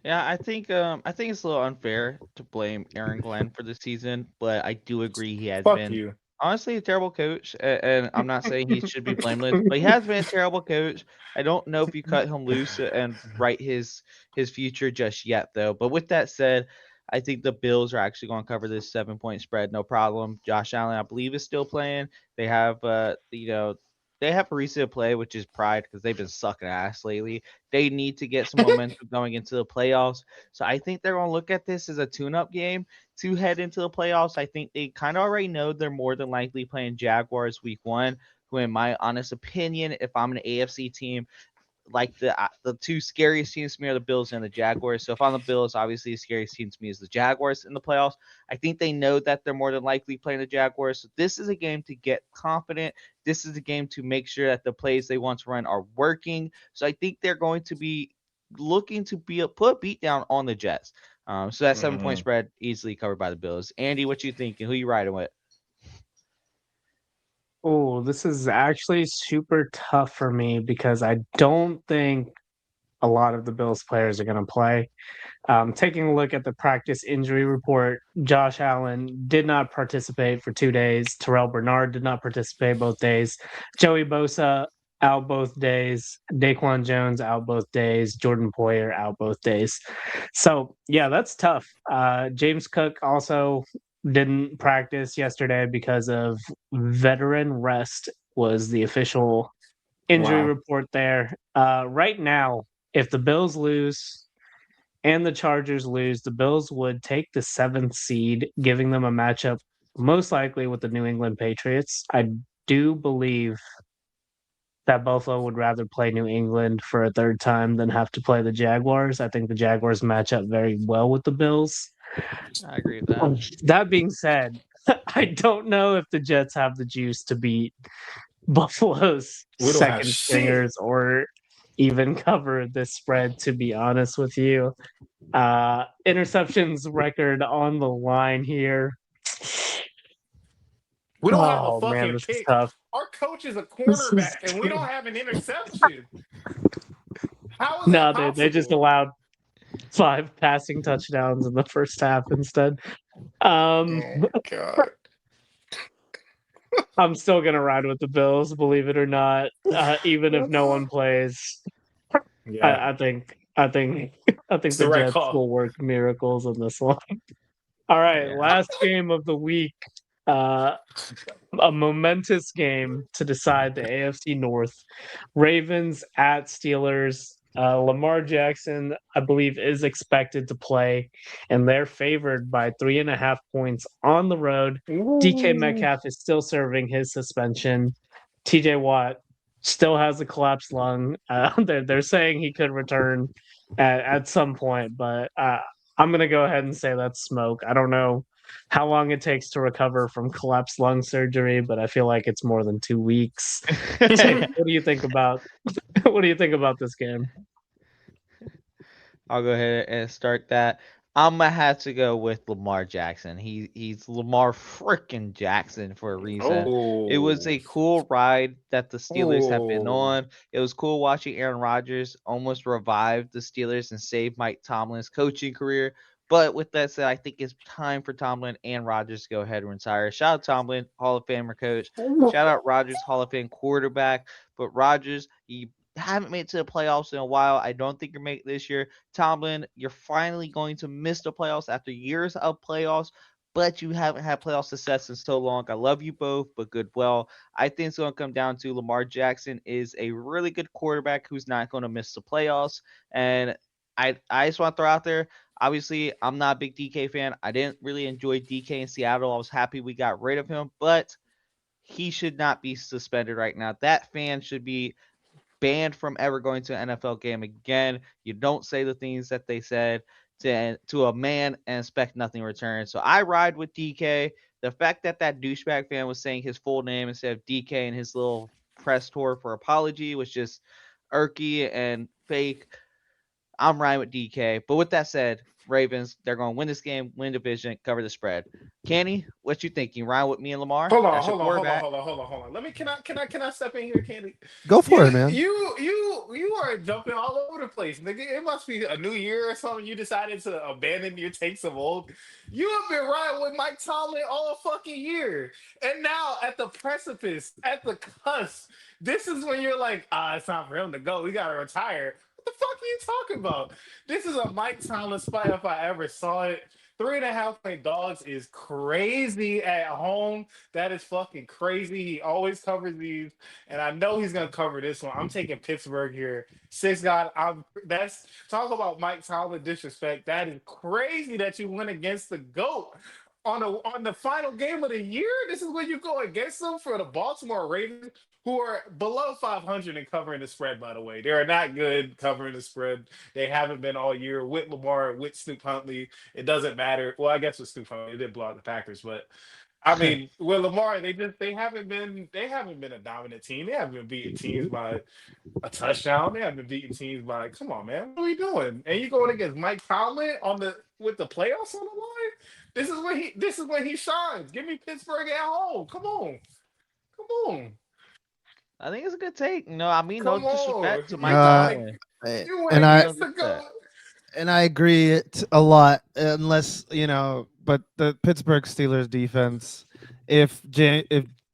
D: Yeah, I think it's a little unfair to blame Aaron Glenn for the season, but I do agree he has
B: Fuck
D: been
B: you.
D: honestly a terrible coach, and I'm not saying he should be blameless, but he has been a terrible coach. I don't know if you cut him loose and write his future just yet, though. But with that said, I think the Bills are actually going to cover this 7 point spread, no problem. Josh Allen, I believe, is still playing. They have, they have a reason to play, which is pride because they've been sucking ass lately. They need to get some momentum going into the playoffs. So I think they're going to look at this as a tune-up game to head into the playoffs. I think they kind of already know they're more than likely playing Jaguars week 1, who in my honest opinion, if I'm an AFC team, like the two scariest teams to me are the Bills and the Jaguars. So if I'm the Bills, obviously the scariest team to me is the Jaguars in the playoffs. I think they know that they're more than likely playing the Jaguars. So this is a game to get confident. This is a game to make sure that the plays they want to run are working. So I think they're going to be looking to put a beat down on the Jets. So that 7 point
B: Mhm.
D: spread easily covered by the Bills. Andy, what you thinking? Who you riding with?
A: Oh, this is actually super tough for me because I don't think a lot of the Bills players are going to play. Taking a look at the practice injury report, Josh Allen did not participate for 2 days. Terrell Bernard did not participate both days. Joey Bosa out both days. Daquan Jones out both days. Jordan Poyer out both days. So yeah, that's tough. James Cook also didn't practice yesterday because of veteran rest was the official injury
B: Wow.
A: report there. Right now, if the Bills lose and the Chargers lose, the Bills would take the 7th seed, giving them a matchup most likely with the New England Patriots. I do believe that Buffalo would rather play New England for a third time than have to play the Jaguars. I think the Jaguars match up very well with the Bills.
D: I agree with that.
A: That being said, I don't know if the Jets have the juice to beat Buffalo's
B: We don't have
A: second
B: shit.
A: stringers or even cover this spread, to be honest with you. Interceptions record on the line here.
B: We don't have a
A: Oh man,
B: fucking
A: this is
B: pick.
A: tough.
B: Our coach is a
A: This is
B: cornerback, and we don't have an interception. How is that
A: no, they just
B: possible?
A: allowed 5 passing touchdowns in the first half instead. Um,
B: Oh my god.
A: I'm still gonna ride with the Bills, believe it or not, even if no one plays.
B: Yeah,
A: I think I
B: it's
A: think
B: the
A: the
B: right
A: Jets
B: call.
A: will work miracles in this one. All right,
D: Yeah.
A: last game of the week. Uh, a momentous game to decide the AFC North. Ravens at Steelers. Lamar Jackson, I believe, is expected to play, and they're favored by 3.5 points on the road. DK
B: Ooh.
A: Metcalf is still serving his suspension. TJ Watt still has a collapsed lung. They're saying he could return at some point, but I'm going to go ahead and say that's smoke. I don't know how long it takes to recover from collapsed lung surgery, but I feel like it's more than 2 weeks. Jake, what do you think about what do you think about this game?
D: I'll go ahead and start that. I'm gonna have to go with Lamar Jackson. He's Lamar freaking Jackson for a reason. It was
B: Oh.
D: a cool ride that the Steelers have been
B: Oh.
D: on. It was cool watching Aaron Rodgers almost revive the Steelers and save Mike Tomlin's coaching career. But with that said, I think it's time for Tomlin and Rodgers to go ahead and retire. Shout out Tomlin, Hall of Famer coach. Shout out Rodgers, Hall of Fame quarterback. But Rodgers, you haven't made it to the playoffs in a while. I don't think you're making this year. Tomlin, you're finally going to miss the playoffs after years of playoffs, but you haven't had playoff success in so long. I love you both, but goodwill. I think it's going to come down to Lamar Jackson is a really good quarterback who's not going to miss the playoffs. And I just want to throw out there, obviously, I'm not a big DK fan. I didn't really enjoy DK in Seattle. I was happy we got rid of him, but he should not be suspended right now. That fan should be banned from ever going to an NFL game again. You don't say the things that they said to a man and expect nothing in return. So I ride with DK. The fact that that douchebag fan was saying his full name instead of DK in his little press tour for apology was just irky and fake. I'm riding with DK. But with that said, Ravens, they're going to win this game, win division, cover the spread. Kenny, what you think? You ride with me and Lamar?
B: Hold on,
D: That's your
B: hold on, hold on,
D: quarterback.
B: hold on, hold on, hold on. Let me can I step in here, Candy?
C: Go for
B: You
C: it, man.
B: you are jumping all over the place, nigga. It must be a new year or something. You decided to abandon your takes of old. You have been riding with Mike Tomlin all fucking year, and now at the precipice, at the cusp, this is when you're like, it's time for him to go. We gotta retire. What the fuck are you talking about? This is a Mike Tomlin spot if I ever saw it. 3.5 point dogs is crazy at home. That is fucking crazy. He always covers these, and I know he's gonna cover this one. I'm taking Pittsburgh here. Six God. That's talk about Mike Tomlin disrespect. That is crazy that you went against the GOAT on the final game of the year. This is when you go against them for the Baltimore Ravens, who are below 500 and covering the spread. By the way, they are not good covering the spread. They haven't been all year with Lamar, with Snoop Huntley. It doesn't matter. Well, I guess with Stu Huntley, they did blow out the Packers, but I mean, with Lamar, they haven't been a dominant team. They haven't been beating teams by a touchdown. They haven't been beating teams by come on, man, what are we doing? And you going against Mike Tomlin on the with the playoffs on the line? This is when he shines. Give me Pittsburgh at home. Come on, come on,
D: I think it's a good take. No, I mean no
B: come on.
D: disrespect to
B: You
D: Mike
B: went
C: Uh,
D: Tomlin.
B: you went
C: and I
D: No
B: against the
D: disrespect.
B: GOAT.
C: and I agree a lot, unless but the Pittsburgh Steelers defense, if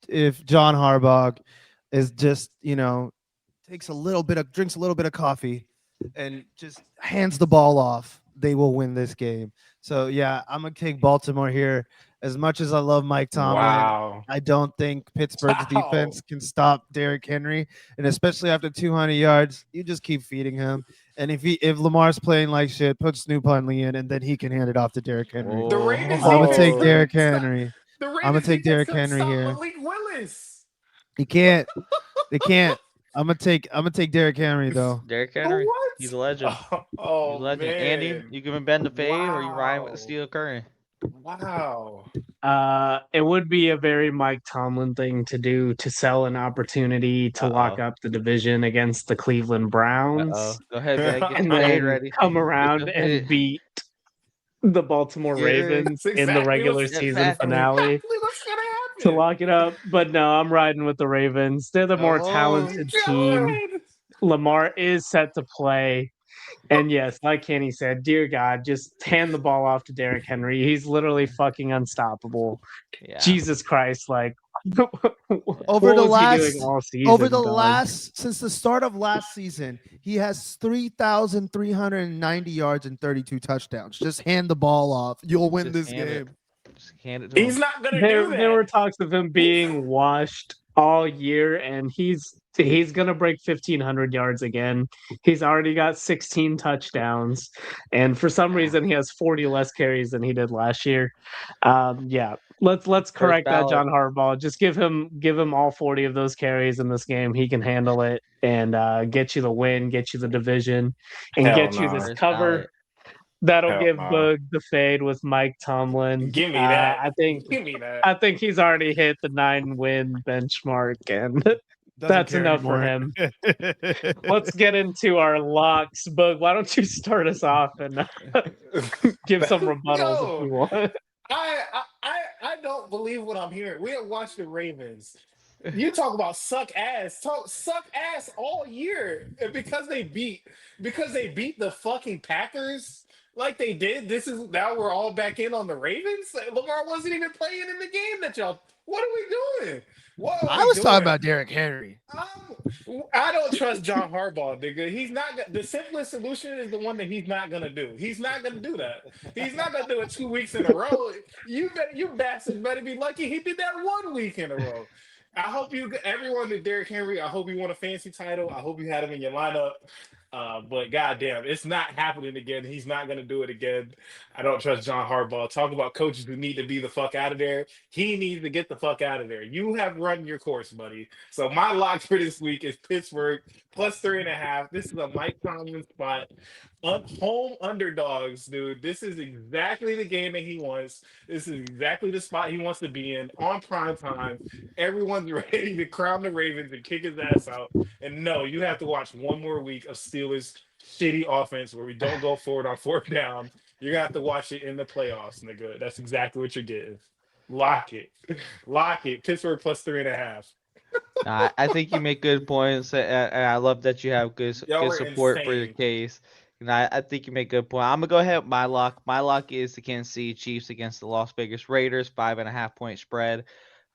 C: if John Harbaugh is just drinks a little bit of coffee and just hands the ball off, they will win this game. So yeah, I'm gonna take Baltimore here. As much as I love Mike Tomlin,
B: Wow.
C: I don't think Pittsburgh's
B: Wow.
C: defense can stop Derrick Henry, and especially after 200 yards, you just keep feeding him. And if Lamar's playing like shit, put Snoop Huntley in, and then he can hand it off to Derrick Henry.
B: The Ravens
C: I'm gonna
B: defense
C: take
D: Oh,
C: Derrick
B: couldn't stop.
C: Henry.
B: The
C: I'm gonna
B: Ravens
C: take
B: defense
C: Derrick
B: couldn't
C: Henry
B: stop
C: here.
B: Malik Willis.
C: He can't. They can't. I'm gonna take Derrick Henry though.
D: Derrick Henry.
B: What?
D: He's a legend. He's
B: Oh,
D: a legend. Andy,
B: man.
D: you giving Ben the fade or you riding with the
B: Wow.
D: Steel Curry?
B: Wow.
A: It would be a very Mike Tomlin thing to do to sell an opportunity to lock
D: Uh-oh.
A: up the division against the Cleveland
D: Uh-oh.
A: Browns
D: Go ahead, Ben. Get
A: and
D: the fade
A: then
D: ready.
A: come
D: Get
A: around
D: the
A: and
D: fade.
A: beat the Baltimore
D: Yes.
A: Ravens
B: That's
A: in the
B: exactly
A: regular
B: what's
A: season
B: that's
D: Exactly.
A: finale
B: exactly what's gonna
A: to
B: happen.
A: lock it up. But no, I'm riding with the Ravens. They're the more
B: Oh
A: talented team.
B: God.
A: Lamar is set to play. And yes, like Kenny said, dear God, just hand the ball off to Derrick Henry. He's literally fucking unstoppable.
D: Yeah.
A: Jesus Christ, like what
C: Over the
A: was he doing
C: last
A: all
C: over
A: season,
C: the
A: dog?
C: last since the start of last season, he has 3,390 yards and 32 touchdowns. Just hand the ball off. You'll win
D: Just
C: this
D: hand it.
C: game.
D: Just hand it to
B: He's
D: him.
B: not gonna do
A: There
B: that.
A: were talks of him being washed all year, and he's gonna break 1,500 yards again. He's already got 16 touchdowns, and for some
D: Yeah.
A: reason, he has 40 less carries than he did last year. Yeah, let's
D: First
A: correct that,
D: ballot.
A: John Harbaugh. Just give him all 40 of those carries in this game. He can handle it and get you the win, get you the division, and
B: Hell
A: get you this
B: no.
D: First
A: cover.
D: ballot.
A: That'll
B: Hell
A: give
B: no.
A: Boog the fade with Mike Tomlin.
B: Give me that.
A: I think
B: Give me that.
A: I think he's already hit the 9-win benchmark, and
C: Doesn't
A: that's
C: care
A: enough for
C: anymore.
A: him. Let's get into our locks, Boog. Why don't you start us off and give some rebuttals if
B: Yo,
A: you want?
B: I don't believe what I'm hearing. We have watched the Ravens. You talk about suck ass all year. And because they beat the fucking Packers like they did. This is now we're all back in on the Ravens. Like, Lamar wasn't even playing in the game that y'all. What are we doing? What are
E: I
B: we
E: was talking
B: doing?
E: about Derrick Henry.
B: I don't trust John Harbaugh, nigga. He's not. The simplest solution is the one that he's not gonna do. He's not gonna do that. He's not gonna do it 2 weeks in a row. You bastards better be lucky he did that 1 week in a row. I hope everyone did Derrick Henry. I hope you won a fancy title. I hope you had him in your lineup. But goddamn, it's not happening again. He's not gonna do it again. I don't trust John Harbaugh. Talk about coaches who need to be the fuck out of there. He needs to get the fuck out of there. You have run your course, buddy. So my lock for this week is Pittsburgh plus 3.5. This is a Mike Tomlin spot. Home underdogs, dude. This is exactly the game that he wants. This is exactly the spot he wants to be in on prime time. Everyone's ready to crown the Ravens and kick his ass out. And no, you have to watch one more week of Steelers shitty offense where we don't go forward on fourth down. You're gonna have to watch it in the playoffs, nigga. That's exactly what you're getting. Lock it. Lock it. Pittsburgh plus 3.5.
D: I think you make good points, and I love that you have
B: Y'all
D: good
B: were
D: support for your
B: insane.
D: case. And I think you make a good point. I'm gonna go ahead with my lock. My lock is the Kansas City Chiefs against the Las Vegas Raiders, 5.5 point spread.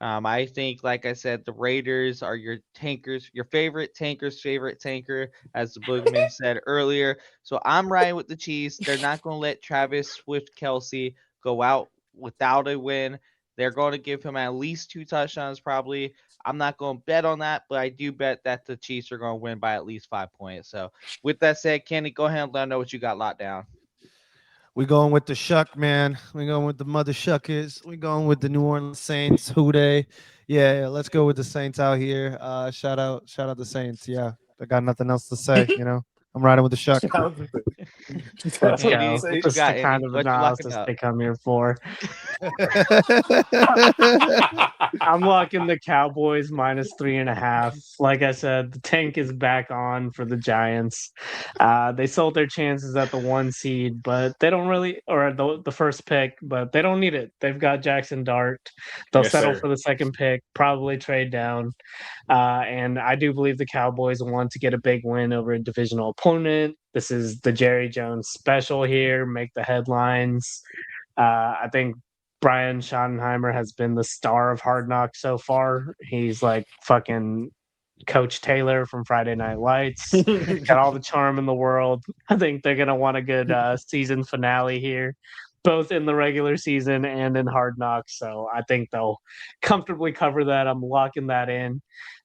D: I think, like I said, the Raiders are your tankers, your favorite tanker's favorite tanker, as the Boogman said earlier. So I'm riding with the Chiefs. They're not gonna let Travis Swift Kelsey go out without a win. They're going to give him at least 2 touchdowns, probably. I'm not going to bet on that, but I do bet that the Chiefs are going to win by at least 5 points. So, with that said, Kenny, go ahead and let me know what you got locked down.
C: We going with the shuck, man. We going with the mother shuckers. We going with the New Orleans Saints. Who they? Yeah, let's go with the Saints out here. Shout out the Saints. Yeah, I got nothing else to say. I'm riding with the shuck.
A: Let's
D: Andy,
A: go.
D: what you
A: That's the
D: got,
A: kind
D: Andy?
A: of
D: What you locking
A: analysis
D: up?
A: they come here for. I'm locking the Cowboys minus 3.5. Like I said, the tank is back on for the Giants. They sold their chances at the 1 seed, but they don't really, or the first pick, but they don't need it. They've got Jackson Dart. They'll
B: Yes,
A: settle
B: sir.
A: for the second pick, probably trade down. And I do believe the Cowboys want to get a big win over a divisional opponent. This is the Jerry Jones special here, make the headlines. I think Brian Schottenheimer has been the star of Hard Knocks so far. He's like fucking Coach Taylor from Friday Night Lights. Got all the charm in the world. I think they're gonna want a good season finale here, both in the regular season and in Hard Knocks. So I think they'll comfortably cover that. I'm locking that in.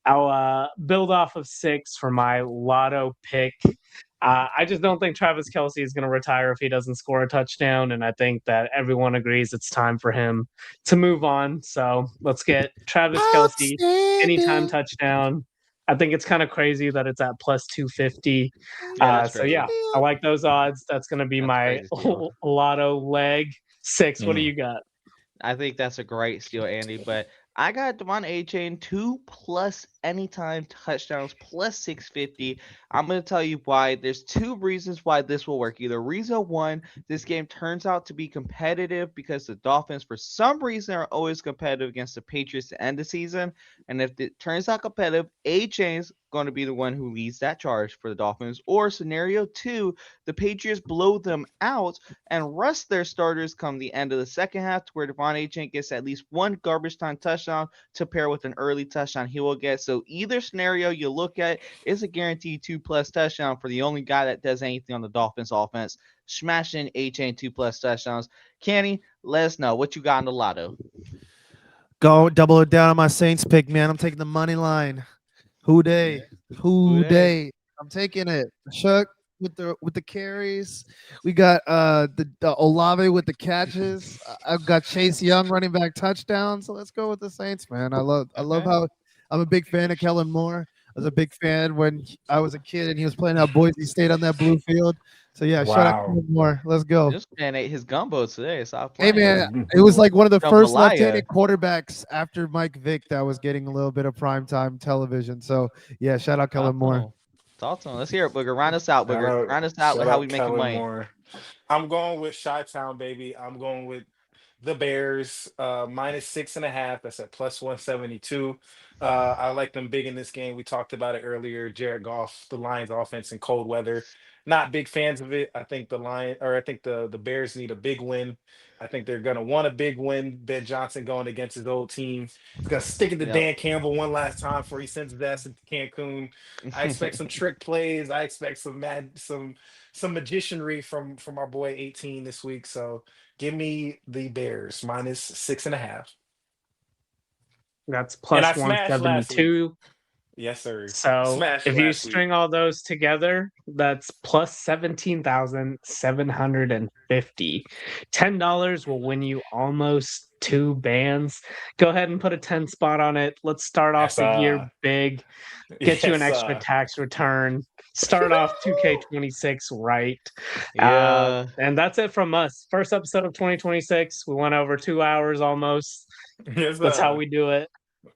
A: I'll build off of 6 for my lotto pick. I just don't think Travis Kelsey is going to retire if he doesn't score a touchdown, and I think that everyone agrees it's time for him to move on. So let's get Travis Kelsey anytime
E: Outstanding.
A: touchdown. I think it's kind of crazy that it's at plus 250.
D: Yeah, that's
A: So
D: crazy.
A: yeah, I like those odds. That's going to be
D: That's
A: my
D: crazy steal.
A: lotto leg 6. What do
B: Mm.
A: you got?
D: I think that's a great steal, Andy. But I got Devon A Chain 2+ anytime touchdowns plus 650. I'm gonna tell you why. There's 2 reasons why this will work. Either reason one, this game turns out to be competitive because the Dolphins, for some reason, are always competitive against the Patriots to end the season. And if it turns out competitive, A Chain's going to be the one who leads that charge for the Dolphins. Or scenario two, the Patriots blow them out and rest their starters come the end of the second half, to where Devon Achane gets at least one garbage time touchdown to pair with an early touchdown he will get. So either scenario you look at is a guaranteed 2+ touchdown for the only guy that does anything on the Dolphins offense. Smashing Achane 2+ touchdowns. Kenny, let us know what you got in the lotto.
C: Go double it down on my Saints pick, man. I'm taking the money line. Who they?
D: Who
C: Who
D: dey?
C: they? I'm taking it. Chuck with the carries. We got the Olave with the catches. I've got Chase Young running back touchdowns. So let's go with the Saints, man. I love
D: Okay.
C: how I'm a big fan of Kellen Moore. I was a big fan when I was a kid and he was playing at Boise State on that blue field. So yeah, shout out
B: Wow.
C: Kellen Moore. Let's go.
D: This man ate his gumbo today. Stop
C: Hey
D: playing.
C: man, it was like one of the first
D: Jambalaya.
C: left-handed quarterbacks after Mike Vick that was getting a little bit of primetime television. So yeah, shout out Kellen
D: Talk to
C: Moore.
D: him. Talk to him. Let's hear it, Booger. Round us out,
B: Shout
D: Booger.
B: out,
D: Round us out with
B: shout
D: how we
B: out
D: making
B: Kellen
D: money.
B: Moore. I'm going with Chi Town, baby. I'm going with the Bears minus 6.5. That's at plus 172. I like them big in this game. We talked about it earlier. Jared Goff, the Lions offense in cold weather. Not big fans of it. I think the Bears need a big win. I think they're gonna want a big win. Ben Johnson going against his old team. He's gonna stick it to
D: Yep.
B: Dan Campbell one last time before he sends his ass into Cancun. I expect some trick plays. I expect some magicianry from our boy 18 this week. So give me the Bears minus 6.5.
A: That's
B: And
A: plus
B: I smashed last week.
A: 172.
B: Yes, sir.
A: So
B: Smashed
A: if you
B: last week.
A: string all those together, that's plus 17,750. $10 will win you almost 2 bands. Go ahead and put a 10 spot on it. Let's start off
B: Yes,
A: the year big. Get you an extra tax return. Start off 2K26 right.
D: Yeah.
A: And that's it from us. First episode of 2026. We went over 2 hours almost.
B: Yes,
A: That's how we do it.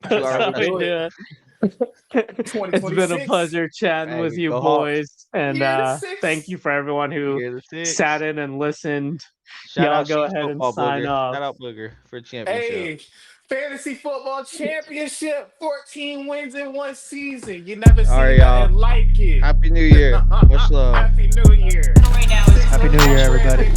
B: That's
A: That's
B: how
A: how
B: we
A: we
B: do
A: do it. It's been a
B: 2026.
A: pleasure chatting
D: Hey,
A: with you
D: go Hawks.
A: boys. And
B: Year to 6.
A: thank you for everyone who
D: Year to 6.
A: sat in and listened.
D: Shout
A: Y'all
D: out
A: go
D: Sheets
A: ahead and
D: Football
A: sign
D: Booger.
A: off.
D: Shout out Booger for championship.
B: Hey, fantasy football championship, 14 wins in one season. You never seen
D: All right,
B: nothing
D: y'all.
B: like it.
D: Happy New Year. Much love.
B: Happy New Year.
E: Right now is
C: Happy New Year, everybody.